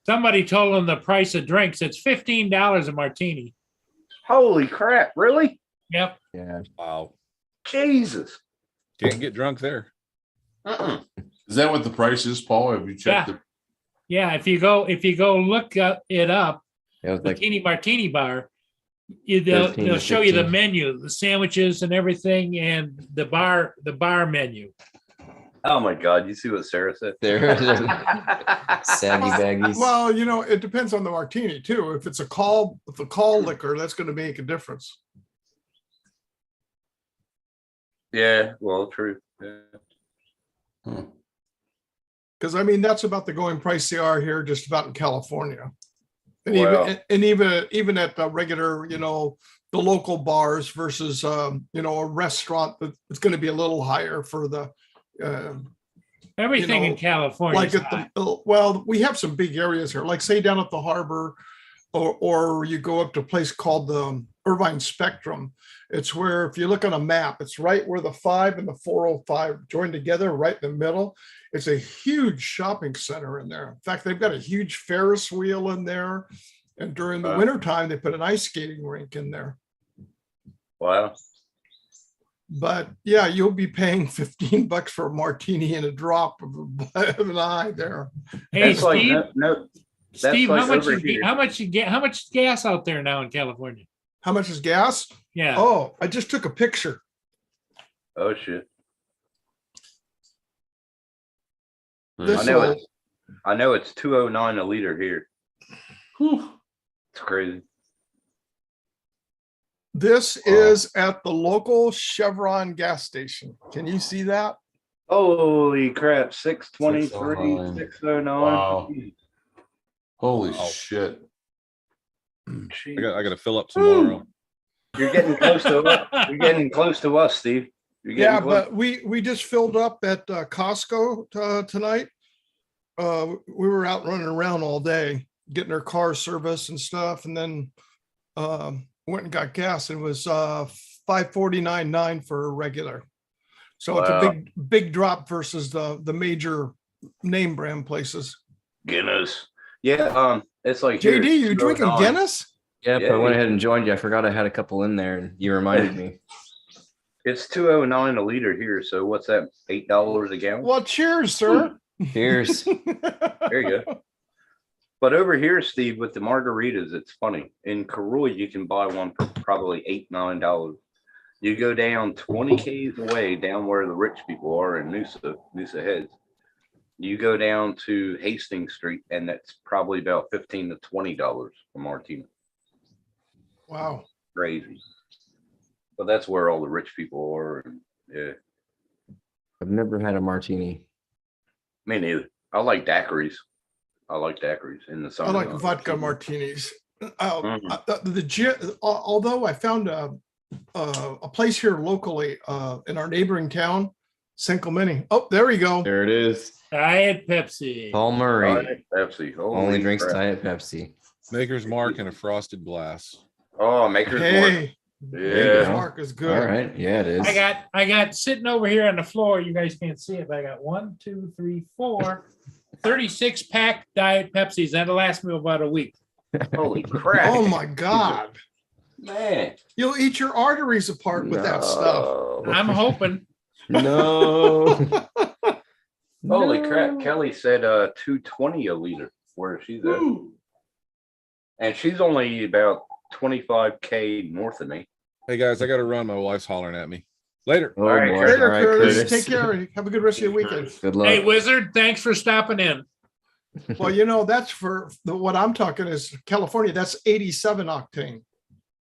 Somebody told them the price of drinks. It's $15 a martini. Holy crap, really? Yep. Yeah. Wow. Jesus. Can't get drunk there. Uh-uh. Is that what the price is, Paul? Have you checked Yeah. it? Yeah, if you go look it up, It was like Bikini Martini Bar, they'll 13 to show you the 15. menu, the sandwiches and everything, and the bar menu. Oh my God, you see what Sarah said? there. Saggy baggies. Well, you know, it depends on the martini too. If it's a call liquor, that's going to make a difference. Yeah, well, true. Yeah. Huh. Because I mean, that's about the going price they are here, just about in California. And Wow. even at the regular, you know, the local bars versus you know, a restaurant that's going to be a little higher for the Everything You in know, California. like at the well, we have some big areas here, like say down at the harbor, or you go up to a place called the Irvine Spectrum. It's where if you look on a map, it's right where the 5 and the 405 join together, right in the middle. It's a huge shopping center in there. In fact, they've got a huge Ferris wheel in there. And during the Wow. winter time, they put an ice skating rink in there. Wow. But yeah, you'll be paying $15 for a martini and a drop of an eye there. Hey, That's like Steve, no. That's Steve, like how much over is here. how much is gas out there now in California? How much is gas? Yeah. Oh, I just took a picture. Oh shit. This I know will- it's I know it's 209 a liter here. Whew. It's crazy. This is at the local Chevron gas station. Can you see that? Holy crap, 623, 609. 609. Wow. Holy Wow. shit. Jeez. I got to fill up tomorrow. You're getting close to us. You're getting close to us, Steve. You're getting Yeah, close. but we just filled up at Costco tonight. We were out running around all day, getting our car serviced and stuff, and then went and got gas. It was 549.9 for a regular. So it's a Wow. big drop versus the major name brand places. Guinness. Yeah, it's like JD, here, you drinking 209. Guinness? Yep, Yeah, I went yeah. ahead and joined you. I forgot I had a couple in there and you reminded me. It's 209 a liter here. So what's that? $8 a gallon? Well, cheers, sir. Cheers. There you go. But over here, Steve, with the margaritas, it's funny. In Karoy, you can buy one for probably $8, $9. You go down 20 Ks away, down where the rich people are in Noosa Heads. You go down to Hastings Street, and that's probably about $15 to $20 for martini. Wow. Crazy. But that's where all the rich people are. And yeah, I've never had a martini. me neither. I like daiquiris. In the summer. I like vodka martinis. Mhm. Although I found a place here locally in our neighboring town, San Clemente. Oh, there we go. There it is. Diet Pepsi. Paul Murray Diet Pepsi. Holy only drinks crap. Diet Pepsi. Maker's Mark and a frosted glass. Oh, Maker's Mark. Hey, There you Yeah. go. Mark is All good. right. Yeah, it is. I got sitting over here on the floor. You guys can't see it, but I got 1, 2, 3, 4, 36 pack Diet Pepsis. That'll last me about a week. Holy crap. Oh my God. Man. You'll eat your arteries apart with that stuff. No. I'm hoping. No. Holy No. crap. Kelly said 220 a liter where she's at. And she's only about 25K north of me. Hey guys, I got to run. My wife's hollering at me. Later. Oh, right, boy. Later, All right, Curtis. Take care. Have a good rest of your weekend. Good luck. Hey, Wizard, thanks for stopping in. Well, you know, that's for what I'm talking is California. That's 87 octane.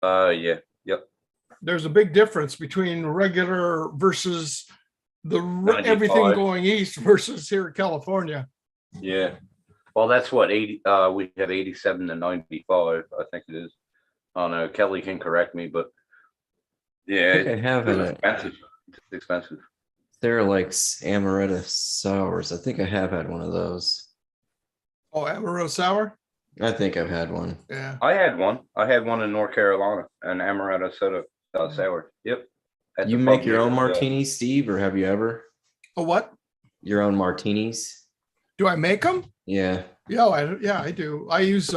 Yeah. Yep. There's a big difference between regular versus everything 95. going east versus here in California. Yeah. Well, that's what 80 we have 87 to 95, I think it is. I don't know. Kelly can correct me, but yeah, I think I have it's a expensive. It's expensive. They're like amaretto sours. I think I have had one of those. Oh, Amarillo sour? I think I've had one. Yeah. I had one. in North Carolina, an amaretto soda sour. Yep. At You the make pub your here. own martinis, Steve, or have you ever? A what? Your own martinis? Do I make them? Yeah. Yeah, I do. I use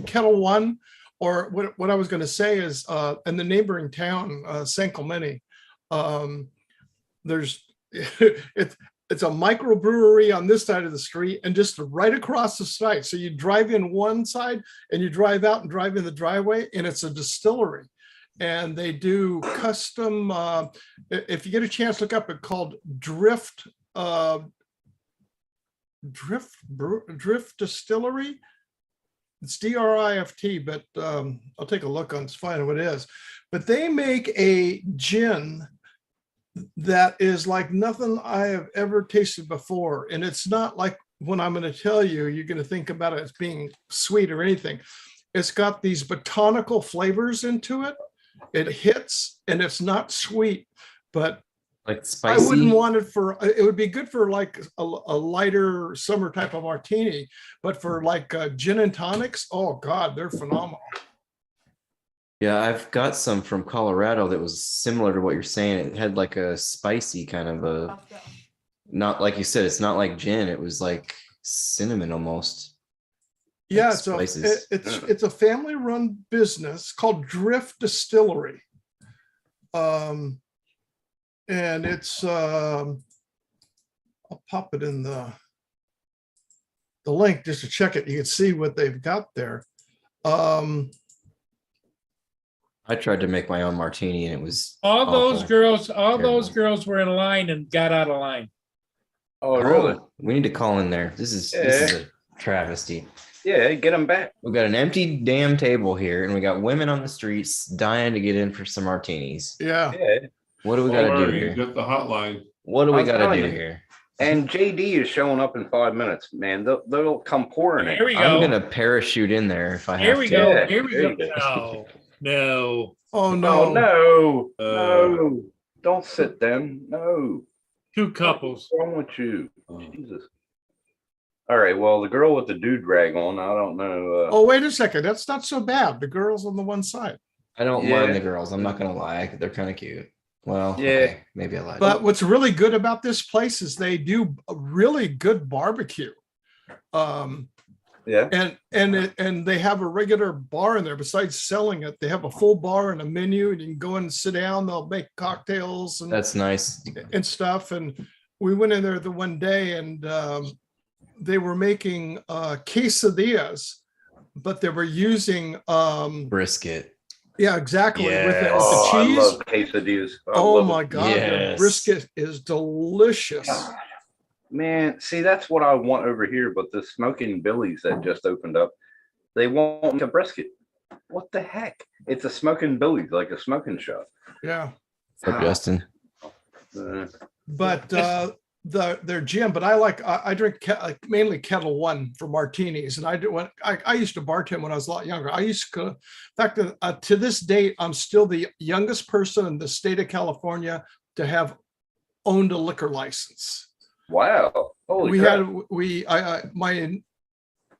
Kettle One, or what I was going to say is in the neighboring town, San Clemente, there's it's a microbrewery on this side of the street and just right across the site. So you drive in one side and you drive out and drive in the driveway, and it's a distillery. And they do custom, if you get a chance, look up, it's called Drift Distillery. It's DRIFT, but I'll take a look on to find out what it is. But they make a gin that is like nothing I have ever tasted before. And it's not like when I'm going to tell you, you're going to think about it as being sweet or anything. It's got these botanical flavors into it. It hits, and it's not sweet, but Like I spicy. wouldn't want it for, it would be good for like a lighter summer type of martini, but for like gin and tonics, oh God, they're phenomenal. Yeah, I've got some from Colorado that was similar to what you're saying. It had like a spicy kind of a, not like you said, it's not like gin. It was like cinnamon almost. Yeah, Like so spices. it's a family-run business called Drift Distillery. And it's I'll pop it in the link just to check it. You can see what they've got there. I tried to make my own martini and it was All those awful. girls, Terrible. were in line and got out of line. Oh, really? Oh, we need to call in there. This is a travesty. Yeah, get them back. We've got an empty damn table here and we got women on the streets dying to get in for some martinis. Yeah, Yeah. What do we gotta do Alright, here? Get the hotline. What do we I'm gotta telling do you. here? And JD is showing up in 5 minutes, man. They'll come pouring Here we it. I'm go. gonna parachute in there if I Here have we to. go. Yeah, Here we there go. you go. No, oh Oh, no. no. Uh, No. Don't sit them. No. two couples. What's wrong with you? Oh. Jesus. All right. Well, the girl with the dude rag on, I don't know. Oh, wait a second. That's not so bad. The girl's on the one side. I don't Yeah. mind the girls. I'm not gonna lie. They're kind of cute. Well, Yeah. okay, maybe I lied. But what's really good about this place is they do a really good barbecue. Yeah. And they have a regular bar in there. Besides selling it, they have a full bar and a menu, and you can go in and sit down. They'll make cocktails and That's nice. stuff. And we went in there the one day, and they were making quesadillas, but they were using Brisket. yeah, exactly, with the Oh, I cheese. love quesadillas. I Oh love my it. God, the Yes. brisket is delicious. God. Man, see, that's what I want over here. But the Smoking Billies that just opened up, they want a brisket. What the heck? It's a Smoking Billies, like a smoking shop. Yeah, What's up, Justin? but their gin. But I drink mainly Kettle One for martinis, and I used to bartend when I was a lot younger. I used to, in fact, to this date, I'm still the youngest person in the state of California to have owned a liquor license. Wow. Holy crap.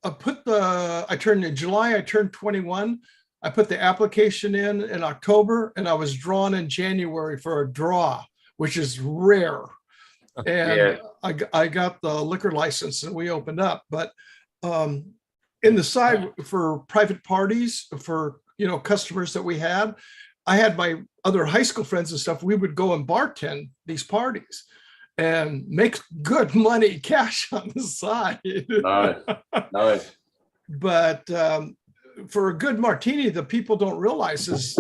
I turned in July, I turned 21. I put the application in October, and I was drawn in January for a draw, which is rare. And I got the liquor license and we opened up, but in the side for private parties, for, customers that we had, I had my other high school friends and stuff. We would go and bartend these parties and make good money, cash on the side. Nice. Nice. But for a good martini, the people don't realize is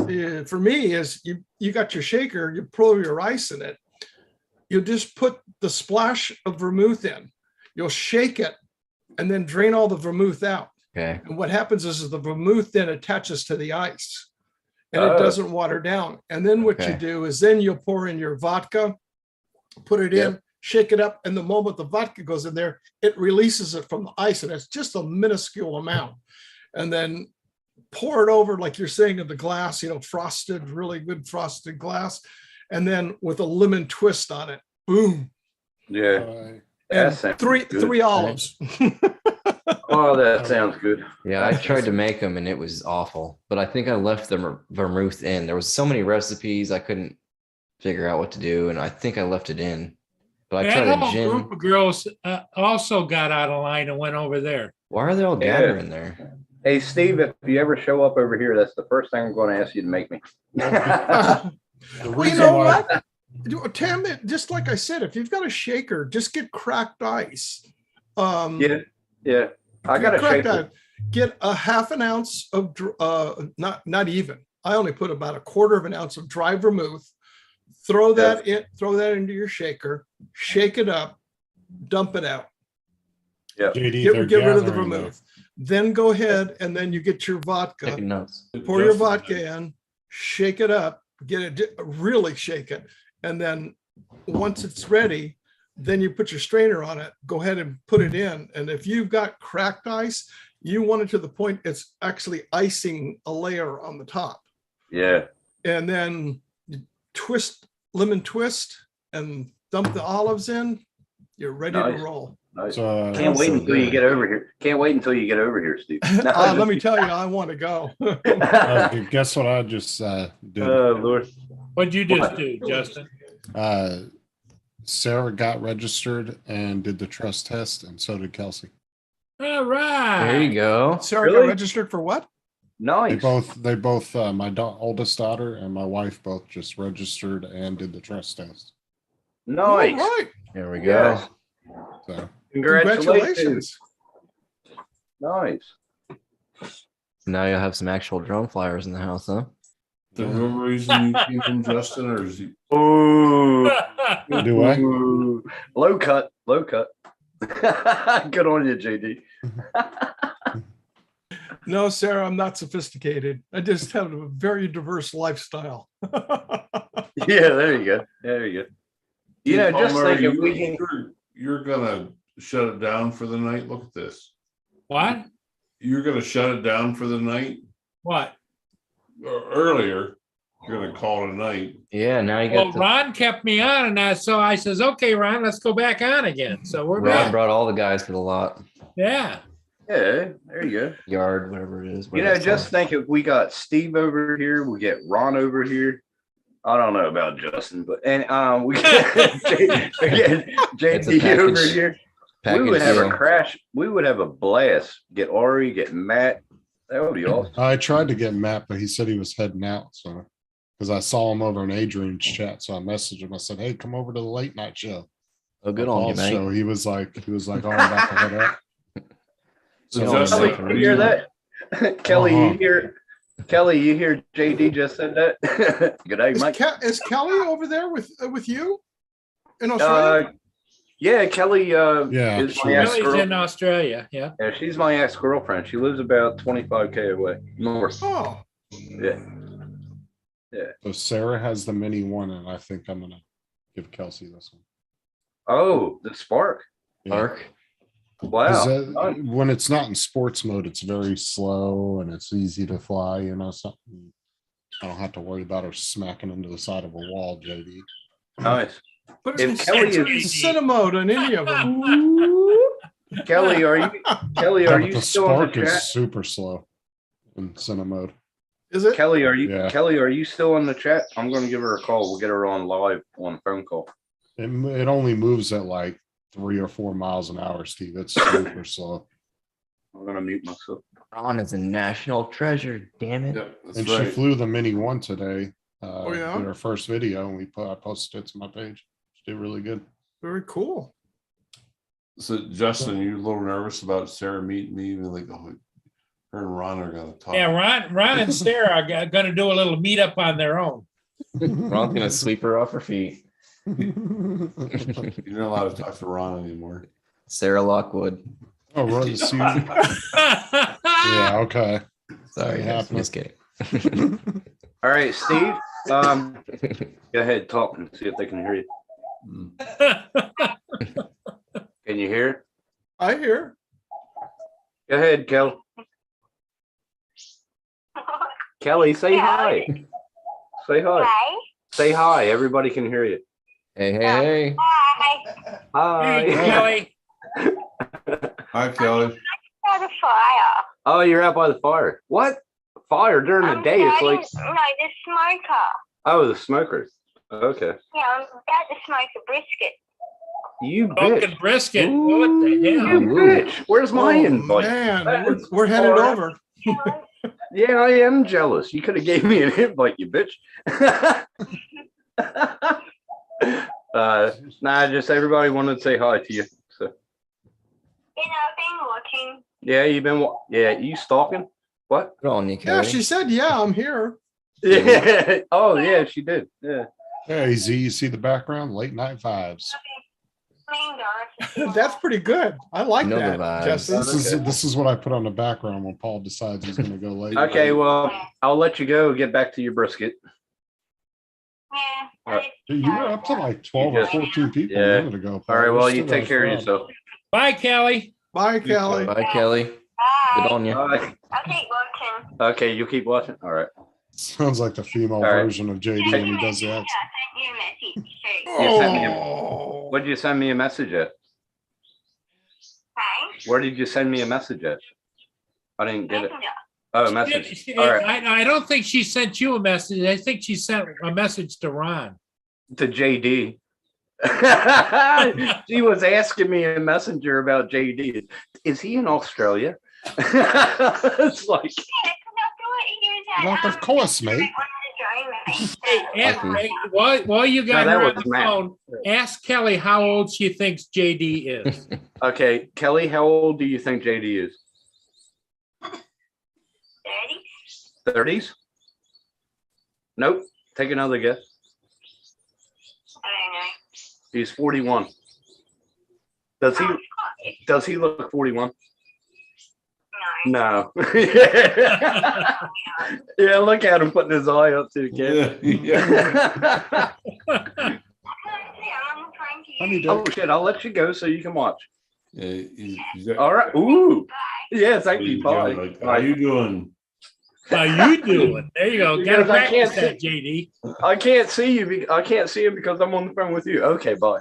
for me is you got your shaker, you pour your ice in it. You just put the splash of vermouth in, you'll shake it and then drain all the vermouth out. Okay. And what happens is the vermouth then attaches to the ice and it Oh. doesn't water down. And then what you Okay. do is then you'll pour in your vodka, put it in, shake it up. And the moment the vodka goes in there, it releases it from the ice, and it's just a minuscule amount. And then pour it over, like you're saying, in the glass, frosted, really good frosted glass. And then with a lemon twist on it, boom. Yeah. And That sounds good. three olives. Oh, that sounds good. Yeah, I tried to make them and it was awful, but I think I left the vermouth in. There was so many recipes I couldn't figure out what to do, and I think I left it in. But I That tried a whole gin. group of girls also got out of line and went over there. Why are they all Yeah. gathering there? Hey, Steve, if you ever show up over here, that's the first thing I'm going to ask you to make me. The Well, you reason know why- what? Tim, just like I said, if you've got a shaker, just get cracked ice. Yeah, yeah. I got a Cracked shaker. ice. Get a half an ounce of, not even, I only put about a quarter of an ounce of dry vermouth. Throw that into your shaker, shake it up, dump it out. JD, they're Get rid of the gathering there. vermouth. Then go ahead and then you get your vodka. Taking notes. Pour your Justin, vodka in, shake it up, really shake it. And then once it's ready, then you put your strainer on it, go ahead and put it in. And if you've got cracked ice, you want it to the point it's actually icing a layer on the top. Yeah. And then you lemon twist and dump the olives in, you're ready Nice. to roll. Nice. So, Can't wait so until you good. get over here. Can't wait until you get over here, Steve. Let me tell you, I want to go. guess what I just did? Oh, Lord. What'd you just do, Justin? Sarah got registered and did the trust test, and so did Kelsey. All right. There you go. Sarah got Really? registered for what? Nice. They both, my oldest daughter and my wife both just registered and did the trust test. All Nice. right. There we Yes. go. So Congratulations. Nice. Now you'll have some actual drone flyers in the house, huh? the real reason you came in, Justin, or is he? Ooh. Do I? Ooh. Low cut. Low cut. Good on you, JD. No, Sarah, I'm not sophisticated. I just have a very diverse lifestyle. Yeah, there you go. There you go. You know, just Palmer, think if we can. you're gonna shut it down for the night. Look at this. What? You're gonna shut it down for the night. What? Earlier, you're gonna call it a night. Yeah, now you Well, got the, Ron kept me on, and so I says, "Okay, Ron, let's go back on again." So we're Ron back. brought all the guys for the lot, Yeah. Yeah, there you go. yard, whatever it is. You know, just think if we got Steve over here, we get Ron over here. I don't know about Justin, but we get It's a JD over package- here. We package would have a deal. crash. We would have a blast. Get Ari, get Matt. That would be awesome. I tried to get Matt, but he said he was heading out. So, because I saw him over in Adrian's chat, so I messaged him. I said, "Hey, come over to the late night show." Oh, good on you, Paul's mate. show. He was like, "Oh, I'm about to head out." So Good on you, Justin, mate. Kelly, for you hear that? Kelly, Uh-huh. you hear? Kelly, you hear? JD just said that. Good day, Mike. Is Kelly over there with you in Australia? Yeah, Kelly. Yeah, is she my was. Billy's ex-girl. in Australia. Yeah. Yeah, she's my ex-girlfriend. She lives about 25K away north. Oh, Yeah. So Sarah has the mini one, and I think I'm gonna give Kelsey this one. Oh, the Spark. Mark, Wow. 'Cause, when it's not in sports mode, it's very slow and it's easy to fly. You know, something I don't have to worry about her smacking into the side of a wall. JD. Nice. but If it's Kelly it's is- cinema mode on any of them. Kelly, are you? Kelly, Yeah, are but you the still in the spark chat? is super slow in cinema mode. Is it? Kelly, are you? Yeah. Kelly, are you still in the chat? I'm going to give her a call. We'll get her on live on a phone call. It only moves at like 3 or 4 miles an hour, Steve. It's super slow. I'm going to mute myself. Ron is a national treasure. Damn it. And she flew the Mini One today. Oh, yeah? Did her first video, and I posted it to my page. She did really good. Very cool. So Justin, you a little nervous about Sarah meeting me? Like, oh, her and Ron are gonna talk. Yeah. Ron and Sarah are going to do a little meetup on their own. Ron's gonna sweep her off her feet. You're not allowed to talk to Ron anymore. Sarah Lockwood. Oh, Ron, see, yeah, okay. Sorry, Yeah, guys, I'm just kidding. All right, Steve. Go ahead, talk and see if they can hear you. Can you hear? I hear. Go ahead, Kelly. Kelly, say hi. Say hi. Hi. Say hi. Everybody can hear you. Hey, hey, hey. Hi. Hey, Hi. Kelly. Hi, Kelly. By the fire. Oh, you're out by the fire. What? Fire during the I'm day? It's like, starting- no, the smoker. oh, the smokers. Okay. Yeah, I'm about to smoke a brisket. You Broken bitch. brisket. What the You hell? bitch. Where's my Oh, invite? man, That's we're headed all right. over. Yeah, I am jealous. You could have gave me an invite, you bitch. Nah, just everybody wanted to say hi to you. So Been watching. yeah, you stalking? What? Good on you, Yeah, Kelly. she said, yeah, I'm here. Yeah. Oh yeah, she did. Yeah. Hey, Z, you see the background? Late night vibes. Playing Dorothy. That's pretty good. I like You know the that, vibes. Justin. This is what I put on the background when Paul decides he's gonna go late. Okay, well, I'll let you go. Get back to your brisket. Yeah. Alright. You were up to like 12 or 14 people Yeah. a minute ago. All Paul. right. You Well, still you take got a care of crowd. yourself. Bye, Kelly. Bye, Kelly. Bye, Kelly. Good Bye. on you. Bye. I'll keep watching. Okay, you keep watching. All right. Sounds like the female All right. version of JD when he does that. I sent you a message. So, You sent me a- Oh, What did you send me a message at? hey, Where did you send me a message at? I didn't get it. messenger. Oh, a message. All right. I don't think she sent you a message. I think she sent a message to Ron. To JD. She was asking me in Messenger about JD. Is he in Australia? It's like, Yeah, 'cause I thought you said, Well, of course, mate. wanted to join me. So, Hey, while you got No, that her on was the Matt. phone, ask Kelly how old she thinks JD is. okay, Kelly, how old do you think JD is? 30? 30s? Nope. Take another guess. I don't know. He's 41. Does he look 41? No. No. Yeah, look at him putting his eye up to the camera. Yeah. I'm trying to Honey, use. Dick. Oh shit, I'll let you go so you can watch. Yeah, he's got- All right. Ooh. Bye. Yeah, thank you. he's got, Bye. like, how you doing? How you doing? There you go. Gotta Because I practice can't that, JD. I can't see you. I can't see him because I'm on the phone with you. Okay, bye.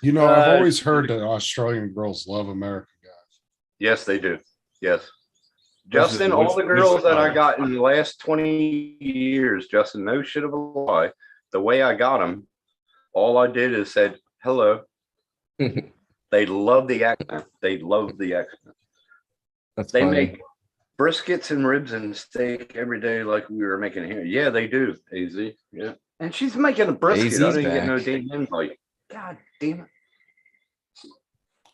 You know, I've Uh, always heard that Australian girls love American guys. Yes, they do. Yes. What's Justin, it- all what's- the what's girls the that I vibe? got in the last 20 years, Justin, no shit of a lie. The way I got them, all I did is said, hello. They love the accent. They love the accent. That's They funny. make briskets and ribs and steak every day like we were making here. Yeah, they do, AZ. Yeah. And she's making a brisket. I AZ's didn't get no back. damn invite. God damn it.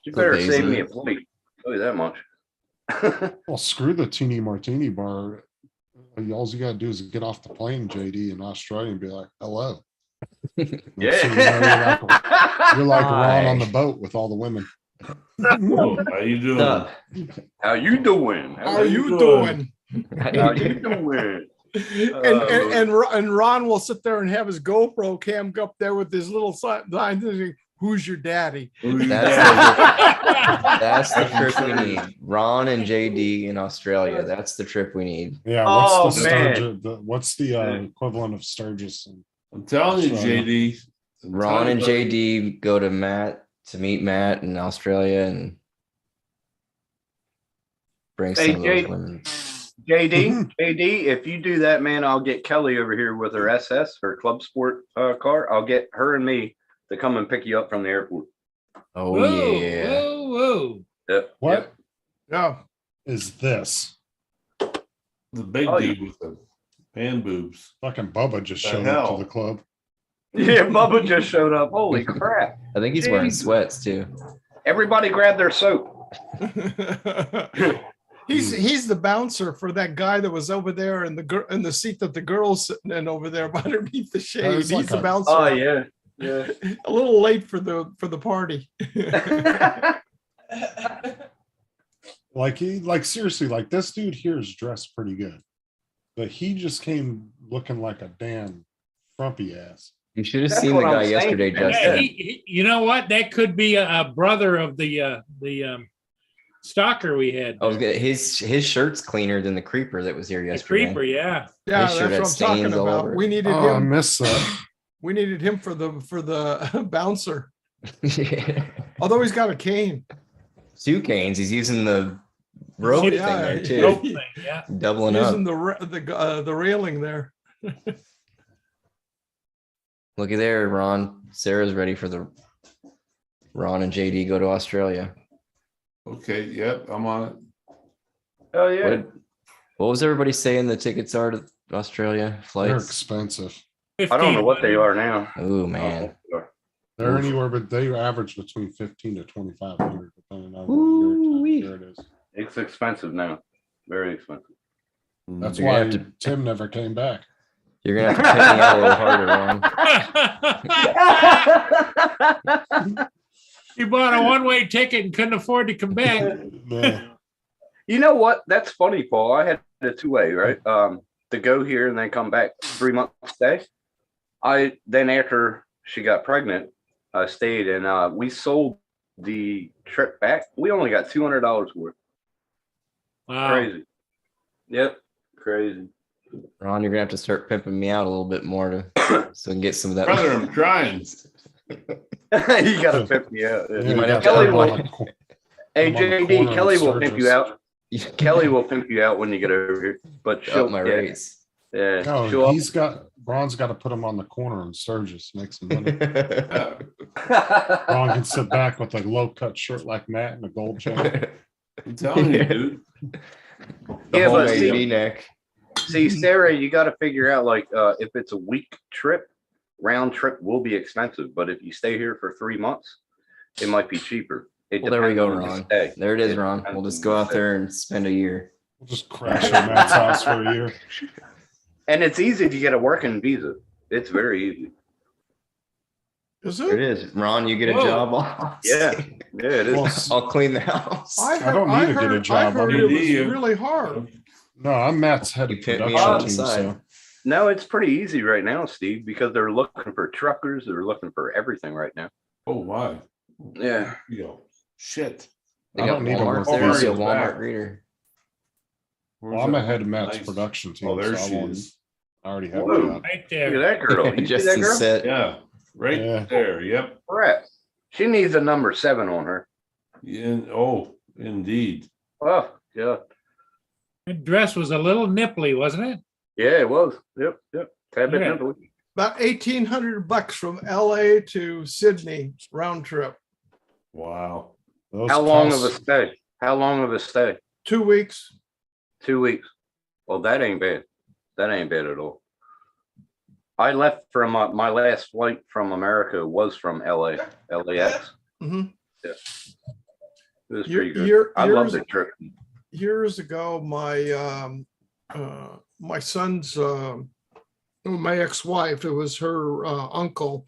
You Poor better save AZ. me a plate. Tell you that much. Well, screw the teeny martini bar. All you gotta do is get off the plane, JD, in Australia and be like, hello. Next thing you know, Yeah. you're like Ron on Hi. the boat with all the women. Oh, how you doing? Sup? How you doing? how are you doing? How you doing? And Ron will sit there and have his GoPro cam up there with his little sign, saying, who's your daddy? That's the trip we need. Ron and JD in Australia. That's the trip we need. Yeah, Oh, what's the man. Sturgis? What's the equivalent of Sturgis? I'm telling you, Australia. JD. I'm Ron telling and you, JD go to meet Matt in Australia and bring Hey, some of those JD. women. JD, if you do that, man, I'll get Kelly over here with her SS, her Club Sport car. I'll get her and me to come and pick you up from the airport. Oh Whoa, yeah. whoa, whoa. Yep. What Yeah. is this? the big Oh, dude with the pan boobs. Fucking Bubba just The showed up hell? to the club. Yep. Yeah, Bubba just showed up. Holy crap. I think he's wearing Jesus. sweats too. Everybody grab their soap. He's the bouncer for that guy that was over there in the seat that the girl's sitting in over there underneath the shade. it's He's like the a- bouncer. Oh, yeah. Yeah. A little late for the party. Like seriously, like this dude here is dressed pretty good, but he just came looking like a damn frumpy ass. You should have That's seen the what guy I'm saying, yesterday, man. Justin. Yeah, you know what? That could be a brother of the stalker we had. I was gonna, his shirt's cleaner than the creeper that was here The yesterday. creeper, yeah. Yeah, His that's shirt what had I'm talking stains all about. over it. We needed Oh, I him. missed that. We needed him for the bouncer. Yeah. Although he's got a cane. Two canes. He's using the rope Yeah, thing there too. Rope thing, yeah. Doubling Using up. the railing there. Looky there, Ron. Sarah's ready for the Ron and JD go to Australia. Okay, yep, I'm on it. Oh, yeah. What was everybody saying the tickets are to Australia They're flights? expensive. I don't know what they 1500. are now. Oh, man. They're anywhere, but they average between 15 to 2,500 depending on what Ooh-wee. year it is. It's expensive now. Very expensive. That's You're why gonna have to- Tim never came back. You're gonna have to pay me out a little harder, Ron. He bought a one-way ticket and couldn't afford to come back. Yeah. You know what? That's funny, Paul. I had a two-way, right? To go here and then come back 3 months stay. Then after she got pregnant, I stayed and we sold the trip back. We only got $200 worth. Wow. Crazy. Yep. Crazy. Ron, you're gonna have to start pimping me out a little bit more to so we can get some of that. Brother, I'm trying. You gotta pimp me out. Yeah. Yeah, might you have got to them have on the cor- Hey, I'm on the corner JD, of Kelly will pimp you Sturgis. out. Kelly will pimp you out when you get over here. But Up she'll my yeah, rates. yeah. No, she'll- he's got, Ron's got to put him on the corner in Sturgis, make some money. Yeah. Ron can sit back with a low cut shirt like Matt and a gold chain. I'm telling you, dude. The Yeah, whole but way see- V-neck. See, Sarah, you got to figure out like if it's a week trip, round trip will be expensive. But if you stay here for 3 months, it might be cheaper. It Well, there we go, depends on the Ron. stay. There it is, It Ron. depends We'll just on go the out stay. there and spend a year. We'll just crash at Matt's house for a year. And it's easy to get a working visa. It's very easy. Is There it it? is. Ron, you get a Whoa. job. I'll Yeah, stay. yeah, it Well, is. I'll clean the house. I don't heard, need to get a job. I heard I'm it was gonna- really hard. No, I'm Matt's head You of pimp me out on production the team, side. so No, it's pretty easy right now, Steve, because they're looking for truckers. They're looking for everything right now. Oh, my. Yeah. Yo, shit. They I got don't need a Walmart work there. visa. See a Walmart Back. greeter. well, I'm ahead of Matt's Nice. production team. Oh, there so I she won't- is. I already have Whoa. a job. Right Look there. at that girl. You see Just that girl? set. Yeah, right Yeah. there. Yep. Brett. She needs a number 7 on her. Yeah. Oh, indeed. Oh, yeah. That dress was a little nipply, wasn't it? Yeah, it was. Yep, yep. Tad bit Yeah. nipply. About $1,800 from LA to Sydney round trip, Wow. Those How long of a costs- stay? How long of a stay? 2 weeks. 2 weeks. Well, that ain't bad. That ain't bad at all. I left from my last flight from America was from LAX. Mhm. It was Year- pretty good. year- I love years- the trip. Years ago, my son's, my ex-wife, it was her uncle.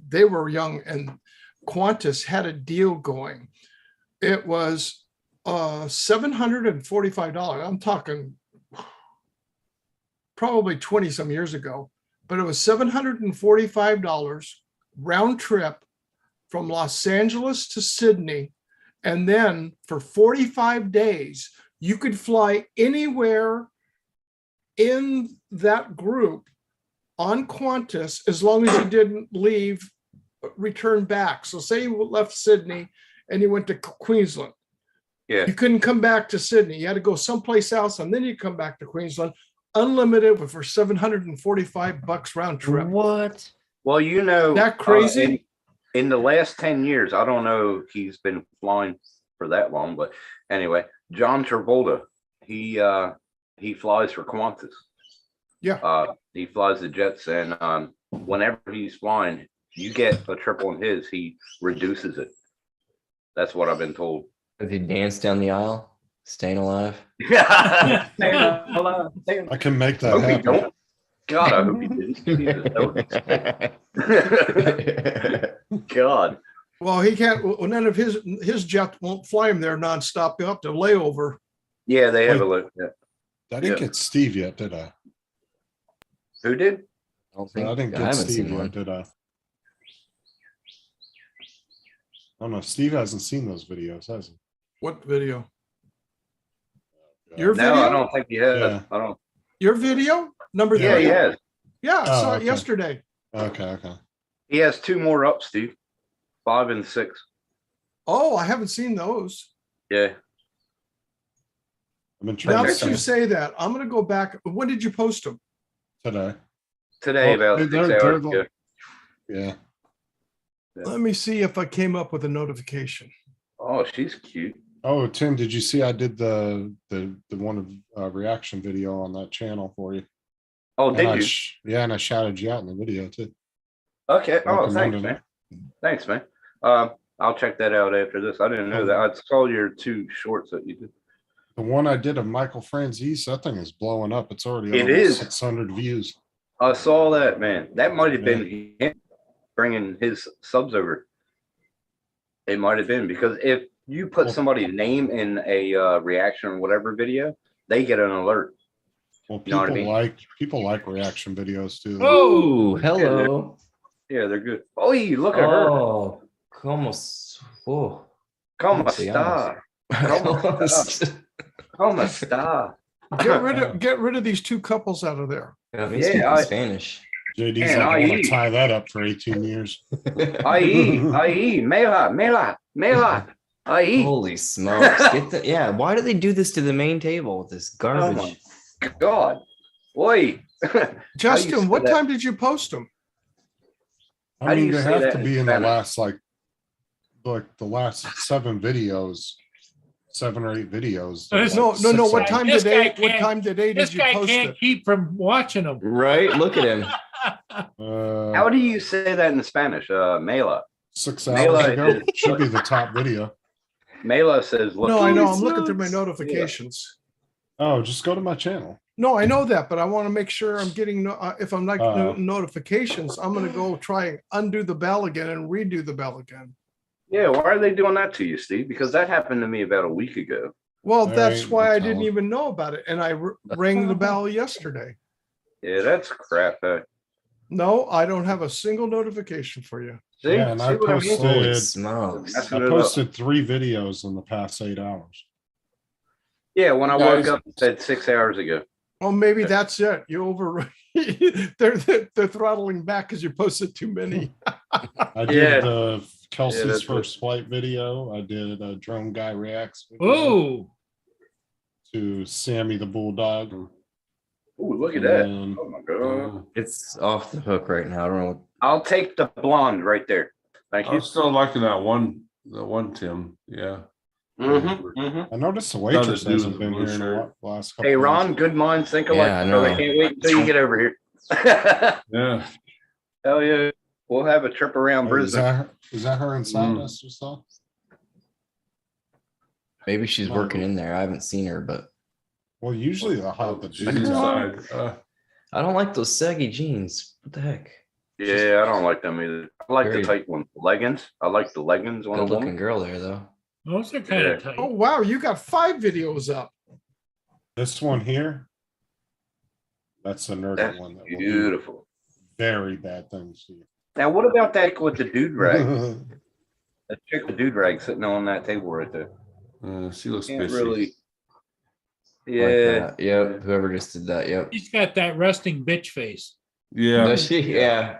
They were young and Qantas had a deal going. It was $745. I'm talking probably 20 some years ago, but it was $745 round trip from Los Angeles to Sydney. And then for 45 days, you could fly anywhere in that group on Qantas as long as you didn't return back. So say you left Sydney and you went to Queensland. Yeah. You couldn't come back to Sydney. You had to go someplace else and then you come back to Queensland, unlimited for $745 round trip. What? Well, you know, That crazy? in the last 10 years, I don't know if he's been flying for that long, but anyway, John Travolta, he flies for Qantas. Yeah. He flies the jets, and whenever he's flying, you get a trip on his, he reduces it. That's what I've been told. Does he dance down the aisle? Staying alive? I can make that Hope he happen. don't. God, I hope he didn't. Jesus, that would- God. Well, he can't, well, none of his jet won't fly him there nonstop. You'll have to layover. Yeah, they have a look. Yeah. I didn't Yeah. get Steve yet, did I? Who did? I don't think I didn't I get haven't Steve seen yet, one. did I? I don't know. Steve hasn't seen those videos, has he? What video? Your No, I video? don't think he has. Yeah. I don't. Your video? Number Yeah, three? he has. Yeah, I Oh, saw it okay. yesterday. Okay. He has 2 more up, Steve. 5 and 6. Oh, I haven't seen those. Yeah. I've been trying Now to that you see say that, I'm gonna go back. When did you post them? today. Today, Well, about 6 they're hours the- ago. Yeah. Let me see if I came up with a notification. Oh, she's cute. Oh, Tim, did you see I did the one reaction video on that channel for you? Oh, And did I you? Yeah, and I shouted you out in the video too. Okay. Oh, thanks, Recommended man. it. Thanks, man. I'll check that out after this. I didn't know that. I saw your 2 shorts that you did. The one I did of Michael Franzese, that thing is blowing up. It's already It at almost is. 600 views. I saw that, man. That might have been him bringing his subs over. It might have been, because if you put Well- somebody's name in a reaction or whatever video, they get an alert. Well, You know what I mean? people like reaction videos too. Oh, hello. Yeah, they're good. Oh, look at her. Oh, como, whoa. Como ¿cómo se llama? está? Como está? Get rid of these 2 couples out of there. Got me Yeah, speaking I- Spanish. JD's Man, like, I want IE. to tie that up for 18 years. Ahí, Mela. Ahí. Holy smokes. Yeah, why do they do this to the main table with this Oh garbage? my God. Oi. Justin, what that. time did you post them? How I do mean, you they say have that to in be in the Spanish? last like the last 7 videos, 7 or 8 videos. There's No. What 6 time This today? guy What can't- time today This did you guy post can't it? keep from watching them. Right? Look at him. How do you say that in Spanish? Mela. 6 Mela hours ago. is- Should be the top video. Mela says, look. No, I know. I'm Jesus. looking through my notifications. Oh, just go to my channel. No, I know that, but I want to make sure I'm getting, if I'm like Uh. notifications, I'm going to go try and undo the bell again and redo the bell again. Yeah, why are they doing that to you, Steve? Because that happened to me about a week ago. Well, All that's right, why I that's didn't all. even know about it. And I rang the bell yesterday. Yeah, that's crap. No, I don't have a single notification for you. See, Yeah, and see I what I mean? posted- Holy Dude. smokes. That's- I posted 3 videos in the past 8 hours. Yeah, when I Guys. woke up, it said 6 hours ago. Well, maybe that's it. You over, they're throttling back because you posted too many. I Yeah. did the Kelsey's that's first flight video. I did a drone guy reacts video Ooh, to Sammy the Bulldog. Ooh, look at that. And Oh my God. It's off the hook right now. I don't know what. I'll take the blonde right there. Thank you. I'm still liking that one, Tim. Yeah. I noticed the waitress dude hasn't with been the blue here in shirt. the last couple Hey, of Ron, days. good minds think alike. Yeah, I So I know. can't wait until you get over here. Yeah. Hell yeah. We'll have a trip around Oh, is Brisbane. that her inside Mm. us or so? Maybe she's Oh. working in there. I haven't seen her, but Well, usually they'll have the She's jeans on. inside. I don't like those saggy jeans. What the heck? Yeah, I don't like them either. I like Very- the tight ones. Leggings. I like the leggings on a Good looking woman. girl there, though. those are kind Yeah. of tight. Oh, wow. You got 5 videos up. This one here, that's the nerdy That's one. That will do beautiful. very bad things to Now, what about that with the dude rag? you. The chick with dude rag sitting on that table right there. She looks Can't busy. really. Like Yeah. that. Yep. Whoever just did that. Yep. He's got that resting bitch face. Yeah. Does she? Yeah.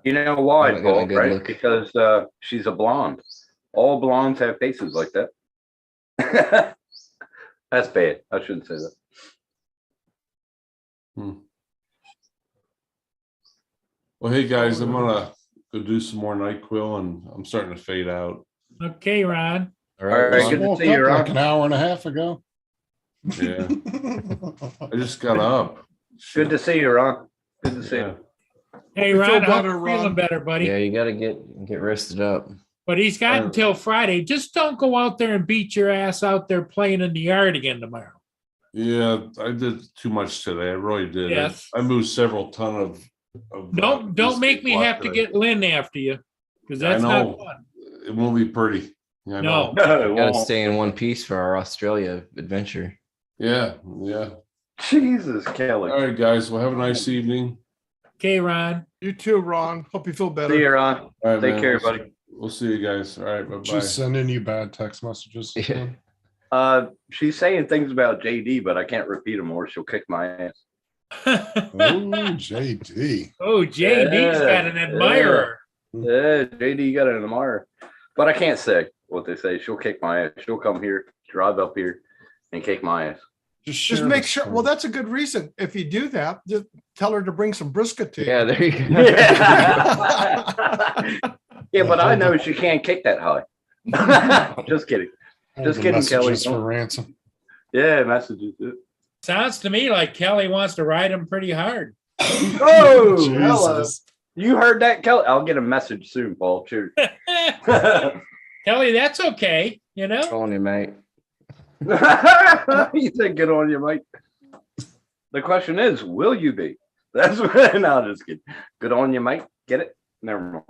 You know why, Haven't gotten a Paul, good right? look. Because she's a blonde. All blondes have faces like that. That's bad. I shouldn't say that. Well, hey guys, I'm gonna go do some more NyQuil and I'm starting to fade out. Okay, Ron. All All right, Ron. good to Woke see you, up Ron. like an hour and a half ago. Yeah. I just got up. Good to see you, Ron. Good to see Yeah. you. Hey, You feel Ron, I hope better, you're feeling Ron? better, buddy. Yeah, you gotta get rested up. But he's got until Friday. Just don't go out there and beat your ass out there playing in the yard again tomorrow. Yeah, I did too much today. I really did. Yes. I moved several ton of Don't make me have to get Lynn after you, because that's not know. fun. It won't be pretty. I know. No. No, it Gotta won't. stay in one piece for our Australia adventure. Yeah, yeah. Jesus, Kelly. All right, guys. Well, have a nice evening. Okay, Ron. You too, Ron. Hope you feel See better. you, Ron. All right, Take man. care, We'll- buddy. We'll see you guys. All right, bye bye. She's sending you bad text messages. Yeah. She's saying things about JD, but I can't repeat them or she'll kick my ass. Oh, JD. Oh, JD's got an Yeah. admirer. Yeah, JD got an admirer. But I can't say what they say. She'll kick my ass. She'll come here, drive up here, and kick my ass. Just share make this sure. for Well, me. that's a good reason. If you do that, just tell her to bring some brisket to you. Yeah, there you go. Yeah. Yeah, but I hold know the- she can't kick that high. Just kidding. hold Just the kidding, Kelly. messages for ransom. Yeah, messages. Sounds to me like Kelly wants to ride him pretty hard. Oh, hello. Jesus. You heard that, Kelly? I'll get a message soon, Paul. Cheers. Kelly, that's okay, you know? Calling you, mate. You said good on you, Mike. The question is, will you be? That's what. No, just kidding. Good on you, Mike. Get it? Never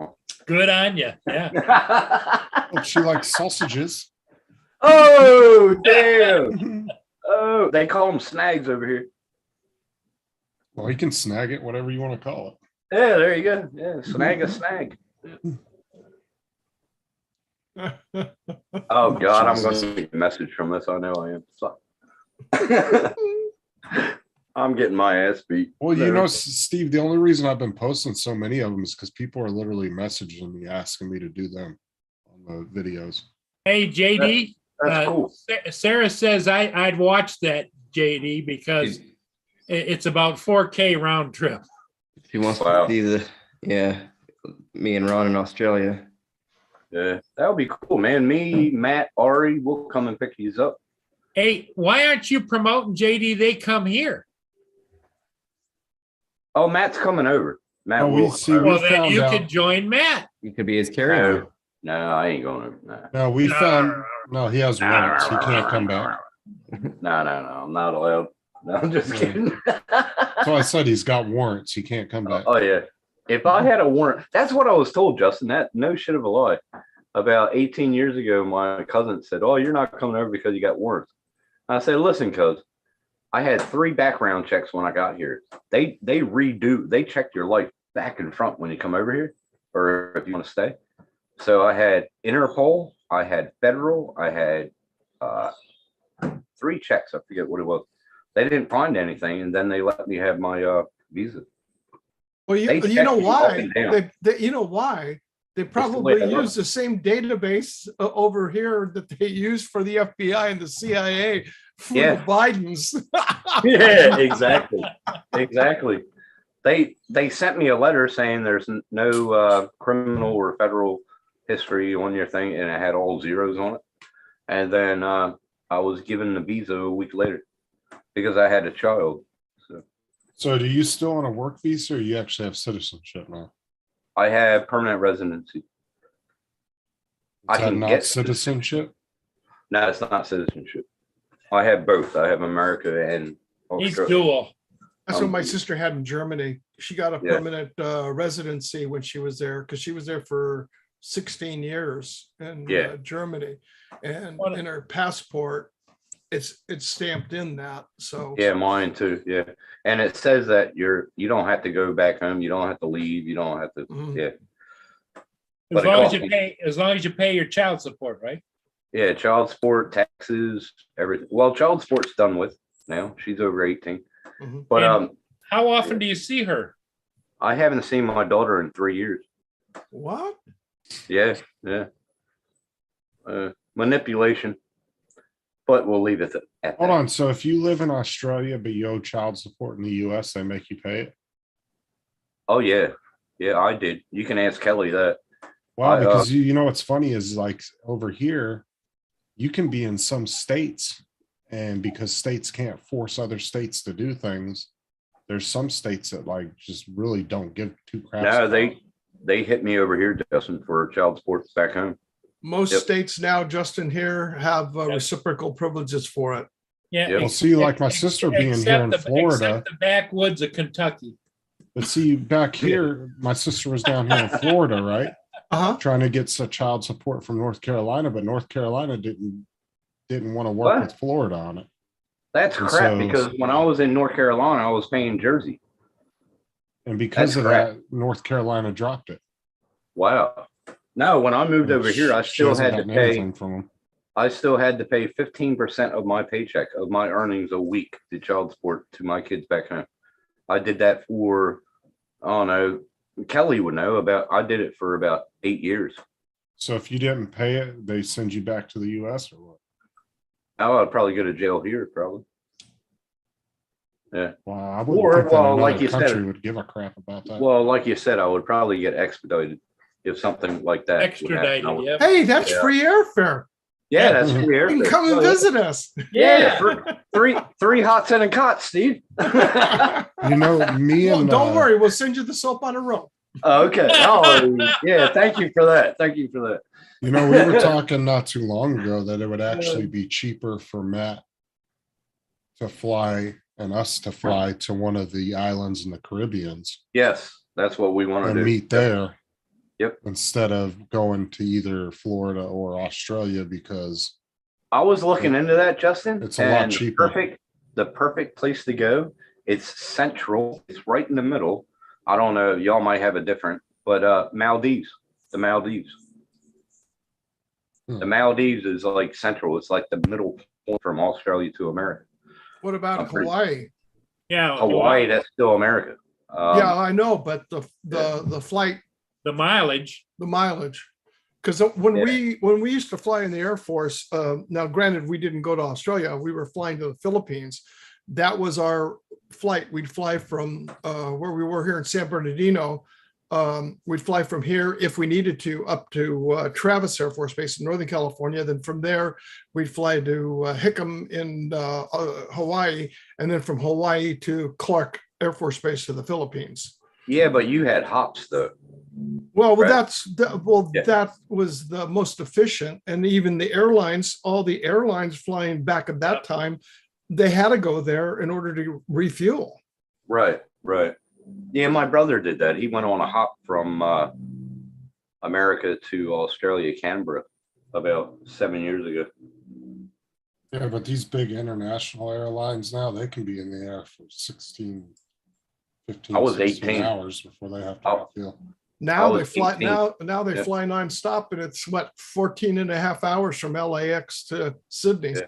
Good on you. Yeah. mind. Oh, she likes sausages. Oh, damn. Oh, they call them snags over here. Well, you can snag it, whatever you want to call it. Yeah, there you go. Yeah, snag a snag. Oh God, I'm going to get a message from this. I know I am. So. I'm getting my ass beat. Well, you know, Steve, the only reason I've been posting so many of them is because people are literally messaging me, asking me to do them on the videos. Hey, JD, That's cool. Sarah says I'd watch that, JD, because it's about 4K round trip. If he wants Wow. to see me and Ron in Australia. Yeah, that would be cool, man. Me, Matt, Ari, we'll come and pick these up. Hey, why aren't you promoting JD? They come here. Oh, Matt's coming over. Matt Oh, we will. see- Well, then found you out. could join Matt. You could be his carry-on. No, I ain't going over. Nah. No, we found, no, he has warrants. He can't come back. No, I'm not allowed. No, I'm just kidding. So I said he's got warrants. He can't come back. Oh yeah. If I had a warrant, that's what I was told, Justin. That no shit of a lie. About 18 years ago, my cousin said, "Oh, you're not coming over because you got warrants." I said, "Listen, cuz I had 3 background checks when I got here. They check your life back and front when you come over here, or if you want to stay." So I had Interpol, I had federal, I had 3 checks. I forget what it was. They didn't find anything, and then they let me have my visa. Well, They you know check you up why? and down. You know why? They the way probably they use the same database over here that they use for the FBI and the CIA for Yeah. the Bidens. Yeah, exactly. They sent me a letter saying there's no criminal or federal history on your thing, and it had all zeros on it. And then I was given the visa a week later because I had a child. So do you still on a work visa or you actually have citizenship now? I have permanent residency. I Is that can not get citizenship? No, it's not citizenship. I have both. I have America and He's Australia. dual. That's what my sister had in Germany. She got a Yeah. permanent residency when she was there because she was there for 16 years in Yeah. Germany, and What a- in her passport, it's stamped in that. So Yeah, mine too. Yeah, and it says that you don't have to go back home. You don't have to leave. You don't have to. Mhm. Yeah, As But it long as costs you me. pay, as long as you pay your child support, right? yeah. Child support, taxes, everything. Well, child support's done with now. She's over 18. Mhm. But And- How often do you see her? I haven't seen my daughter in 3 years. what? Yeah. Manipulation. But we'll leave it at Hold that. on. So if you live in Australia, but you owe child support in the US, they make you pay it? Oh yeah, I did. You can ask Kelly that. Wow, I, because you know what's funny is like over here, you can be in some states, and because states can't force other states to do things, there's some states that like just really don't give two craps. No, about. they hit me over here, Justin, for child support back home. Most Yep. states now, Justin, here have reciprocal privileges for it. Yeah. Yep. Well, see, like my sister being here in Florida, Except the backwoods of Kentucky. but see, back here, my sister was down here in Florida, right? Uh-huh. Trying to get some child support from North Carolina, but North Carolina didn't want to work What? with Florida on it. That's And crap so- because when I was in North Carolina, I was paying Jersey. And because That's of crap. that, North Carolina dropped it. Wow. No, when I moved over here, I She still hasn't had to gotten pay. anything from them. I still had to pay 15% of my paycheck of my earnings a week to child support to my kids back home. I did that for, I don't know, Kelly would know about. I did it for about 8 years. So if you didn't pay it, they send you back to the US or what? Oh, I'd probably go to jail here, probably. Wow, I Or, wouldn't think that well, another like you said- country would give a crap about that. Well, like you said, I would probably get expedited. if something like that. would happen. Extradited, yep. Hey, that's Yeah. free airfare. Yeah, that's free You can airfare. come and visit us. Yeah, three hot and cots, Steve. You know, me Well, and don't worry, we'll send you the soap on a rope. Okay. Oh, yeah. Thank you for that. Thank you for that. you know, we were talking not too long ago that it would actually be cheaper for Matt to fly and us to fly to one of the islands in the Caribbeans Yes, that's what we want to and do. meet there. Yep. Instead of going to either Florida or Australia, because I was looking into that, Justin. It's a lot and cheaper. The perfect place to go. It's central. It's right in the middle. I don't know. Y'all might have a different, but Maldives, the Maldives. Hmm. The Maldives is like central. It's like the middle point from Australia to America. What about I'm pretty- Hawaii? Yeah. Hawaii, that's still America. Yeah, I know, but the flight, The mileage. the mileage. Because when we used to fly in the Air Force, now granted, we didn't go to Australia, we were flying to the Philippines. That was our flight. We'd fly from where we were here in San Bernardino. We'd fly from here if we needed to up to Travis Air Force Base in Northern California. Then from there, we'd fly to Hickam in Hawaii, and then from Hawaii to Clark Air Force Base to the Philippines. Yeah, but you had hops though. Well, Right. Yeah. That was the most efficient, and even the airlines, all the airlines flying back at that time, they had to go there in order to refuel. Right, right. Yeah, my brother did that. He went on a hop from America to Australia, Canberra, about 7 years ago. yeah, but these big international airlines now, they can be in the air for 15, I was 16 18. hours before they have to Oh. refuel. Now I they was fly 18. now they Yeah. fly nonstop, and it's what 14 and a half hours from LAX to Sydney. Yeah.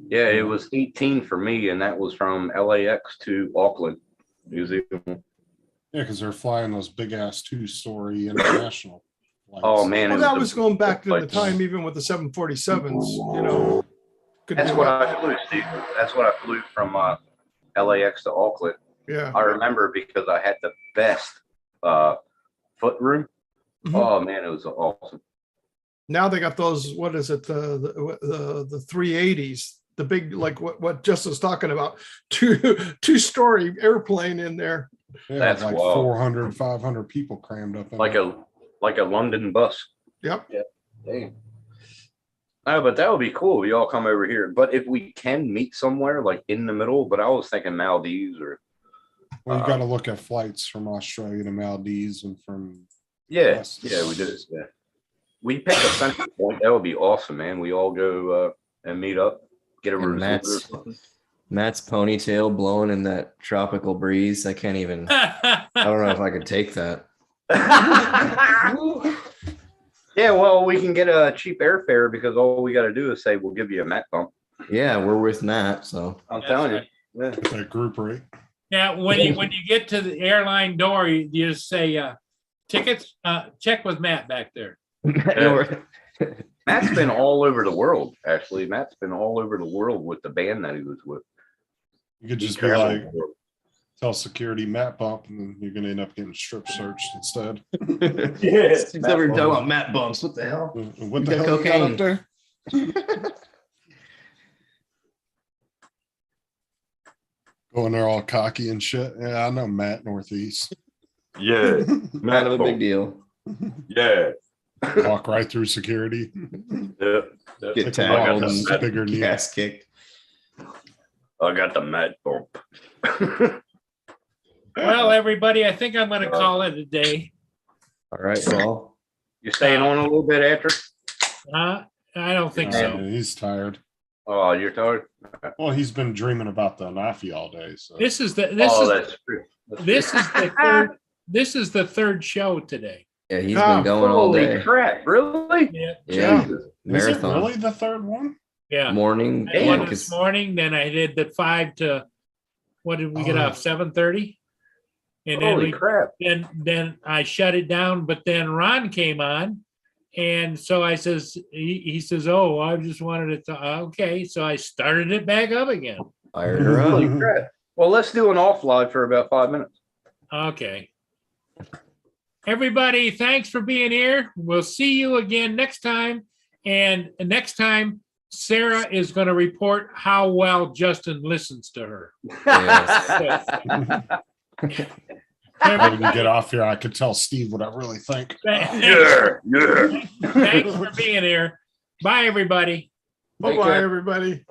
Yeah, it was 18 for me, and that was from LAX to Auckland, New Zealand. Yeah, because they're flying those big ass 2-story international flights. Oh man, Well, it that the- was going back to the like- time, even with the 747s, you know. could That's be what like- I flew, Steve. That's what I flew from LAX to Auckland. Yeah. I remember because I had the best foot room. Mhm. Oh man, it was awesome. Now they got those, what is it, the 380s, the big, like what Justin's talking about, two-story airplane in there. Yeah, That's like wild. 400, 500 people crammed up. In Like there. a London bus. Yep. Dang. No, but that would be cool. We all come over here. But if we can meet somewhere like in the middle, but I was thinking Maldives or Well, you got to look at flights from Australia to Maldives and from. yeah, Yes. yeah, we did. Yeah, we pick a central point. That would be awesome, man. We all go and meet up, get a And resort or Matt's something. Matt's ponytail blowing in that tropical breeze. I can't even. I don't know if I could take that. Yeah, well, we can get a cheap airfare because all we got to do is say we'll give you a mat bump. Yeah, we're with Matt, so I'm That's telling right. you. Yeah. That group rate. Yeah, when you get to the airline door, you just say, tickets, check with Matt back there. Matt's been all over the world. Actually, Matt's been all over the world with the band that he was with. You could He just be traveled like, the world. tell security Matt bump, and then you're going to end up getting strip searched instead. He's never talking about Matt bumps. What the hell? What the got hell you got cocaine. up there? Going there all cocky and shit. Yeah, I know Matt Northeast. Yeah, Kind of a big deal. Yeah. Walk right through security. Yeah. Get Take a tackled walk, and it's bigger than you. gas kicked. I got the Matt bump. Well, everybody, I think I'm gonna call it a day. All right, Paul. You staying on a little bit after? I don't think Yeah, so. he's tired. Oh, you're tired? Well, he's been dreaming about the Anafi all day. So This is the, That's true. this is the third show today. Yeah, he's Ah, been going all Holy day. crap, really? Yeah, Yeah, Jesus. is it marathon. really the third one? yeah. Morning. I had Yeah, one this 'cause- morning, then I did the 5 to, what did we get Oh. off, 7:30? And then Holy crap. then I shut it down, but then Ron came on. And so I says, he says, oh, I just wanted it to, okay, so I started it back up again. Fired her Holy up. crap. Well, let's do an offline for about 5 minutes. Okay. Everybody, thanks for being here. We'll see you again next time. And next time, Sarah is going to report how well Justin listens to her. Yes. When we get off here, I could tell Steve what I really think. Yeah, yeah. Thanks for being here. Bye, everybody. Bye-bye, everybody.